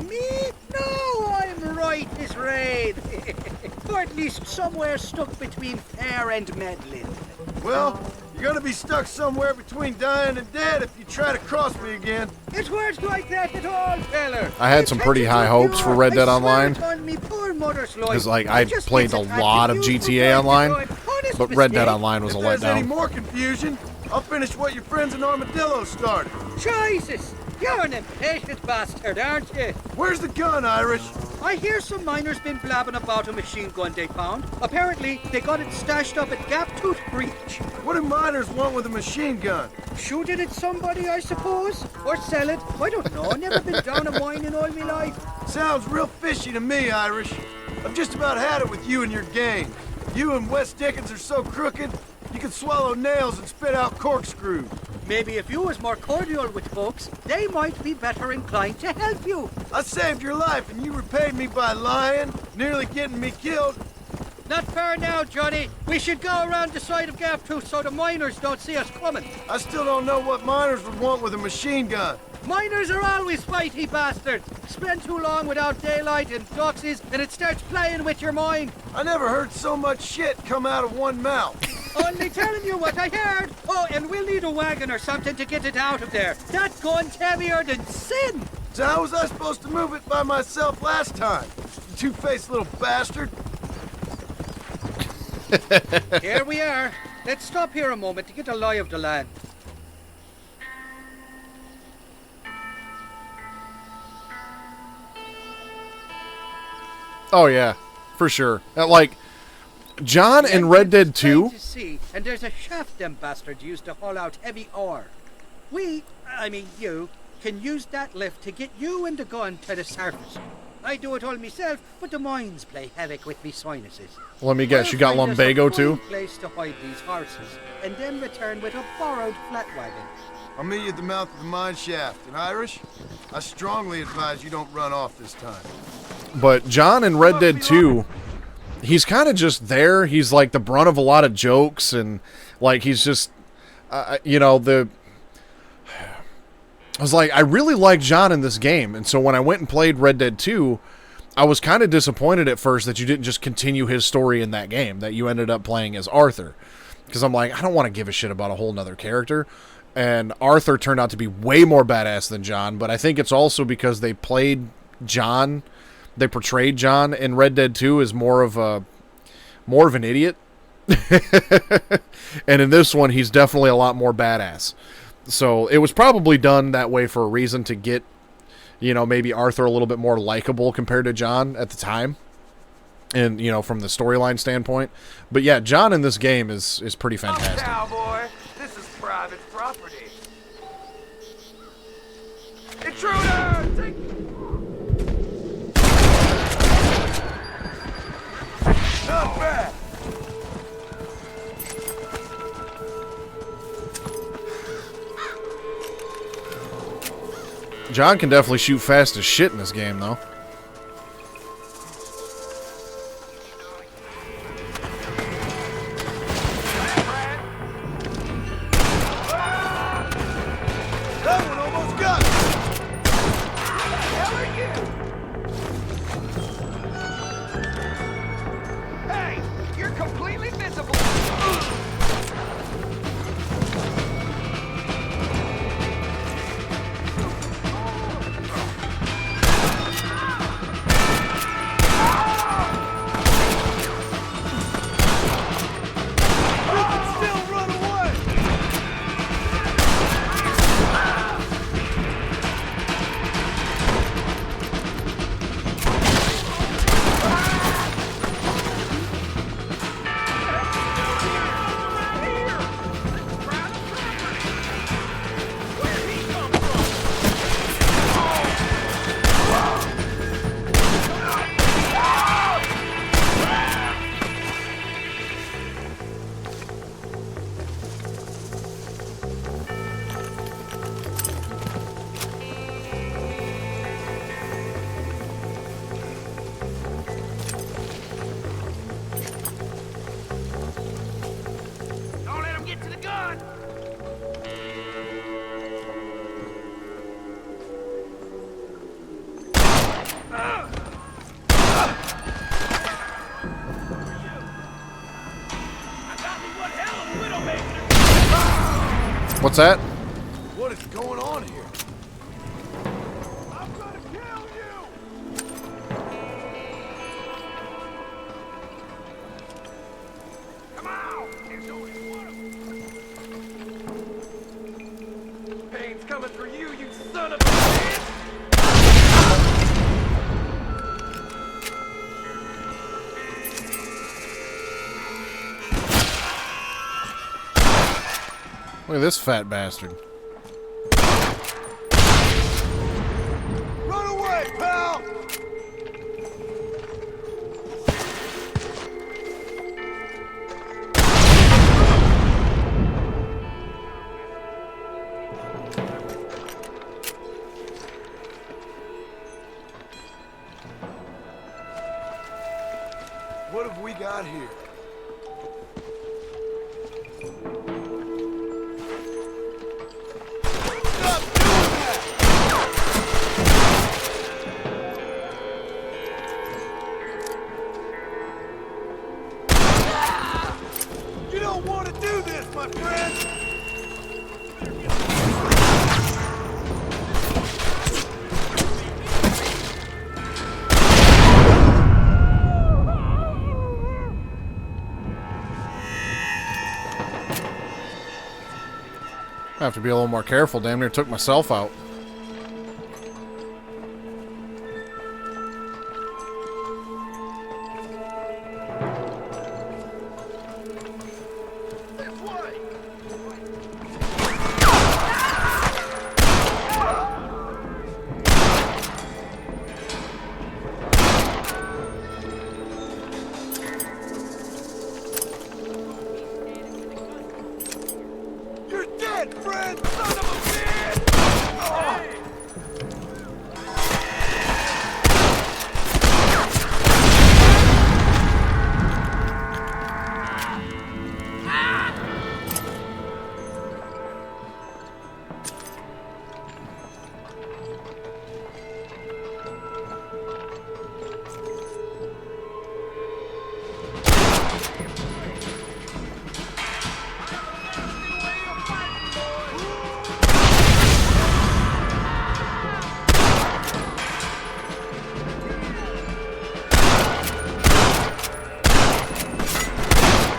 L: Me? No, I'm right this raid. Or at least somewhere stuck between fair and meddling.
B: Well, you're gonna be stuck somewhere between dying and dead if you try to cross me again.
L: It works like that at all, feller.
A: I had some pretty high hopes for Red Dead Online, because like I played a lot of GTA Online, but Red Dead Online was a
B: letdown. If there's any
A: letdown.
B: more confusion, I'll finish what your friends in Armadillo started.
L: Jesus! You're an impatient bastard, aren't you?
B: Where's the gun, Irish?
L: I hear some miners been blabbing about a machine gun they found. Apparently, they got it stashed up at Gap Tooth Breach.
B: What do miners want with a machine gun?
L: Shoot it at somebody, I suppose? Or sell it? I don't know. Never been down a mine in all my life.
B: Sounds real fishy to me, Irish. I've just about had it with you and your gang. You and West Dickens are so crooked, you can swallow nails and spit out corkscrews.
L: Maybe if you was more cordial with folks, they might be better inclined to help you.
B: I saved your life and you repaid me by lying, nearly getting me killed.
L: Not fair now, Johnny. We should go around the side of Gap Tooth so the miners don't see us coming.
B: I still don't know what miners would want with a machine gun.
L: Miners are always fighty bastards. Spend too long without daylight and doxies, and it starts playing with your mind.
B: I never heard so much shit come out of one mouth.
L: Only telling you what I heard. Oh, and we'll need a wagon or something to get it out of there. That gun's heavier than sin.
B: So how was I supposed to move it by myself last time? You two-faced little bastard.
L: Here we are. Let's stop here a moment to get a lie of the land.
A: Oh yeah, for sure. Like, John in Red Dead 2...
L: And there's a shaft them bastards used to haul out heavy ore. You, can use that lift to get you and the gun to the surface. I do it all myself, but the mines play havoc with me sinuses.
A: Let me guess, you got lumbago too?
L: Place to hide these horses, and then return with a borrowed flat wagon.
B: I'll meet you at the mouth of the mine shaft. And Irish, I strongly advise you don't run off this time.
A: But John in Red Dead 2, he's kind of just there. He's like the brunt of a lot of jokes, and like he's just, I was like, I really like John in this game, and so when I went and played Red Dead 2, I was kind of disappointed at first that you didn't just continue his story in that game, that you ended up playing as Arthur. Because I'm like, I don't want to give a shit about a whole nother character. And Arthur turned out to be way more badass than John, but I think it's also because they portrayed John in Red Dead 2 as more of an idiot. And in this one, he's definitely a lot more badass. So it was probably done that way for a reason, to get, maybe Arthur a little bit more likable compared to John at the time. And, from the storyline standpoint. But yeah, John in this game is pretty fantastic.
H: Cowboy, this is private property. Intruder! Take... Not bad.
A: John can definitely shoot fast as shit in this game, though. What's that?
M: What is going on here? I'm gonna kill you! Come out! There's only one of them. Pain's coming for you, you son of a bitch!
A: Look at this fat bastard.
M: Run away, pal! What have we got here? You don't want to do this, my friend!
A: I have to be a little more careful. Damn near took myself out.
M: You're dead, friend! Son of a bitch! Oh.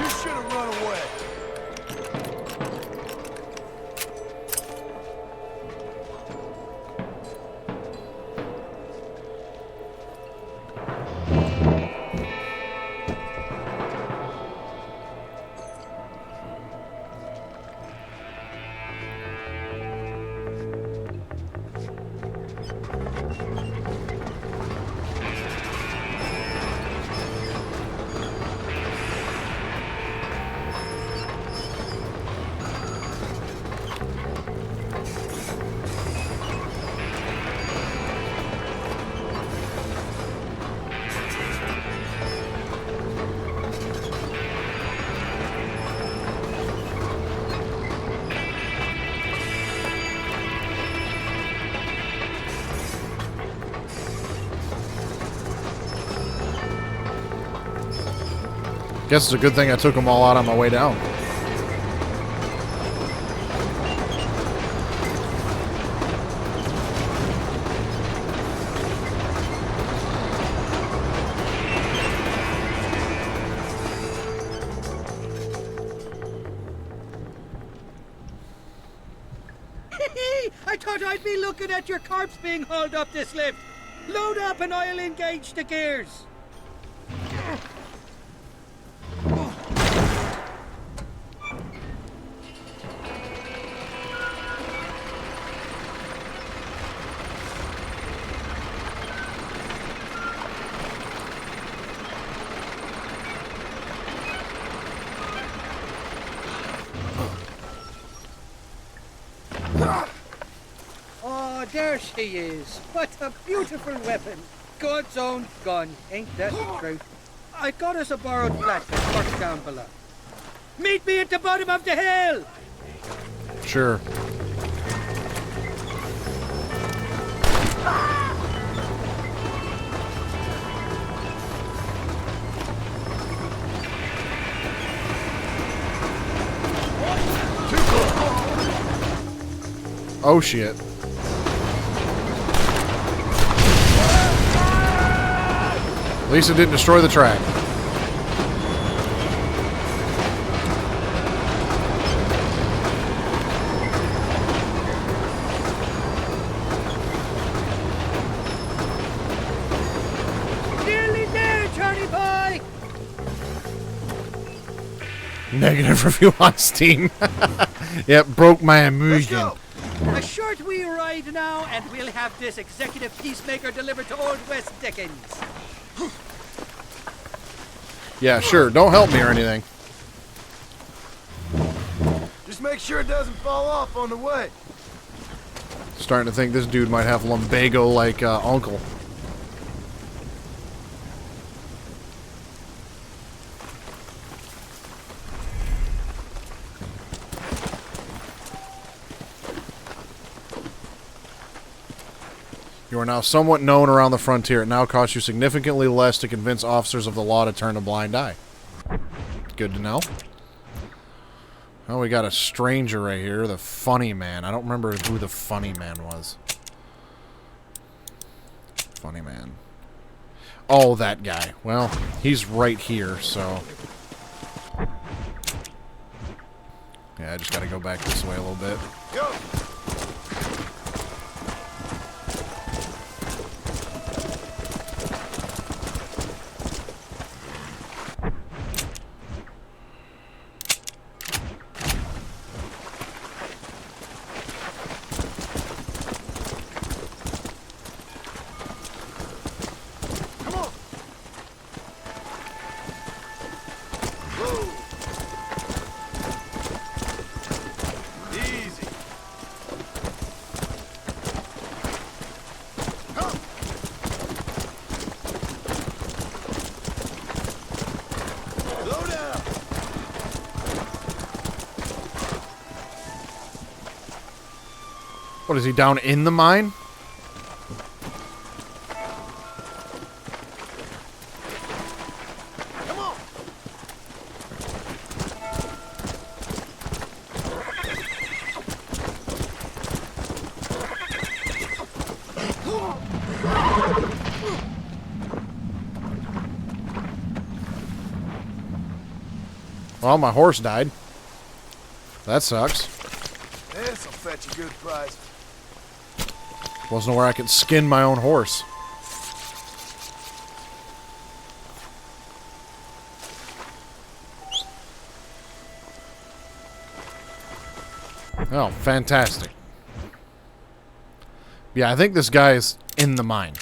M: You should have run away.
A: Guess it's a good thing I took them all out on my way down.
L: I thought I'd be looking at your corpse being hauled up this lift. Load up and I'll engage the gears. Oh, there she is. What a beautiful weapon. God's own gun, ain't that the truth? I got us a borrowed flatbed first down below. Meet me at the bottom of the hill!
A: Sure. Oh, shit. At least it didn't destroy the track.
L: Nearly there, Johnny boy!
A: Negative review on Steam. Yep, broke my amusement.
L: A short wee ride now, and we'll have this executive peacemaker delivered to Old West Dickens.
A: Yeah, sure. Don't help me or anything.
B: Just make sure it doesn't fall off on the way.
A: Starting to think this dude might have lumbago like uncle. You are now somewhat known around the frontier. It now costs you significantly less to convince officers of the law to turn a blind eye. Good to know. Oh, we got a stranger right here, the funny man. I don't remember who the funny man was. Funny man. Oh, that guy. Well, he's right here, so... Yeah, I just gotta go back this way a little bit.
B: Go!
A: What, is he down in the mine?
B: Come on.
A: Well, my horse died. That sucks.
B: This'll fetch a good price.
A: Wasn't where I could skin my own horse. Oh, fantastic. Yeah, I think this guy is in the mine.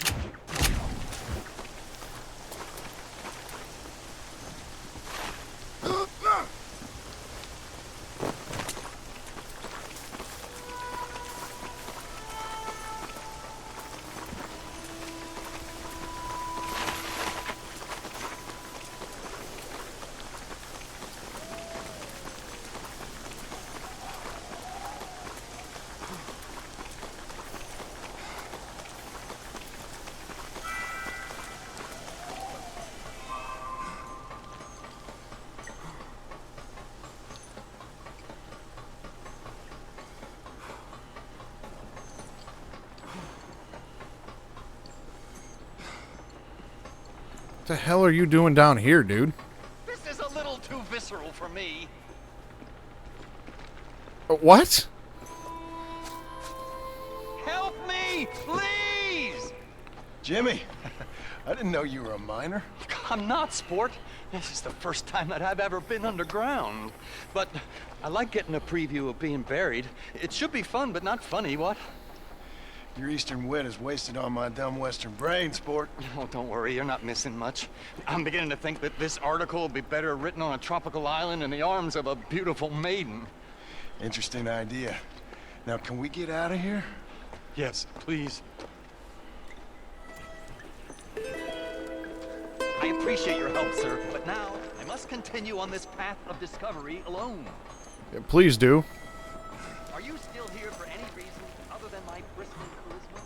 A: What the hell are you doing down here, dude?
J: This is a little too visceral for me.
A: What?
J: Help me, please!
B: Jimmy, I didn't know you were a miner.
J: I'm not, sport. This is the first time that I've ever been underground. But I like getting a preview of being buried. It should be fun, but not funny, what?
B: Your eastern wit is wasted on my dumb western brain, sport.
J: Oh, don't worry, you're not missing much. I'm beginning to think that this article will be better written on a tropical island in the arms of a beautiful maiden.
B: Interesting idea. Now, can we get out of here?
J: Yes, please. I appreciate your help, sir, but now I must continue on this path of discovery alone.
A: Yeah, please do.
J: Are you still here for any reason other than my bristling charisma?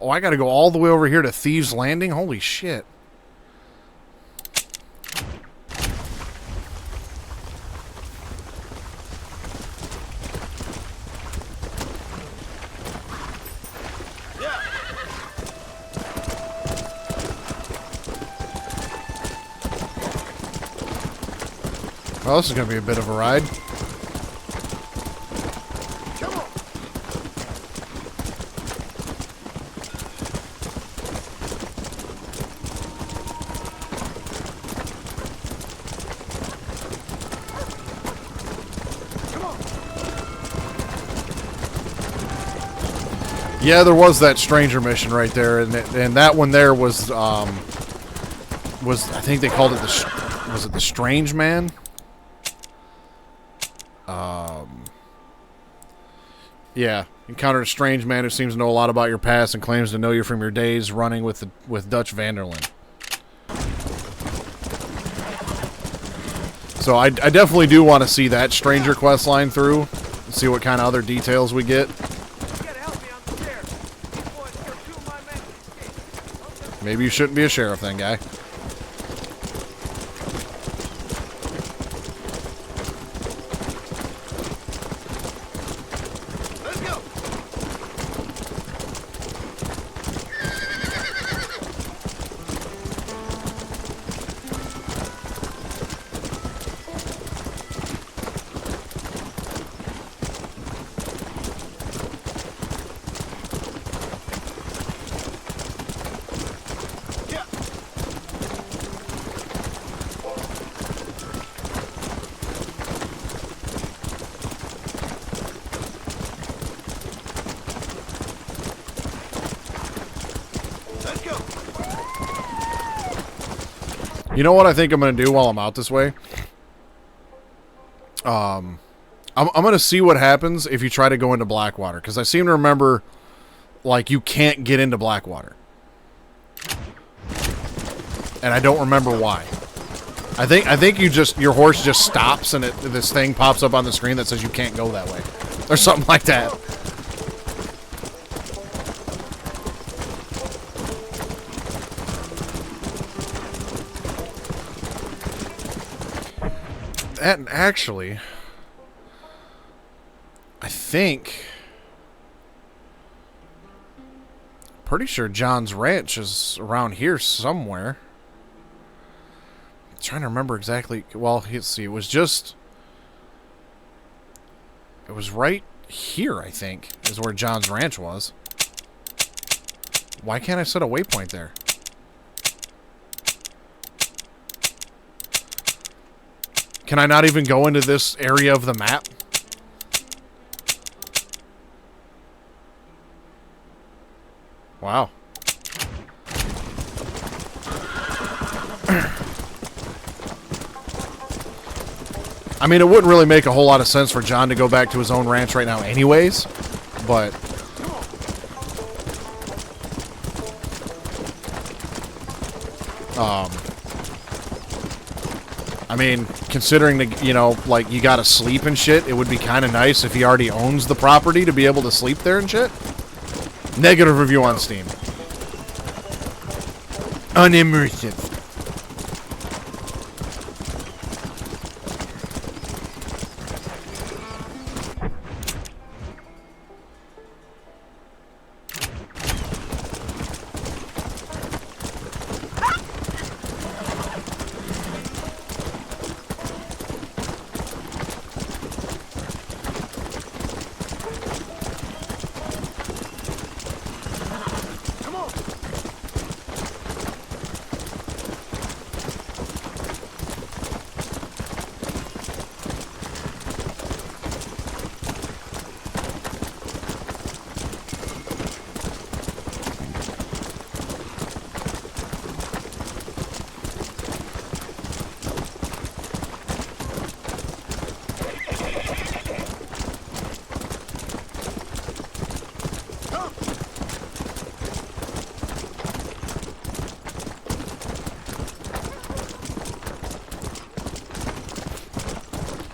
A: Oh, I gotta go all the way over here to Thieves Landing? Holy shit. Well, this is going to be a bit of a ride.
K: Come on.
A: Yeah, there was that stranger mission right there, and that one there was I think they called it was it the Strange Man? Yeah, encountered a strange man who seems to know a lot about your past and claims to know you from your days running with Dutch Vanderlyn. So I definitely do want to see that stranger quest line through and see what kind of other details we get. Maybe you shouldn't be a sheriff then, guy. You know what I think I'm going to do while I'm out this way? I'm going to see what happens if you try to go into Blackwater, because I seem to remember, like, you can't get into Blackwater. And I don't remember why. I think your horse just stops and this thing pops up on the screen that says you can't go that way. Or something like that. And actually, I think, pretty sure John's Ranch is around here somewhere. I'm trying to remember exactly. Well, let's see. It was right here, I think, is where John's Ranch was. Why can't I set a waypoint there? Can I not even go into this area of the map? Wow. I mean, it wouldn't really make a whole lot of sense for John to go back to his own ranch right now anyways, but... I mean, considering like, you gotta sleep and shit, it would be kind of nice if he already owns the property to be able to sleep there and shit. Negative review on Steam. Unimmersive.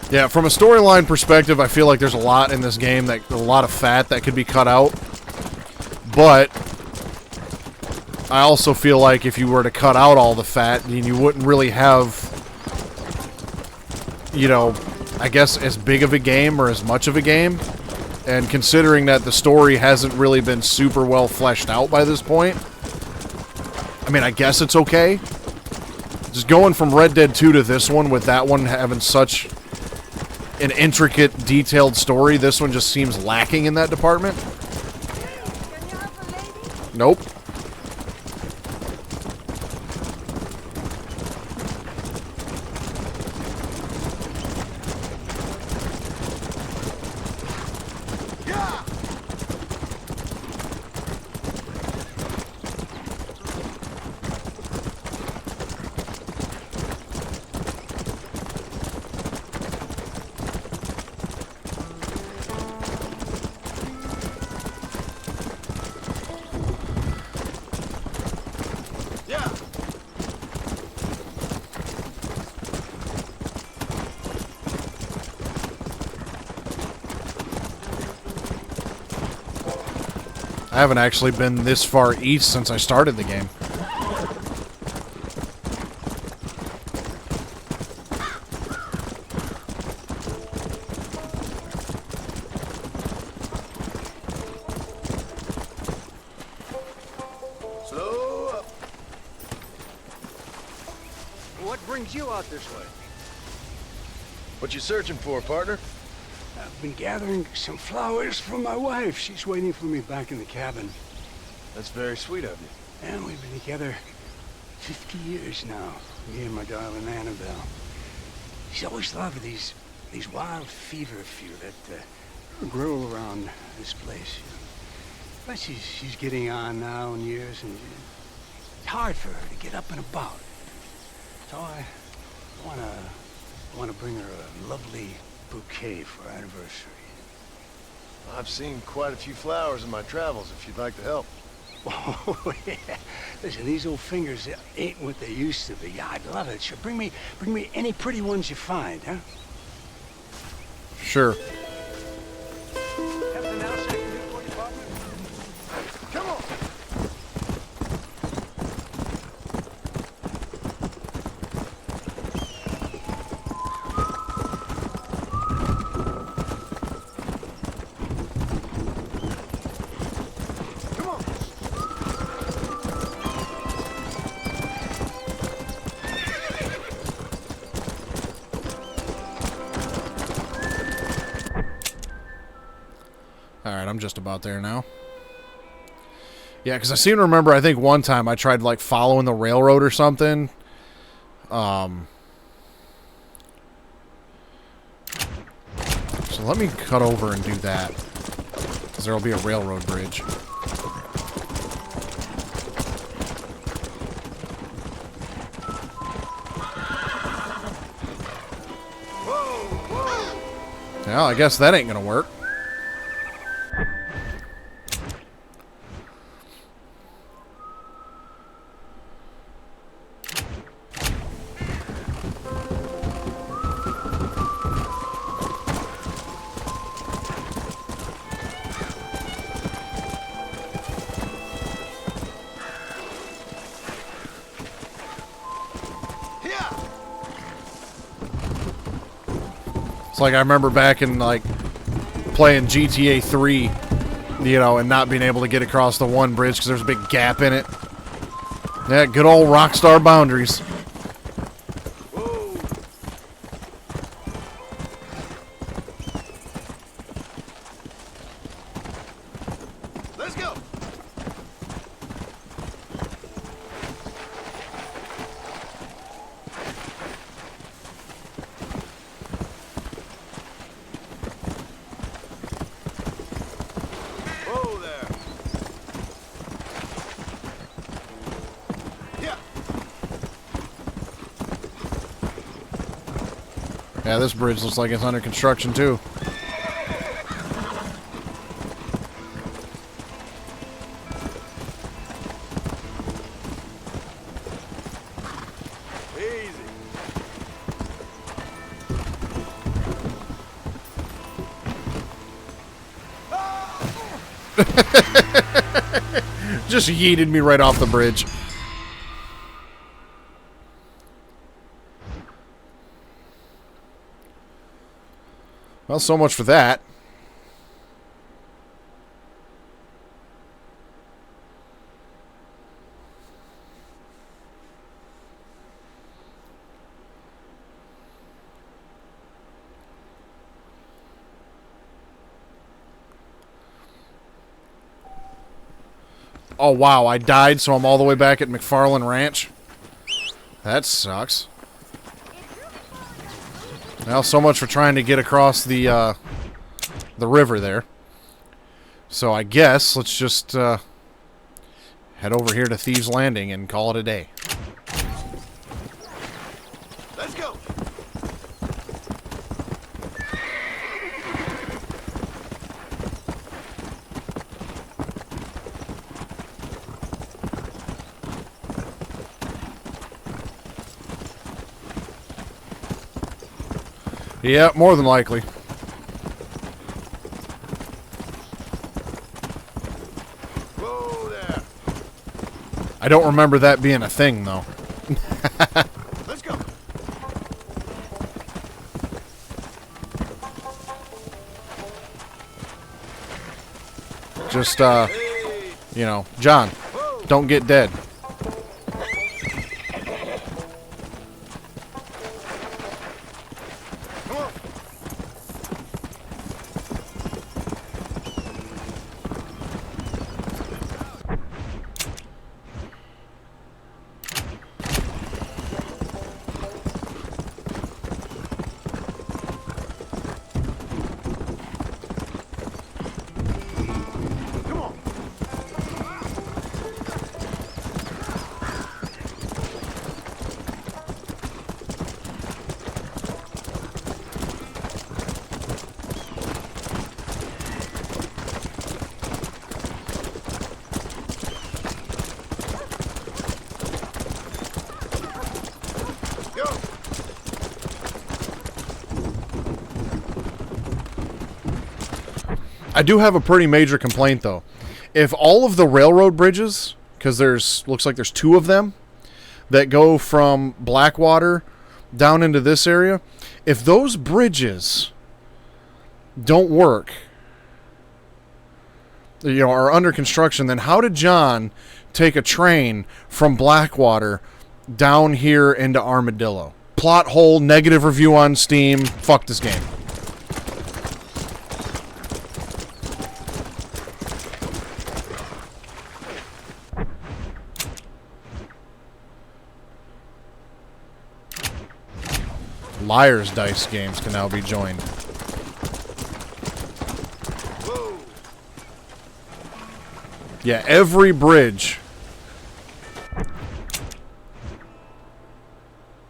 A: Yeah, from a storyline perspective, I feel like there's a lot in this game, a lot of fat that could be cut out. But I also feel like if you were to cut out all the fat, then you wouldn't really have, you know, I guess as big of a game or as much of a game. And considering that the story hasn't really been super well fleshed out by this point, I mean, I guess it's okay. Just going from Red Dead 2 to this one, with that one having such an intricate, detailed story, this one just seems lacking in that department. Nope. I haven't actually been this far east since I started the game.
B: Slow up. What brings you out this way?
R: What you searching for, partner?
S: I've been gathering some flowers for my wife. She's waiting for me back in the cabin.
R: That's very sweet of you.
S: And we've been together 50 years now, me and my darling Annabelle. She's always loved these wild fever few that grow around this place. But she's getting on now in years, and it's hard for her to get up and about. So I want to bring her a lovely bouquet for our anniversary.
R: I've seen quite a few flowers in my travels, if you'd like to help.
S: Oh, yeah. Listen, these old fingers ain't what they used to be. Yeah, I'd love it. Sure, bring me any pretty ones you find, huh?
A: Sure.
R: Come on!
A: Alright, I'm just about there now. Yeah, because I seem to remember, I think one time I tried, like, following the railroad or something. So let me cut over and do that. Because there will be a railroad bridge. Well, I guess that ain't gonna work. It's like I remember back in, like, playing GTA 3, you know, and not being able to get across the one bridge because there's a big gap in it. Yeah, good old Rockstar boundaries.
R: Let's go! Whoa there!
A: Yeah, this bridge looks like it's under construction, too. Just yeeted me right off the bridge. Well, so much for that. Oh, wow, I died, so I'm all the way back at McFarland Ranch. That sucks. Well, so much for trying to get across the river there. So I guess let's just head over here to Thieves Landing and call it a day.
M: Let's go.
A: Yeah, more than likely.
M: Whoa there.
A: I don't remember that being a thing, though.
M: Let's go.
A: Just, you know, John, don't get dead. I do have a pretty major complaint, though. If all of the railroad bridges, because looks like there's 2 of them that go from Blackwater down into this area, if those bridges don't work, you know, are under construction, then how did John take a train from Blackwater down here into Armadillo? Plot hole, negative review on Steam, fuck this game. Liar's Dice games can now be joined.
M: Whoa.
A: Yeah, every bridge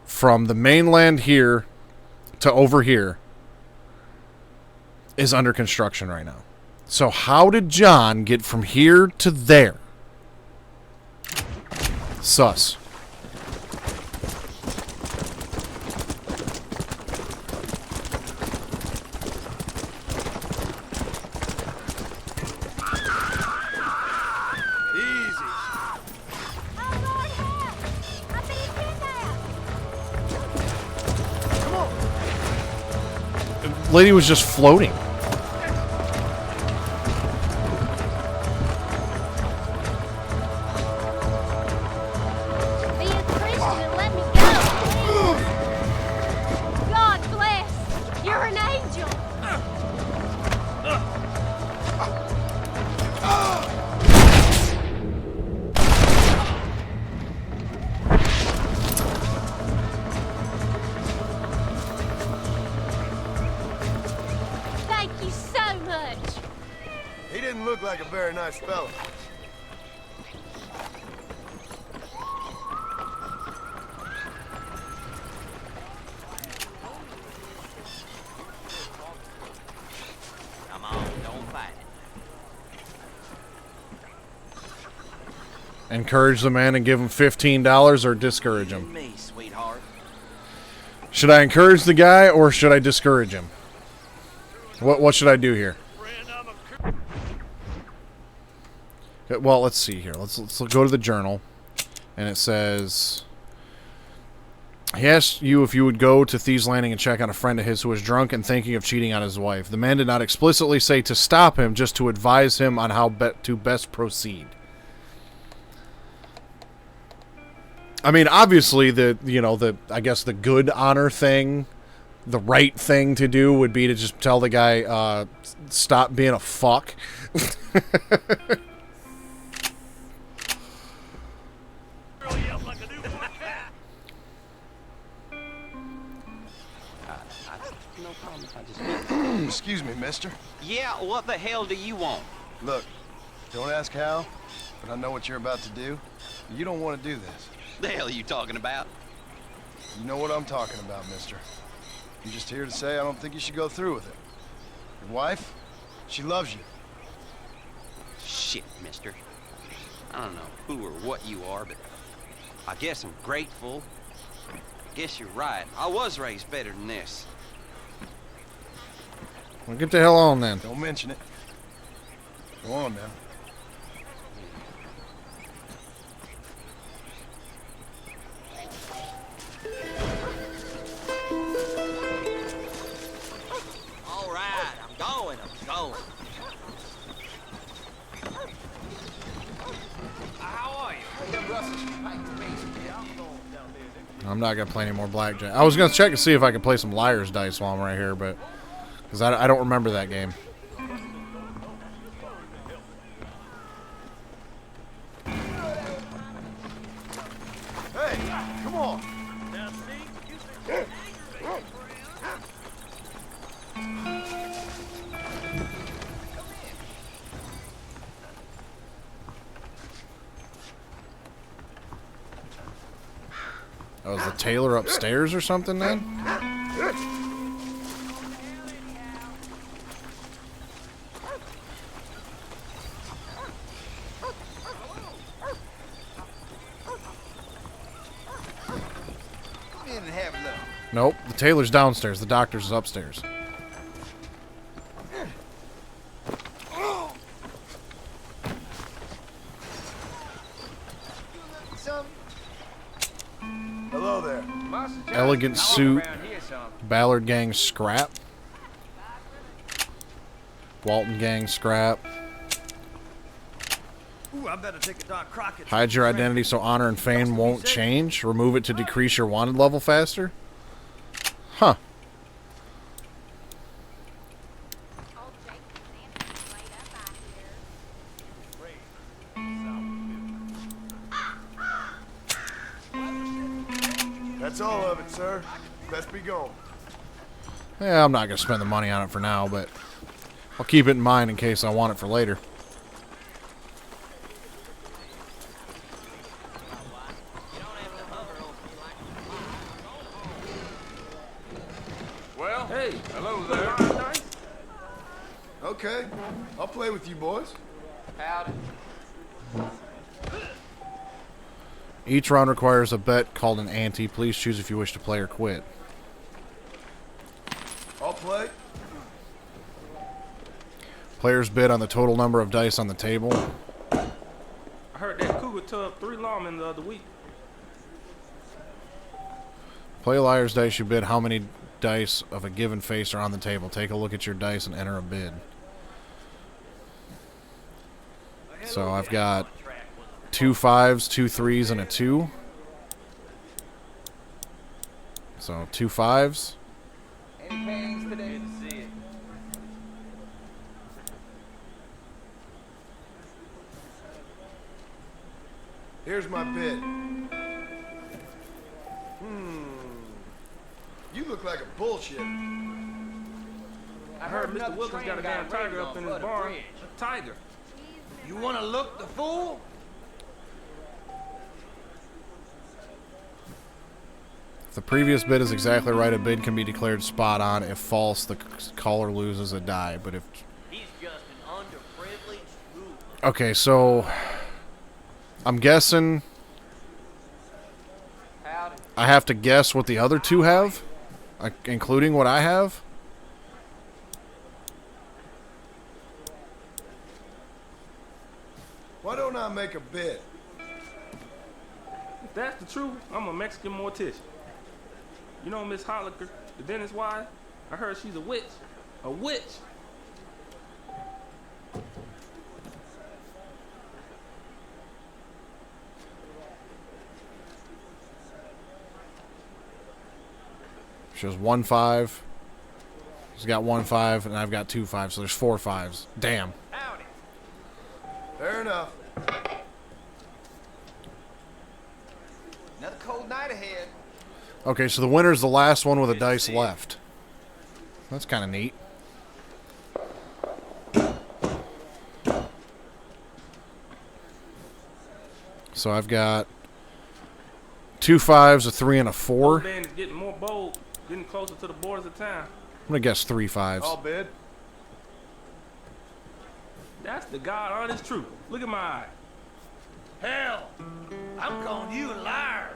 A: from the mainland here to over here is under construction right now. So how did John get from here to there? Sus. Lady was just floating.
O: Be a Christian and let me go. God bless. You're an angel. Thank you so much.
M: He didn't look like a very nice fella.
F: Come on, don't fight it.
A: Encourage the man and give him $15 or discourage him?
F: Me, sweetheart.
A: Should I encourage the guy or should I discourage him? What should I do here? Well, let's see here. Let's go to the journal, and it says he asked you if you would go to Thieves Landing and check on a friend of his who was drunk and thinking of cheating on his wife. The man did not explicitly say to stop him, just to advise him on how to best proceed. I mean, obviously, I guess the good honor thing, the right thing to do would be to just tell the guy, stop being a fuck.
B: Excuse me, mister.
J: Yeah, what the hell do you want?
B: Look, don't ask how, but I know what you're about to do. You don't want to do this.
J: The hell are you talking about?
B: You know what I'm talking about, mister. I'm just here to say I don't think you should go through with it. Your wife, she loves you.
J: Shit, mister. I don't know who or what you are, but I guess I'm grateful. I guess you're right. I was raised better than this.
A: Well, get the hell on then.
B: Don't mention it. Go on now.
J: All right, I'm going.
H: How are you?
A: I'm not going to play any more blackjack. I was going to check and see if I could play some liar's dice while I'm right here, but... because I don't remember that game.
B: Hey, come on.
A: Oh, is the tailor upstairs or something then? Nope, the tailor's downstairs. The doctor's is upstairs.
B: Hello there.
A: Elegant suit. Ballard gang scrap. Walton gang scrap.
H: Ooh, I better take a Doc Crockett.
A: Hide your identity so honor and fame won't change. Remove it to decrease your wanted level faster. Huh.
B: That's all of it, sir. Best be gone.
A: Yeah, I'm not going to spend the money on it for now, but I'll keep it in mind in case I want it for later.
H: Well, hey, hello there.
B: Okay, I'll play with you boys.
H: Howdy.
A: Each round requires a bet called an ante. Please choose if you wish to play or quit.
B: I'll play.
A: Players bid on the total number of dice on the table.
H: I heard that cougar tugged 3 lawmen the other week.
A: Play liar's dice. You bid how many dice of a given face are on the table. Take a look at your dice and enter a bid. So I've got 2 5s, 2 3s, and a 2. So 2 5s.
H: Any paintings today to see it?
B: Here's my bid. You look like a bullshit.
H: I heard Mr. Wilkins got a damn tiger up in his barn. A tiger. You want to look the fool?
A: If the previous bid is exactly right, a bid can be declared spot on. If false, the caller loses a die. But if... Okay, so... I'm guessing... I have to guess what the other two have? Including what I have?
R: Why don't I make a bid?
H: If that's the truth, I'm a Mexican mortician. You know Miss Holliker, the dentist wife? I heard she's a witch. A witch!
A: Shows 1 5. He's got 1 5, and I've got 2 5, so there's 4 5s. Damn.
H: Howdy.
R: Fair enough.
J: Another cold night ahead.
A: Okay, so the winner's the last one with a dice left. That's kind of neat. So I've got 2 5s, a 3, and a 4.
H: Old man is getting more bold, getting closer to the borders of town.
A: I'm going to guess 3 5s.
R: I'll bid.
H: That's the God honest truth. Look at my eye.
T: Hell, I'm calling you a liar.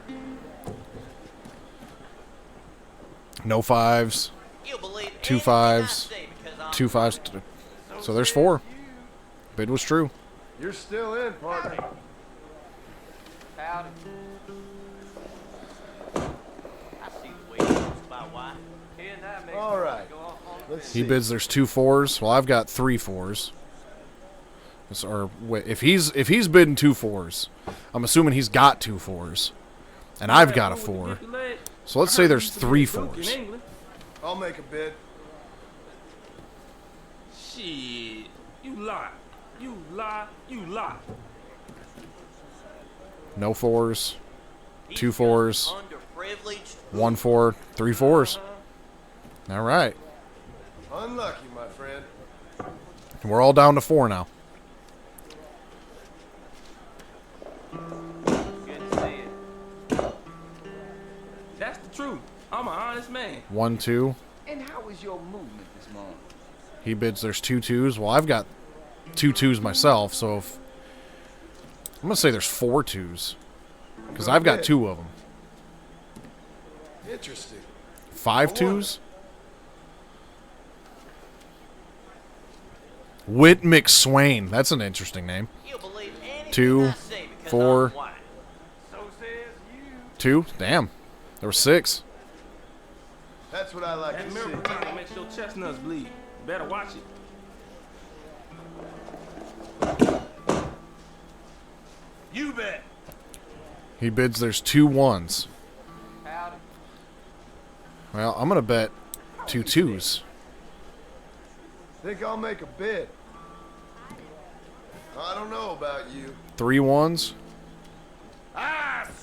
A: No 5s. 2 5s. 2 5s. So there's 4. Bid was true.
R: You're still in, partner.
T: Howdy.
R: All right. Let's see.
A: He bids there's 2 4s. Well, I've got 3 4s. Or wait, if he's bidding 2 4s, I'm assuming he's got 2 4s, and I've got a 4. So let's say there's 3 4s.
R: I'll make a bid.
H: Shit. You lie. You lie. You lie.
A: No 4s. 2 4s. 1 4. 3 4s. All right.
R: Unlucky, my friend.
A: We're all down to 4 now.
H: That's the truth. I'm an honest man.
A: 1 2.
J: And how was your movement this morning?
A: He bids there's 2 2s. Well, I've got 2 2s myself, so if I'm gonna say there's 4 2s because I've got 2 of them.
R: Interesting.
A: 5 2s. Whit McSwain. That's an interesting name. 2 4 2. Damn. There were 6.
R: That's what I like
H: That
R: to
H: miracle
R: see.
H: tonic makes your chestnuts bleed. Better watch it.
T: You bet.
A: He bids there's 2 1s.
T: Howdy.
A: Well, I'm gonna bet 2 2s.
R: Think I'll make a bid. I don't know about you.
A: 3 1s.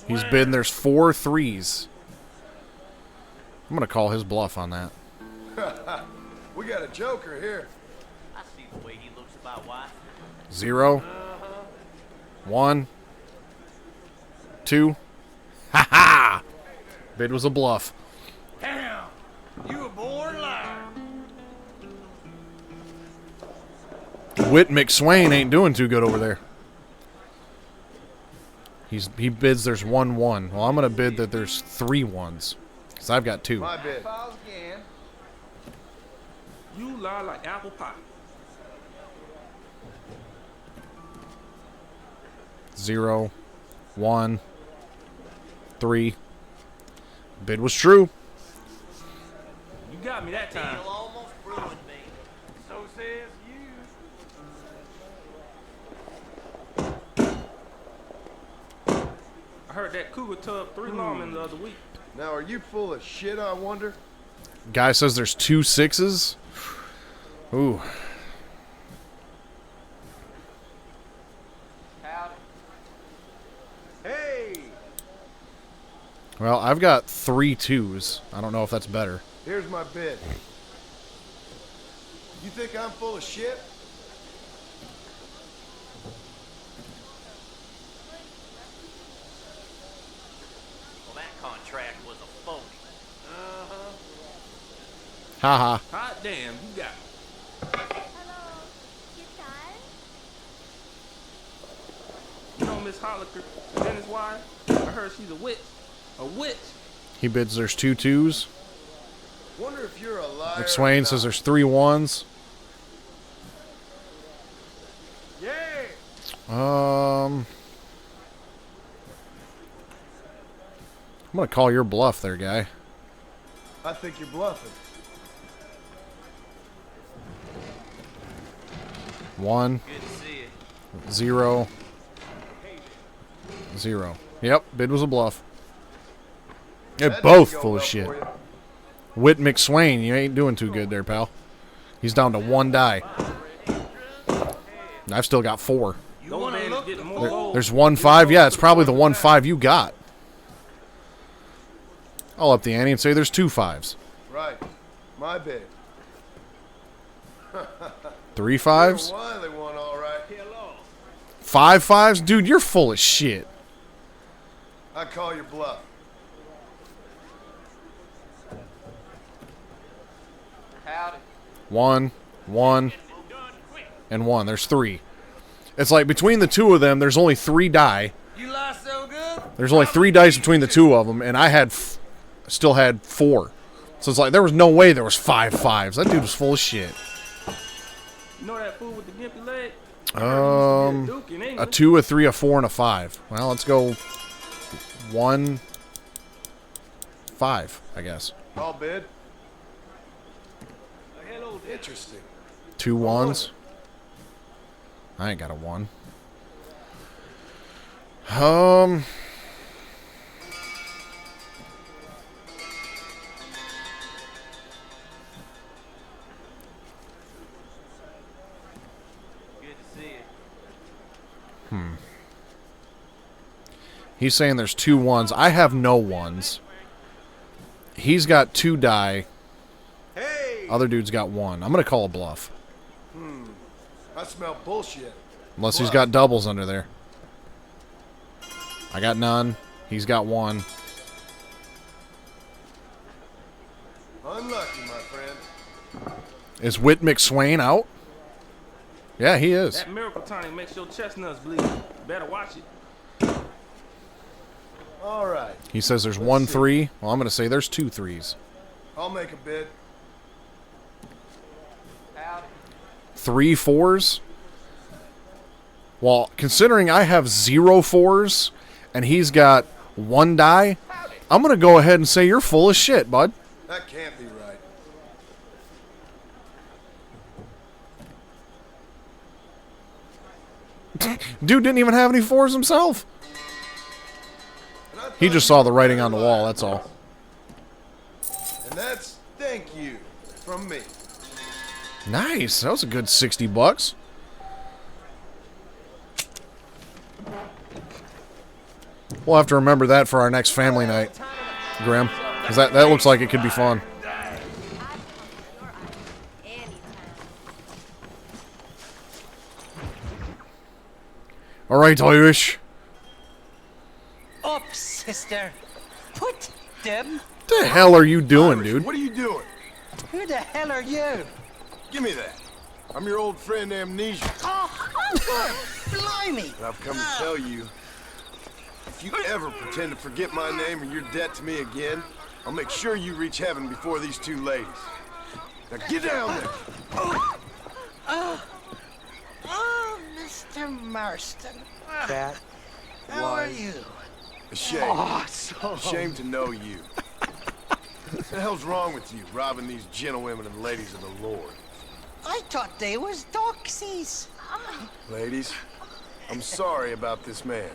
A: He's bidding there's 4 3s. I'm gonna call his bluff on that.
R: We got a joker here.
T: I see the way he looks about wife.
A: 0 1 2. Ha ha! Bid was a bluff.
T: Damn, you a born liar.
A: Whit McSwain ain't doing too good over there. He bids there's 1 1. Well, I'm gonna bid that there's 3 1s. Because I've got 2.
R: My bid.
H: You lie like apple pie.
A: 0 1 3. Bid was true.
H: You got me that time.
T: Almost ruined me. So says you.
H: I heard that cougar tubbed 3 lawmen the other week.
R: Now, are you full of shit, I wonder?
A: Guy says there's 2 6s. Ooh.
T: Howdy. Hey.
A: Well, I've got 3 2s. I don't know if that's better.
R: Here's my bid. You think I'm full of shit?
T: Well, that contract was a phony.
A: Ha ha.
H: Hot damn, you got me. You know Miss Holliker, the dentist wife? I heard she's a witch. A witch.
A: He bids there's 2 2s.
R: Wonder if you're a liar.
A: McSwain says there's 3 1s.
R: Yeah.
A: I'm gonna call your bluff there, guy.
R: I think you're bluffing.
A: 1
H: Good to see you.
A: 0 0. Yep, bid was a bluff. They're
R: That
A: both
R: didn't go
A: full of
R: well
A: shit.
R: for you.
A: Whit McSwain, you ain't doing too good there, pal. He's down to 1 die. I've still got 4. There's 1 5. Yeah, it's probably the 1 5 you got. I'll up the ante and say there's 2 5s.
R: Right. My bid.
A: 3 5s?
R: You're a wily one, all right.
A: 5 5s? Dude, you're full of shit.
R: I call your bluff.
H: Howdy.
A: 1 1 and 1. There's 3. It's like between the two of them, there's only 3 die.
H: You lie so good.
A: There's only 3 dice between the two of them, and I had still had 4. So it's like there was no way there was 5 5s. That dude was full of shit.
H: You know that fool with the gimpy leg?
A: A 2, a 3, a 4, and a 5. Well, let's go 1 5, I guess.
R: I'll bid. Interesting.
A: 2 1s. I ain't got a 1. He's saying there's 2 1s. I have no 1s. He's got 2 die. Other dude's got 1. I'm going to call a bluff.
R: I smell bullshit.
A: Unless he's got doubles under there. I got none. He's got 1.
R: Unlucky, my friend.
A: Is Whit McSwain out? Yeah, he is.
H: That miracle tonic makes your chestnuts bleed. Better watch it.
R: All right.
A: He says there's 1 3. Well, I'm going to say there's 2 3s.
R: I'll make a bid.
A: 3 4s? Well, considering I have 0 4s and he's got 1 die, I'm going to go ahead and say you're full of shit, bud.
R: That can't be right.
A: Dude didn't even have any 4s himself. He just saw the writing on the wall, that's all.
R: And that's thank you from me.
A: Nice. That was a good $60. We'll have to remember that for our next family night, Grim. Because that looks like it could be fun. All right, Irish.
P: Up, sister. Put them.
A: What the hell are you doing, dude?
R: What are you doing?
P: Who the hell are you?
R: Give me that. I'm your old friend Amnesia.
P: Oh, blimey.
R: And I've come to tell you, if you ever pretend to forget my name or your debt to me again, I'll make sure you reach heaven before these 2 ladies. Now get down there.
P: Oh, Mr. Marston.
R: That
P: How are you?
R: A shame.
P: Awesome.
R: A shame to know you. What the hell's wrong with you, robbing these gentlewomen and ladies of the Lord?
P: I thought they was doxies.
R: Ladies, I'm sorry about this man.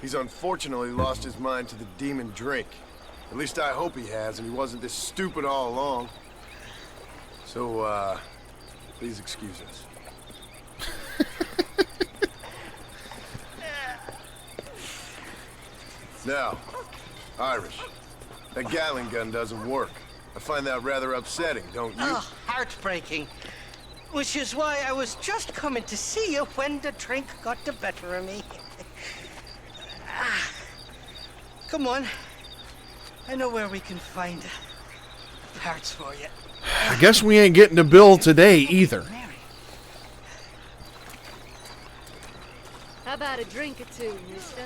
R: He's unfortunately lost his mind to the demon drink. At least I hope he has, and he wasn't this stupid all along. So, please excuse us. Now, Irish, that Gatling gun doesn't work. I find that rather upsetting, don't you?
P: Oh, heartbreaking. Which is why I was just coming to see you when the drink got the better of me. Come on. I know where we can find parts for you.
A: I guess we ain't getting a bill today either.
O: How about a drink or 2, mister?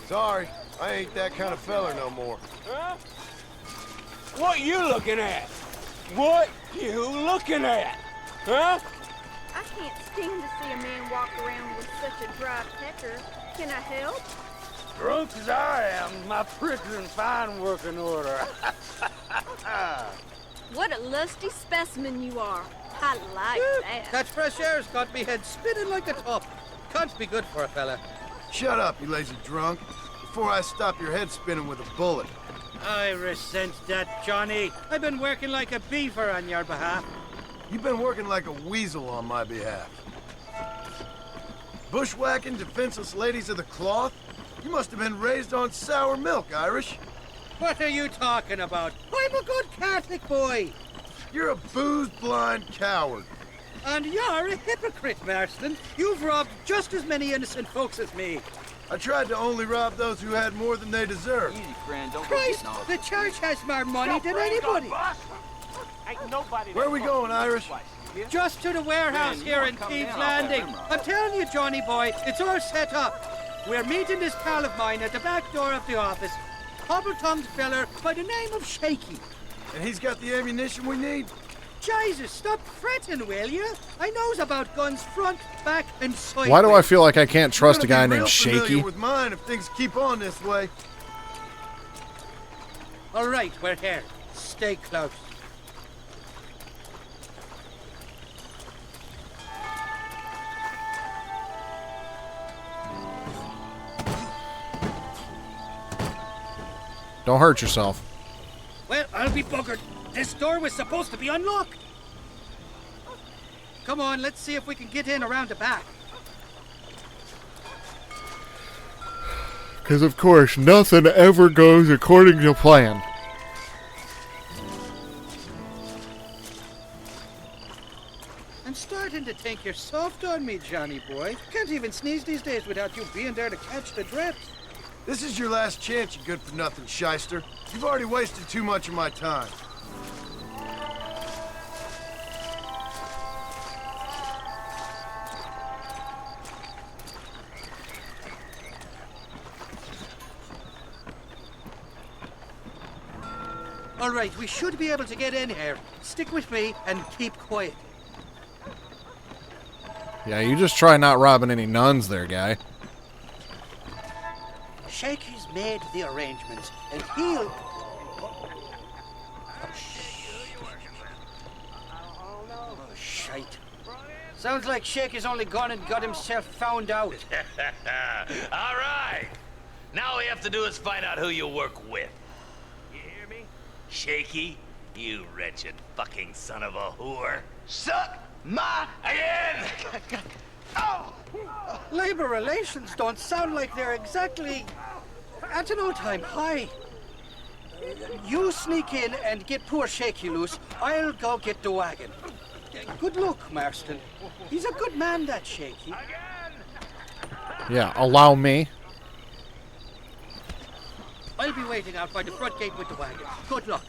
R: Sorry, I ain't that kind of feller no more.
T: Huh? What you looking at? What you looking at? Huh?
O: I can't stand to see a man walk around with such a dry pecker. Can I help?
L: Drunk as I am, my prick's in fine working order.
O: What a lusty specimen you are. I like that.
L: That fresh air's got me head spinning like a top. Can't be good for a fella.
R: Shut up, you lazy drunk, before I stop your head spinning with a bullet.
L: I resent that, Johnny. I've been working like a beaver on your behalf.
R: You've been working like a weasel on my behalf. Bushwhacking defenseless ladies of the cloth? You must have been raised on sour milk, Irish.
L: What are you talking about? I'm a good Catholic boy.
R: You're a booze-blind coward.
L: And you're a hypocrite, Marston. You've robbed just as many innocent folks as me.
R: I tried to only rob those who had more than they deserved.
J: Easy, friend. Don't
L: Christ,
J: go
L: the church has more money than anybody.
M: Ain't nobody.
R: Where are we going, Irish?
L: Just to the warehouse here in Thieves Landing. I'm telling you, Johnny boy, it's all set up. We're meeting this pal of mine at the back door of the office. Hobble-tongued feller by the name of Shaky.
R: And he's got the ammunition we need?
L: Jesus, stop fretting, will you? I knows about guns front, back, and sideways.
A: Why do I feel like I can't trust a guy named
R: Shaky?
A: Shaky?
R: With mine if things keep on this way.
L: All right, we're here. Stay close.
A: Don't hurt yourself.
L: Well, I'll be buggered. This door was supposed to be unlocked. Come on, let's see if we can get in around the back.
A: Because, of course, nothing ever goes according to plan.
L: I'm starting to think you're soft on me, Johnny boy. Can't even sneeze these days without you being there to catch the drips.
R: This is your last chance, you good-for-nothing shyster. You've already wasted too much of my time.
L: All right, we should be able to get in here. Stick with me and keep quiet.
A: Yeah, you just try not robbing any nuns there, guy.
L: Shaky's made the arrangements, and he'll... Oh, shite. Sounds like Shaky's only gone and got himself found out.
U: All right. Now all we have to do is find out who you work with. You hear me? Shaky, you wretched fucking son of a whore. Suck my again!
L: Oh! Labor relations don't sound like they're exactly at an all-time high. You sneak in and get poor Shaky loose. I'll go get the wagon. Good luck, Marston. He's a good man, that Shaky.
A: Yeah, allow me.
L: I'll be waiting out by the front gate with the wagon. Good luck.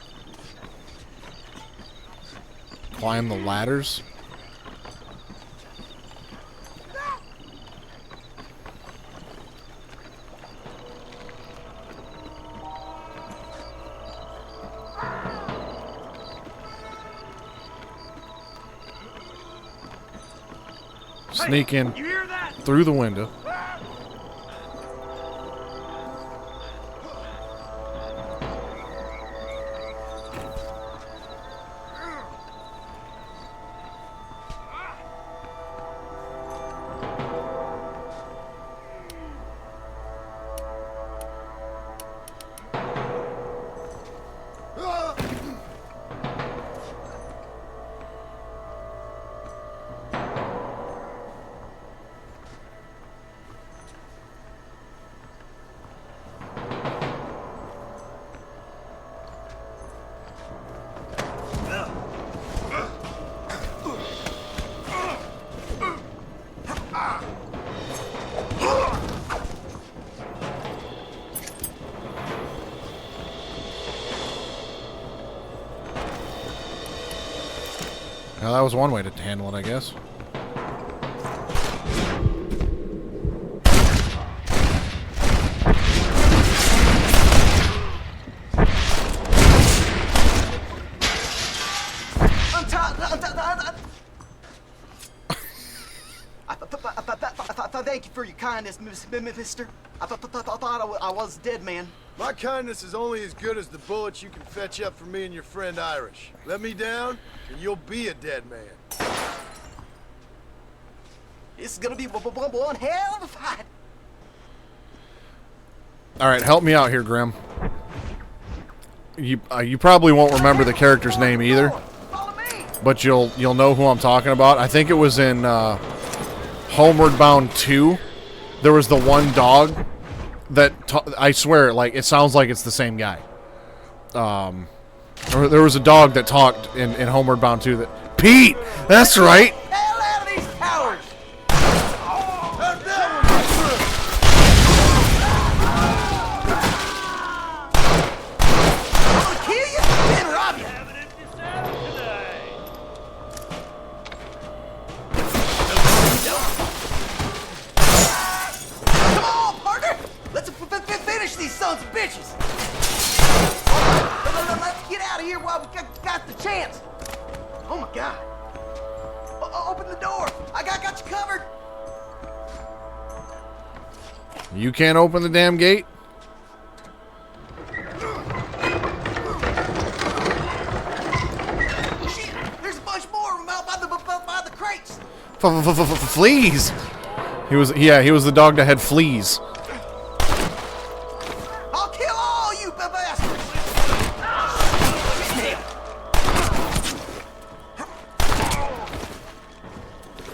A: Climb the ladders. Sneak in through the window. Well, that was one way to handle it, I guess.
D: Thank you for your kindness, mister. I thought I was a dead man.
R: My kindness is only as good as the bullets you can fetch up for me and your friend Irish. Let me down, and you'll be a dead man.
D: This is gonna be one hell of a fight.
A: All right, help me out here, Grim. You probably won't remember the character's name either, but you'll know who I'm talking about. I think it was in Homeward Bound 2. There was the one dog that I swear, like, it sounds like it's the same guy. There was a dog that talked in Homeward Bound 2 that Pete. That's right.
D: Hell out of these cowards! I'm gonna kill you and rob you. Come on, partner. Let's finish these sons of bitches. Let's get out of here while we got the chance. Oh my God. Open the door. I got you covered.
A: You can't open the damn gate?
D: Shit, there's a bunch more of them out by the crates.
A: Fleas. He was the dog that had fleas.
D: I'll kill all you bastards.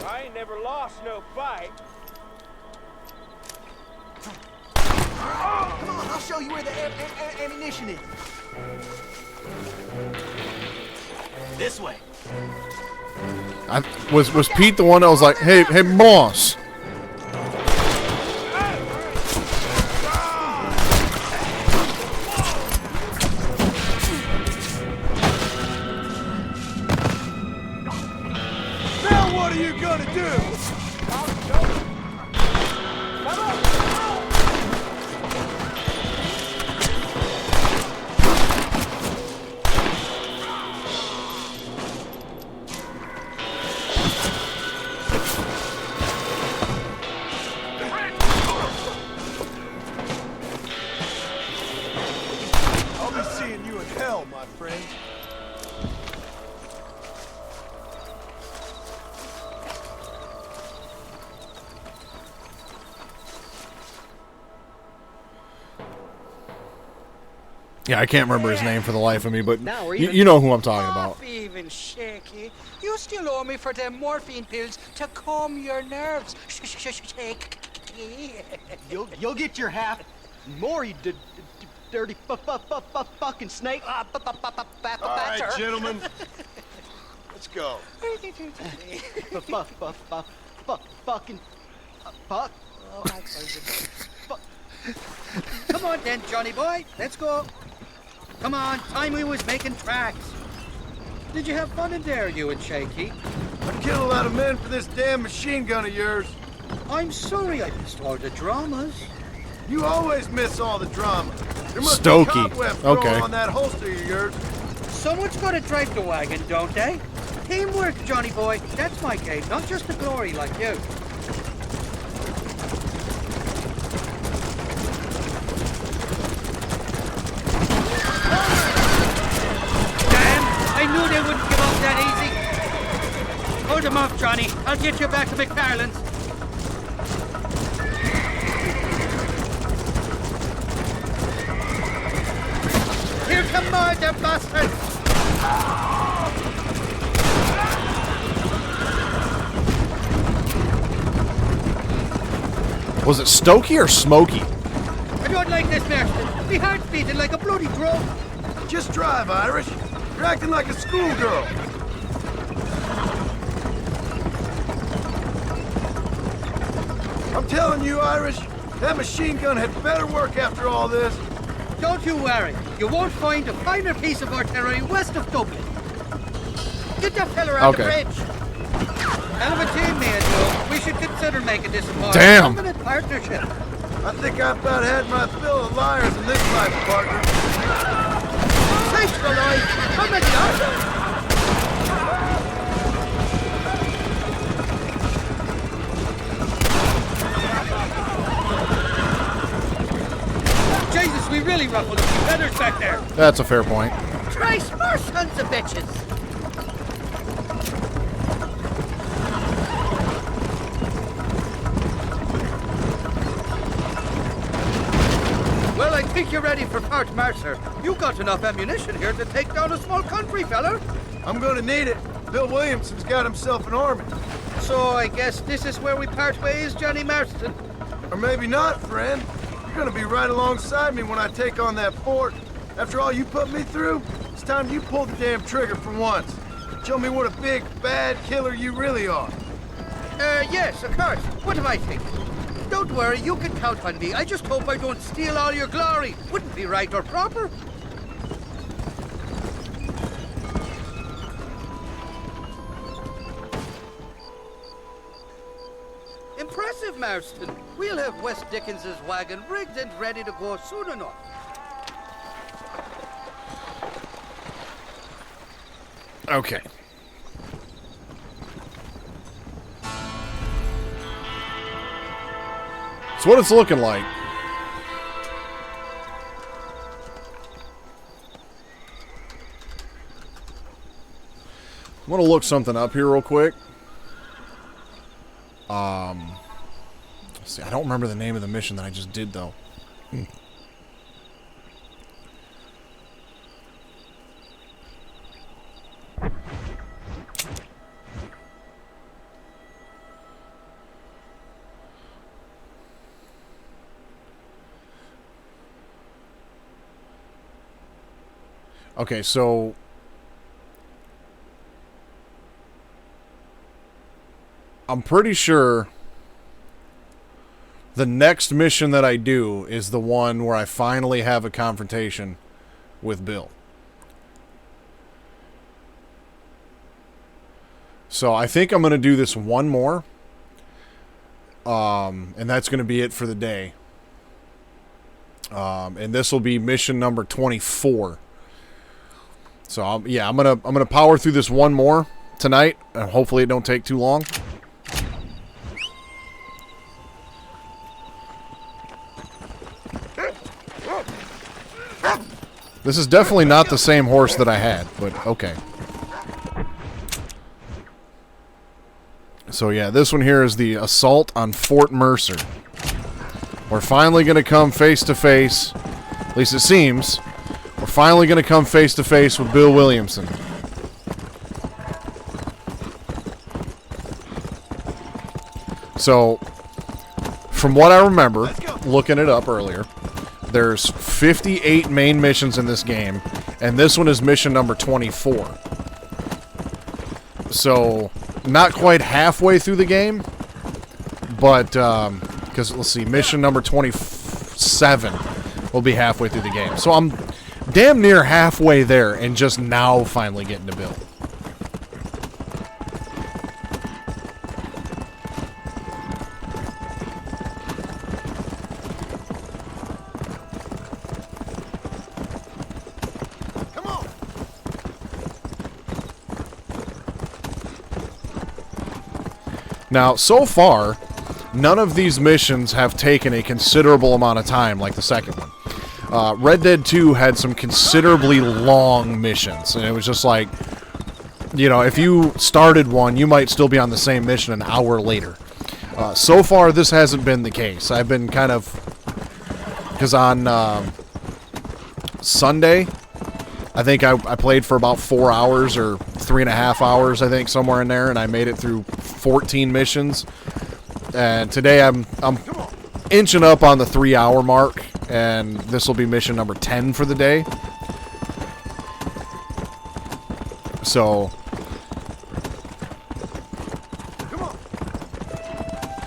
M: I ain't never lost no fight.
D: Come on, I'll show you where the ammunition is. This way.
A: Was Pete the one that was like, hey boss?
M: Now what are you gonna do?
B: I'll be seeing you in hell, my friend.
A: Yeah, I can't remember his name for the life of me, but
L: Now we're
A: you know who I'm talking about.
L: Off even, Shaky. You still owe me for them morphine pills to calm your nerves. Shaky.
D: You'll get your half. More, you dirty fucking snake.
R: All right, gentlemen. Let's go.
D: Fucking fuck.
L: Come on then, Johnny boy. Let's go. Come on, time we was making tracks. Did you have fun in there, you and Shaky?
R: I killed a lot of men for this damn machine gun of yours.
L: I'm sorry I missed all the dramas.
R: You always miss all the drama. There must
A: Stokey.
R: be cobwebs growing
A: Okay.
R: on that holster of yours.
L: Someone's got to drive the wagon, don't they? Teamwork, Johnny boy. That's my game, not just the glory like you. Damn! I knew they wouldn't give up that easy. Hold them off, Johnny. I'll get you back to McFarland's. Here come more, the bastards!
A: Was it Stokey or Smokey?
L: I don't like this, Marston. My heart's beating like a bloody drum.
R: Just drive, Irish. You're acting like a schoolgirl. I'm telling you, Irish, that machine gun had better work after all this.
L: Don't you worry. You won't find a finer piece of artillery west of Dublin. Get that fella on the
A: Okay.
L: bridge. Hell of a team, me and you. We should consider making this a more
A: Damn.
L: permanent partnership.
R: I think I've about had my fill of liars in this life, partner.
L: Thanks for life. How many are there? really ruffled a few feathers back there.
A: That's a fair point.
L: Try some more sons of bitches. Well, I think you're ready for Fort Mercer. You got enough ammunition here to take down a small country, fella.
R: I'm gonna need it. Bill Williamson's got himself an army.
L: So I guess this is where we part ways, Johnny Marston.
R: Or maybe not, friend. You're gonna be right alongside me when I take on that fort. After all you put me through, it's time you pull the damn trigger for once. Show me what a big, bad killer you really are.
L: Yes, of course. What am I thinking? Don't worry, you can count on me. I just hope I don't steal all your glory. Wouldn't be right or proper. Impressive, Marston. We'll have West Dickens's wagon rigged and ready to go soon enough.
A: Okay. That's what it's looking like. I'm gonna look something up here real quick. Let's see, I don't remember the name of the mission that I just did though. Okay, so I'm pretty sure the next mission that I do is the one where I finally have a confrontation with Bill. So I think I'm going to do this one more. And that's going to be it for the day. And this will be mission number 24. So I'm gonna power through this one more tonight, and hopefully it don't take too long. This is definitely not the same horse that I had, but okay. So yeah, this one here is the assault on Fort Mercer. We're finally gonna come face to face, at least it seems. We're finally going to come face to face with Bill Williamson. So, from what I remember, looking it up earlier, there's 58 main missions in this game, and this one is mission number 24. So, not quite halfway through the game, but, because, let's see, mission number 27 will be halfway through the game. So, I'm damn near halfway there and just now finally getting to Bill.
K: Come on.
A: Now, so far, none of these missions have taken a considerable amount of time like the second one. Red Dead 2 had some considerably long missions, and it was just like, you know, if you started one, you might still be on the same mission an hour later. So far, this hasn't been the case. I've been kind of, because on Sunday, I think I played for about 4 hours or 3.5 hours, I think, somewhere in there, and I made it through 14 missions. And today I'm inching up on the 3-hour mark. And this will be mission number 10 for the day. So,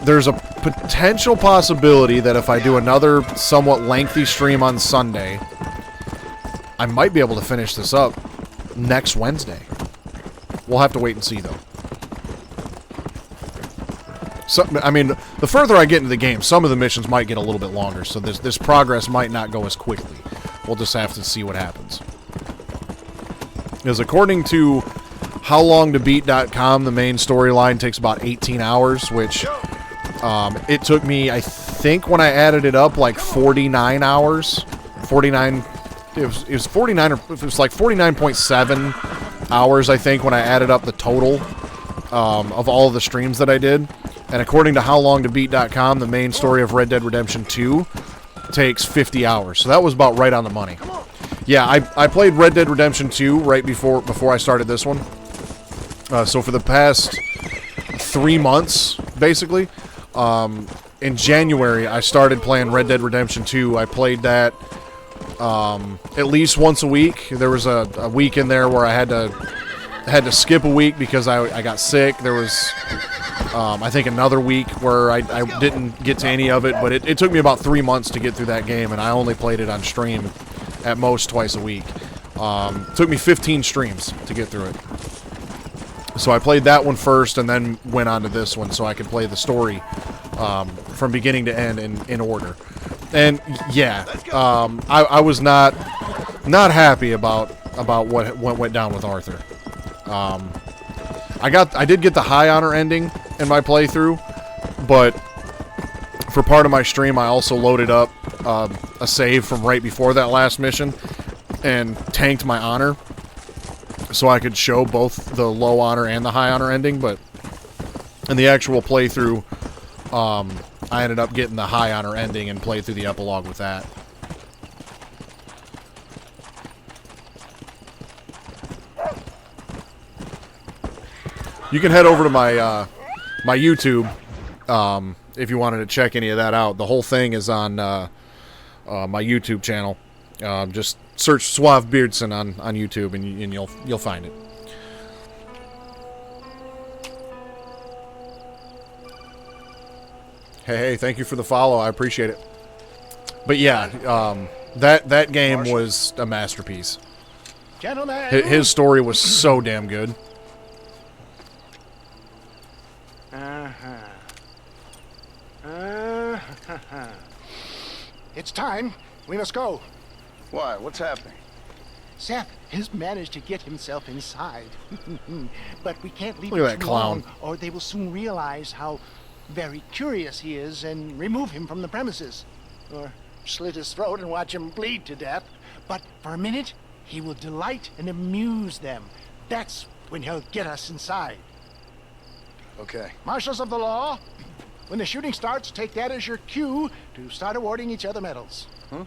A: there's a potential possibility that if I do another somewhat lengthy stream on Sunday, I might be able to finish this up next Wednesday. We'll have to wait and see, though. So, I mean, the further I get into the game, some of the missions might get a little bit longer, so this progress might not go as quickly. We'll just have to see what happens. Because according to HowLongToBeat.com, the main storyline takes about 18 hours, which it took me, I think when I added it up, like 49 hours 49. It was 49, or it was like 49.7 hours, I think, when I added up the total of all of the streams that I did. And according to HowLongToBeat.com, the main story of Red Dead Redemption 2 takes 50 hours. So that was about right on the money. Yeah, I played Red Dead Redemption 2 right before I started this one. So for the past 3 months, basically, in January, I started playing Red Dead Redemption 2. I played that at least once a week. There was a week in there where I had to skip a week because I got sick. There was, I think, another week where I didn't get to any of it, but it took me about 3 months to get through that game, and I only played it on stream at most twice a week. It took me 15 streams to get through it. So I played that one first and then went on to this one so I could play the story from beginning to end in order. And yeah, I was not happy about what went down with Arthur. I did get the high honor ending in my playthrough, but for part of my stream I also loaded up a save from right before that last mission and tanked my honor so I could show both the low honor and the high honor ending. But in the actual playthrough, I ended up getting the high honor ending and played through the epilogue with that. You can head over to my my YouTube if you wanted to check any of that out. The whole thing is on my YouTube channel. Just search Suave Beardson on YouTube and you'll find it. Hey, thank you for the follow. I appreciate it. But yeah, that game was a masterpiece.
G: Gentlemen,
A: His story was so damn good.
G: It's time. We must go.
B: Why? What's happening?
G: Seth has managed to get himself inside. But we can't leave
A: Look at
G: him
A: that
G: too
A: clown.
G: long, or they will soon realize how very curious he is and remove him from the premises. Or slit his throat and watch him bleed to death. But for a minute, he will delight and amuse them. That's when he'll get us inside.
B: Okay.
G: Marshals of the law, when the shooting starts, take that as your cue to start awarding each other medals.
B: Huh?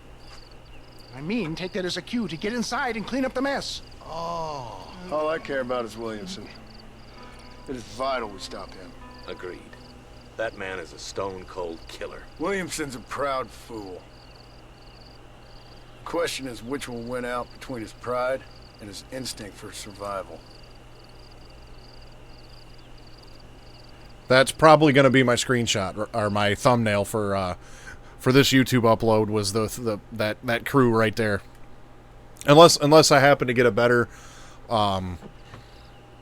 G: I mean, take that as a cue to get inside and clean up the mess.
B: Oh.
R: All I care about is Williamson. It is vital we stop him.
M: Agreed. That man is a stone-cold killer.
R: Williamson's a proud fool. The question is which will win out between his pride and his instinct for survival.
A: That's probably going to be my screenshot or my thumbnail for this YouTube upload. Was that crew right there? Unless I happen to get a better,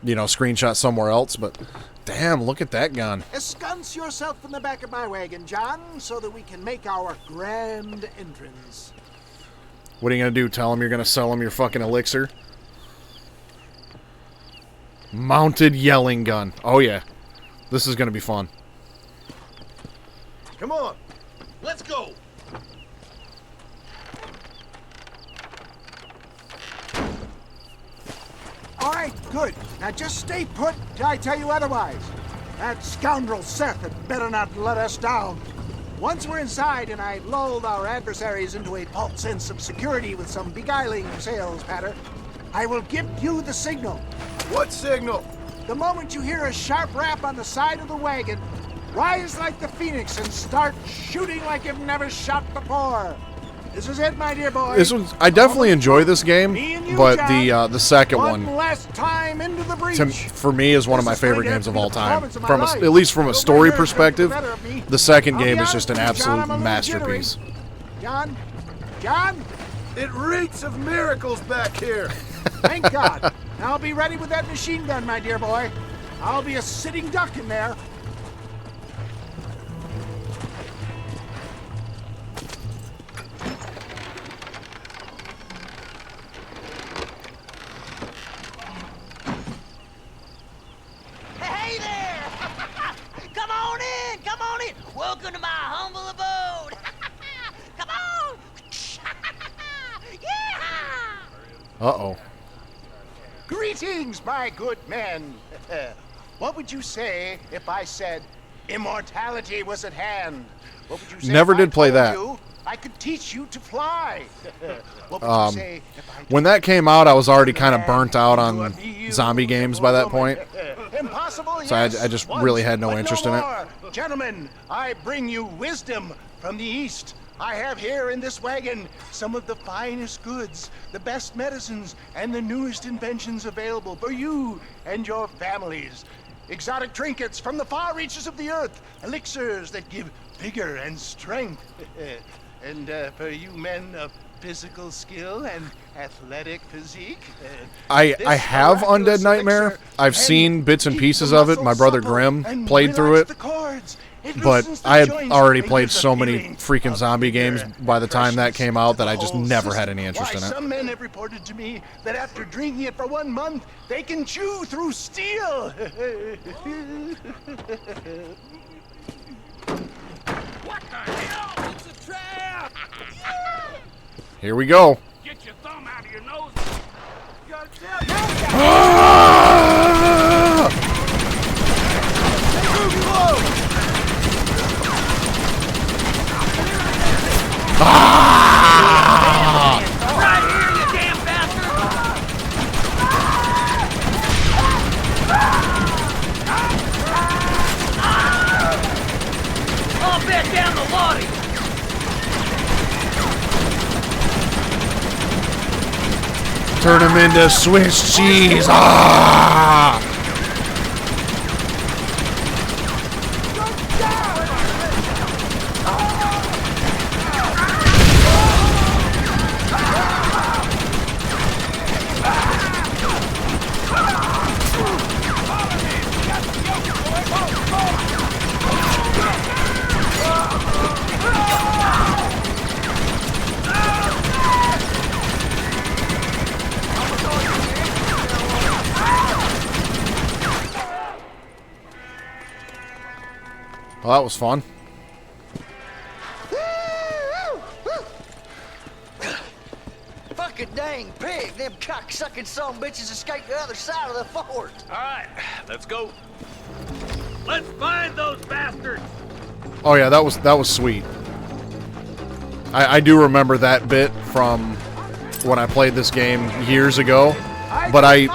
A: screenshot somewhere else. But damn, look at that gun.
G: Ensconce yourself in the back of my wagon, John, so that we can make our grand entrance.
A: What are you going to do? Tell him you're going to sell him your fucking elixir? Mounted yelling gun. Oh yeah. This is going to be fun.
M: Come on, let's go.
G: All right, good. Now just stay put till I tell you otherwise. That scoundrel Seth had better not let us down. Once we're inside and I lulled our adversaries into a false sense of security with some beguiling sales patter, I will give you the signal.
R: What signal?
G: The moment you hear a sharp rap on the side of the wagon, rise like the phoenix and start shooting like you've never shot before. This is it, my dear boy.
A: I definitely enjoy this game, but the second
G: one
A: one,
G: last time into the breach.
A: for me, is one of my favorite games of all time. At least from a story perspective, the second game is just an absolute masterpiece.
G: John?
R: It reeks of miracles back here.
G: Thank God. Now be ready with that machine gun, my dear boy. I'll be a sitting duck in there.
P: Hey there! Come on in! Come on in! Welcome to my humble abode! Come on!
A: Uh-oh.
G: Greetings, my good men. What would you say if I said immortality was at hand? What would you say
A: Never
G: if I
A: did play
G: told
A: that.
G: you I could teach you to fly? What would you say if I
A: When that came out, I was already kind of burnt out on zombie games by that point.
G: Impossible,
A: So
G: yes,
A: I just
G: once,
A: really had no
G: but
A: interest in it.
G: more. Gentlemen, I bring you wisdom from the East. I have here in this wagon some of the finest goods, the best medicines, and the newest inventions available for you and your families. Exotic trinkets from the far reaches of the earth, elixirs that give vigor and strength. And for you men of physical skill and athletic physique.
A: I have Undead Nightmare. I've seen bits and pieces of it. My brother Grim played through it. But I had already played so many freaking zombie games by the time that came out that I just never had any interest in it.
G: Some men have reported to me that after drinking it for 1 month, they can chew through steel.
H: What the hell? It's a trap!
A: Here we go.
H: Get your thumb out of your nose. You gotta tell
F: Right here, you damn bastard! All bet down the lottie!
A: Turn him into Swiss cheese. Ah! Well, that was fun.
P: Fucking dang pig! Them cock-sucking son bitches escaped the other side of the fort.
U: All right, let's go. Let's find those bastards.
A: Oh yeah, that was sweet. I do remember that bit from when I played this game years ago, but I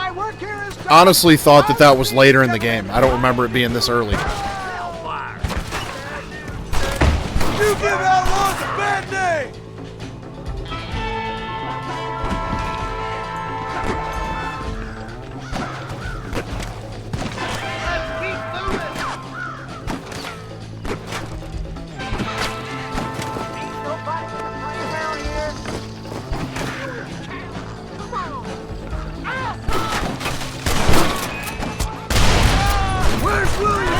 A: honestly thought that was later in the game. I don't remember it being this early.
M: You give outlaws a bad name!
H: Where's Williamson?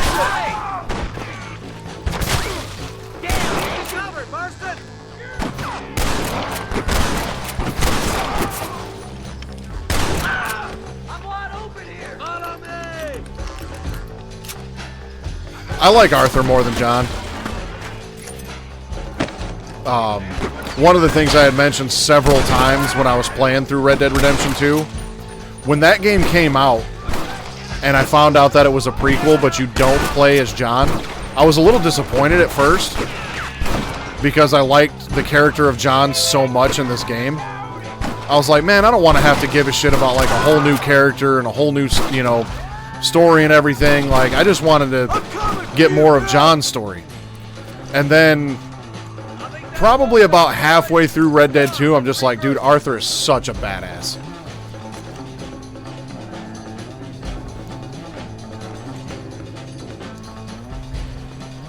A: I like Arthur more than John. One of the things I had mentioned several times when I was playing through Red Dead Redemption 2, when that game came out and I found out that it was a prequel but you don't play as John, I was a little disappointed at first because I liked the character of John so much in this game. I was like, man, I don't want to have to give a shit about like a whole new character and a whole new, you know, story and everything. Like, I just wanted to get more of John's story. And then probably about halfway through Red Dead 2, I'm just like, dude, Arthur is such a badass.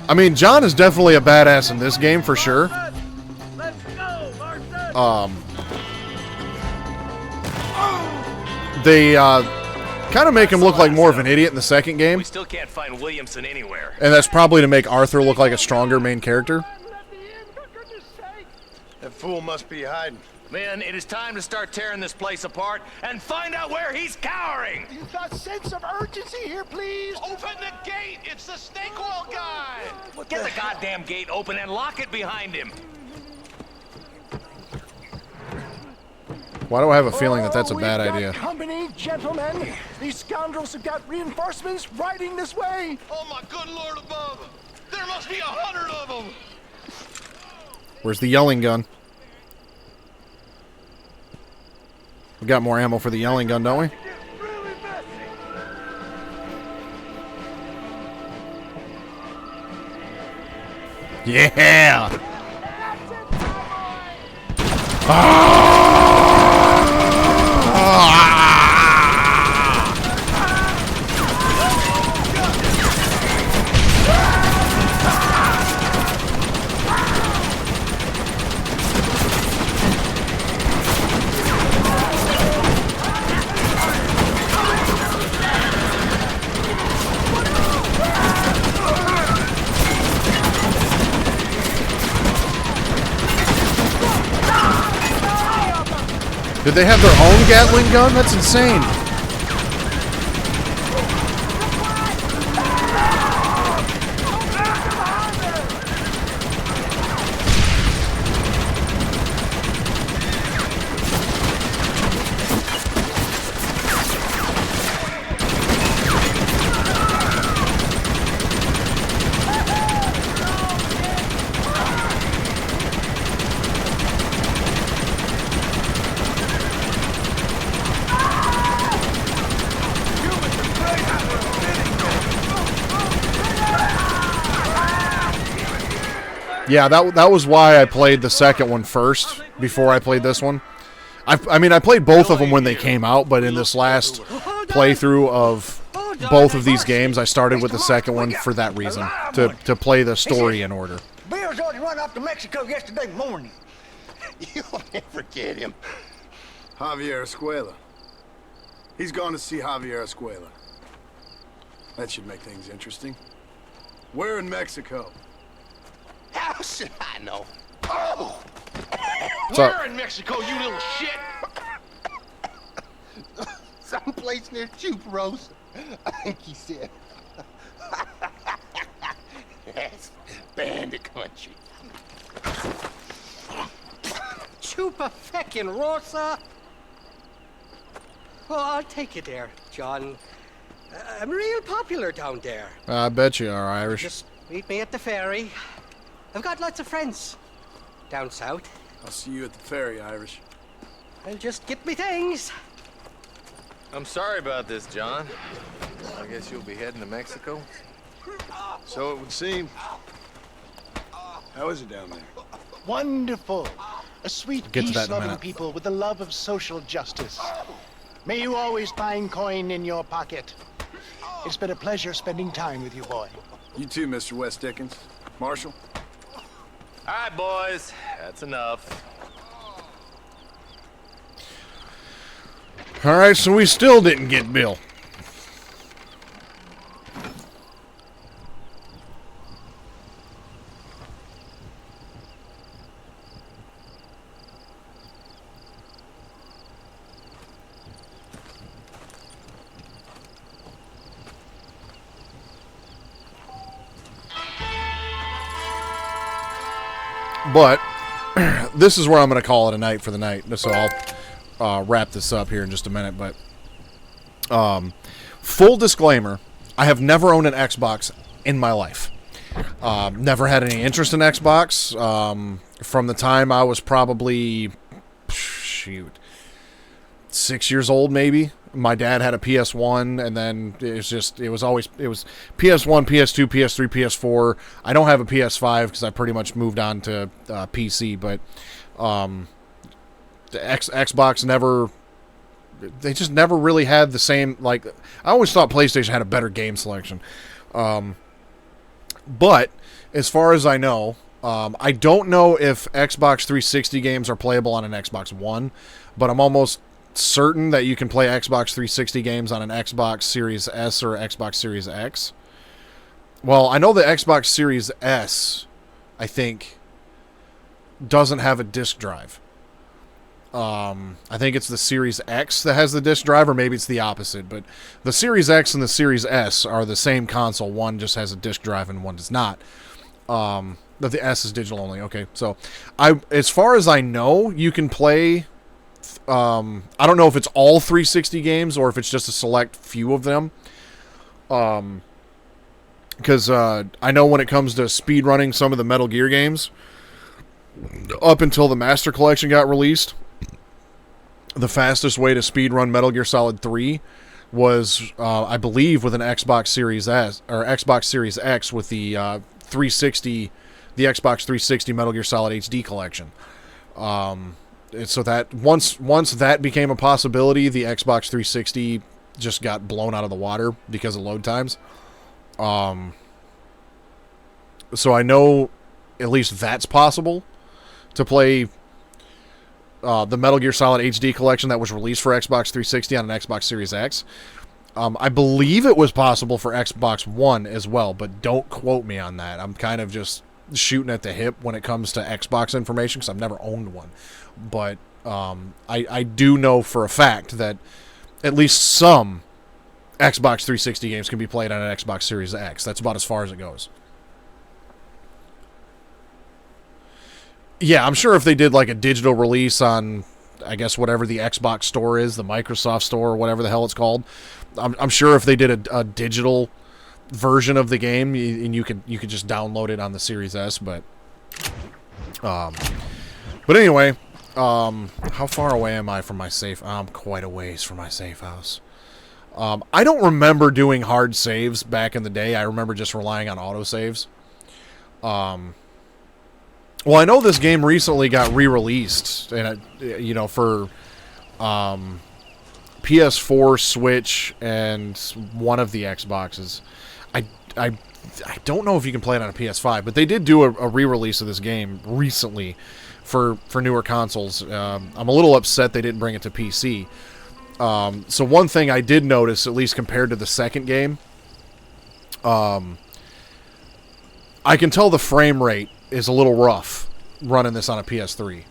A: I mean, John is definitely a badass in this game for sure. They kind of make him look like more of an idiot in the second game.
U: We still can't find Williamson anywhere.
A: And that's probably to make Arthur look like a stronger main character.
B: That fool must be hiding.
U: Men, it is time to start tearing this place apart and find out where he's cowering.
G: A sense of urgency here, please.
U: Open the gate! It's the snake oil guy! Get the goddamn gate open and lock it behind him.
A: Why do I have a feeling that that's a
G: We've
A: bad
G: got
A: idea?
G: company, gentlemen. These scoundrels have got reinforcements riding this way.
T: Oh my good lord above! There must be 100 of them!
A: Where's the yelling gun? We got more ammo for the yelling gun, don't we? Yeah! Did they have their own Gatling gun? That's insane. Yeah, that was why I played the second one first before I played this one. I mean, I played both of them when they came out, but in this last playthrough of both of these games, I started with the second one for that reason, to play the story in order.
E: Bill's already run off to Mexico yesterday morning.
R: You'll never get him. Javier Escuela. He's gone to see Javier Escuela. That should make things interesting. Where in Mexico?
T: How should I know? Oh!
A: What's
T: Where
A: up?
T: in Mexico, you little shit?
K: Someplace near Chuparosa, I think he said. That's bandit country.
P: Chupa feckin' Rosa. Well, I'll take you there, John. I'm real popular down there.
A: I bet you are Irish.
P: Just meet me at the ferry. I've got lots of friends down south.
R: I'll see you at the ferry, Irish.
P: I'll just get me things.
V: I'm sorry about this, John. I guess you'll be heading to Mexico?
R: So it would seem. How is it down there?
G: Wonderful. A sweet,
A: Get to that in a
G: peace-loving
A: minute.
G: people with a love of social justice. May you always find coin in your pocket. It's been a pleasure spending time with you, boy.
R: You too, Mr. West Dickens. Marshal?
V: All right, boys. That's enough.
A: All right, so we still didn't get Bill. But this is where I'm going to call it a night for the night. So I'll wrap this up here in just a minute. But full disclaimer, I have never owned an Xbox in my life. Never had any interest in Xbox. From the time I was probably, 6 years old maybe. My dad had a PS1, and then it was PS1, PS2, PS3, PS4. I don't have a PS5 because I pretty much moved on to PC, but the Xbox they just never really had the same, like, I always thought PlayStation had a better game selection. But as far as I know, I don't know if Xbox 360 games are playable on an Xbox One, but I'm almost certain that you can play Xbox 360 games on an Xbox Series S or Xbox Series X. Well, I know the Xbox Series S, I think, doesn't have a disc drive. I think it's the Series X that has the disc drive, or maybe it's the opposite, but the Series X and the Series S are the same console. One just has a disc drive and one does not. But the S is digital only. Okay, so as far as I know, you can play I don't know if it's all 360 games or if it's just a select few of them. Because I know when it comes to speedrunning some of the Metal Gear games, up until the Master Collection got released, the fastest way to speedrun Metal Gear Solid 3 was, I believe, with an Xbox Series S or Xbox Series X with the 360, the Xbox 360 Metal Gear Solid HD collection. So that once that became a possibility, the Xbox 360 just got blown out of the water because of load times. So I know at least that's possible to play the Metal Gear Solid HD collection that was released for Xbox 360 on an Xbox Series X. I believe it was possible for Xbox One as well, but don't quote me on that. I'm kind of just shooting at the hip when it comes to Xbox information because I've never owned one. But I do know for a fact that at least some Xbox 360 games can be played on an Xbox Series X. That's about as far as it goes. Yeah, I'm sure if they did like a digital release on, I guess, whatever the Xbox store is, the Microsoft store, or whatever the hell it's called, I'm sure if they did a digital version of the game, and you could just download it on the Series S, but anyway, how far away am I from my safe? I'm quite a ways from my safe house. I don't remember doing hard saves back in the day. I remember just relying on autosaves. Well, I know this game recently got re-released, and for PS4, Switch, and one of the Xboxes. I don't know if you can play it on a PS5, but they did do a re-release of this game recently for newer consoles. I'm a little upset they didn't bring it to PC. So one thing I did notice, at least compared to the second game, I can tell the frame rate is a little rough running this on a PS3.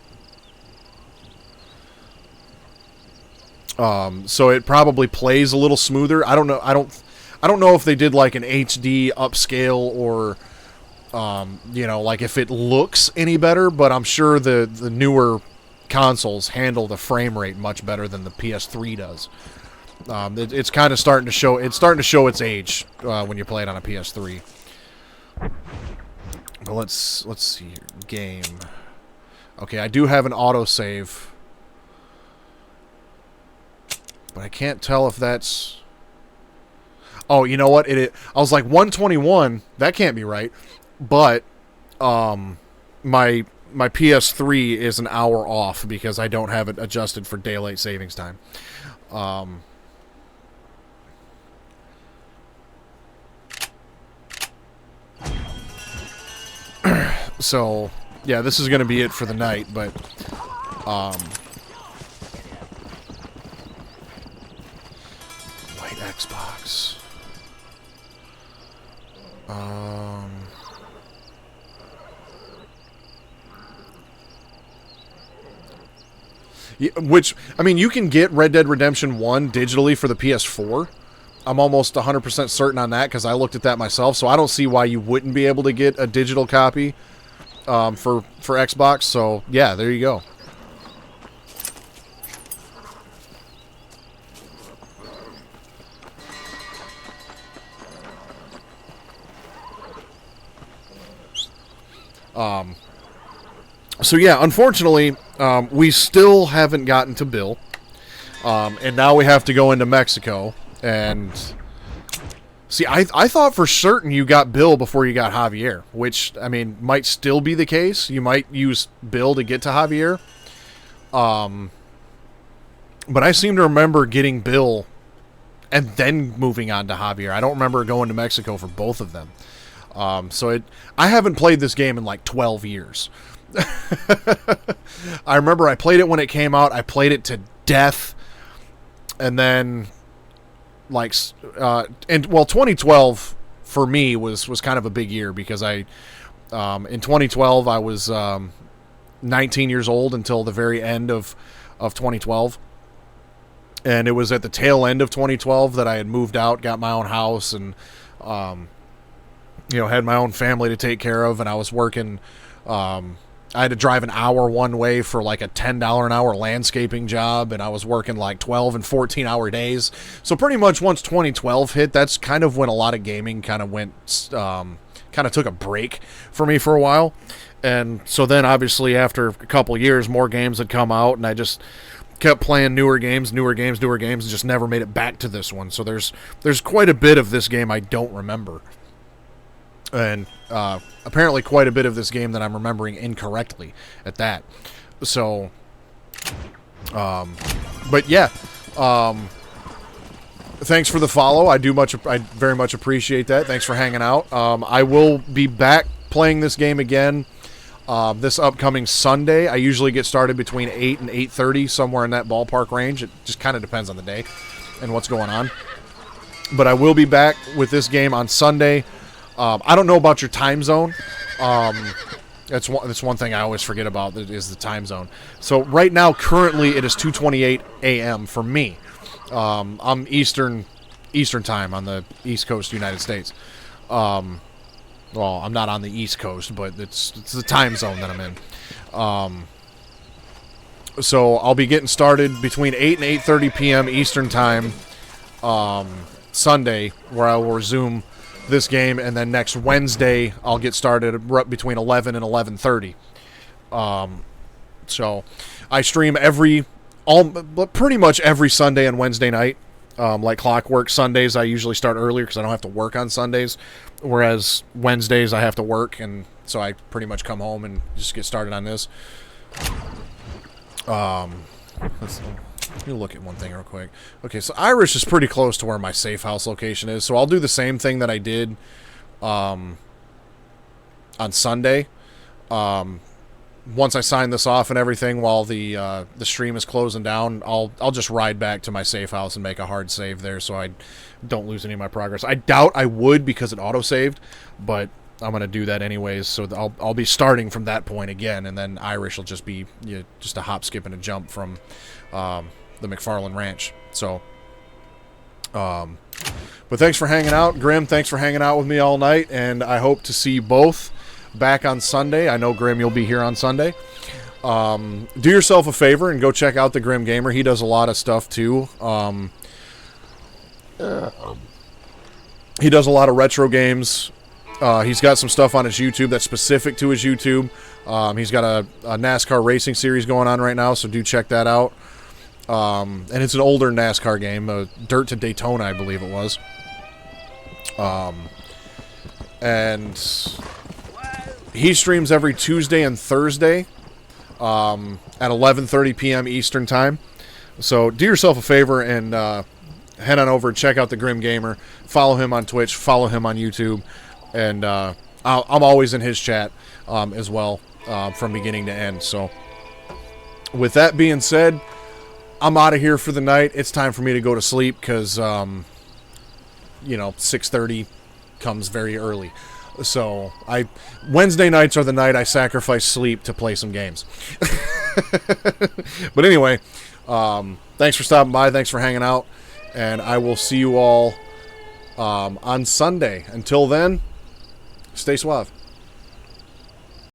A: So it probably plays a little smoother. I don't know if they did like an HD upscale or like if it looks any better, but I'm sure the newer consoles handle the frame rate much better than the PS3 does. It's kind of starting to show its age when you play it on a PS3. But let's see here. Game. Okay, I do have an autosave, but I can't tell if that's... Oh, you know what? I was like 121. That can't be right. But my PS3 is an hour off because I don't have it adjusted for daylight savings time. So, yeah, this is going to be it for the night, but white Xbox. Yeah, which, I mean, you can get Red Dead Redemption 1 digitally for the PS4. I'm almost 100% certain on that because I looked at that myself, so I don't see why you wouldn't be able to get a digital copy for Xbox. So, yeah, there you go. So yeah, unfortunately, we still haven't gotten to Bill, and now we have to go into Mexico, and see, I thought for certain you got Bill before you got Javier, which, I mean, might still be the case. You might use Bill to get to Javier, but I seem to remember getting Bill and then moving on to Javier. I don't remember going to Mexico for both of them. I haven't played this game in like 12 years. I remember I played it when it came out. I played it to death, and then 2012 for me was kind of a big year because in 2012 I was 19 years old until the very end of 2012, and it was at the tail end of 2012 that I had moved out, got my own house, and had my own family to take care of, and I was working I had to drive an hour one way for like a $10 an hour landscaping job, and I was working like 12 and 14-hour days. So pretty much once 2012 hit, that's kind of when a lot of gaming kind of went, kind of took a break for me for a while. And so then obviously after a couple years, more games had come out, and I just kept playing newer games, and just never made it back to this one. So there's quite a bit of this game I don't remember. And apparently quite a bit of this game that I'm remembering incorrectly at that. So, but yeah, thanks for the follow. I very much appreciate that. Thanks for hanging out. I will be back playing this game again this upcoming Sunday. I usually get started between 8 and 8:30, somewhere in that ballpark range. It just kind of depends on the day and what's going on. But I will be back with this game on Sunday. I don't know about your time zone. That's one thing I always forget about is the time zone. So right now, currently, it is 2:28 a.m. for me. I'm Eastern time on the East Coast, United States. Well, I'm not on the East Coast, but it's the time zone that I'm in. So I'll be getting started between 8 and 8:30 p.m. Eastern time Sunday, where I will resume this game, and then next Wednesday I'll get started between 11 and 11:30. So I stream pretty much every Sunday and Wednesday night, like clockwork. Sundays I usually start earlier because I don't have to work on Sundays, whereas Wednesdays I have to work, and so I pretty much come home and just get started on this. Let me look at one thing real quick. Okay, so Irish is pretty close to where my safe house location is, so I'll do the same thing that I did on Sunday. Once I sign this off and everything, while the stream is closing down, I'll just ride back to my safe house and make a hard save there, so I don't lose any of my progress. I doubt I would because it auto-saved, but I'm gonna do that anyways. So I'll be starting from that point again, and then Irish will just be just a hop, skip, and a jump from the McFarland Ranch. So, but thanks for hanging out, Grim. Thanks for hanging out with me all night, and I hope to see you both back on Sunday. I know, Grim, you'll be here on Sunday. Do yourself a favor and go check out the Grim Gamer. He does a lot of stuff too. He does a lot of retro games. He's got some stuff on his YouTube that's specific to his YouTube. He's got a NASCAR racing series going on right now, so do check that out. And it's an older NASCAR game, Dirt to Daytona, I believe it was. And he streams every Tuesday and Thursday at 11:30 p.m. Eastern Time. So do yourself a favor and head on over and check out the Grim Gamer. Follow him on Twitch. Follow him on YouTube. And I'm always in his chat as well from beginning to end. So with that being said, I'm out of here for the night. It's time for me to go to sleep because, 6:30 comes very early. So Wednesday nights are the night I sacrifice sleep to play some games. But anyway, thanks for stopping by. Thanks for hanging out. And I will see you all on Sunday. Until then, stay suave.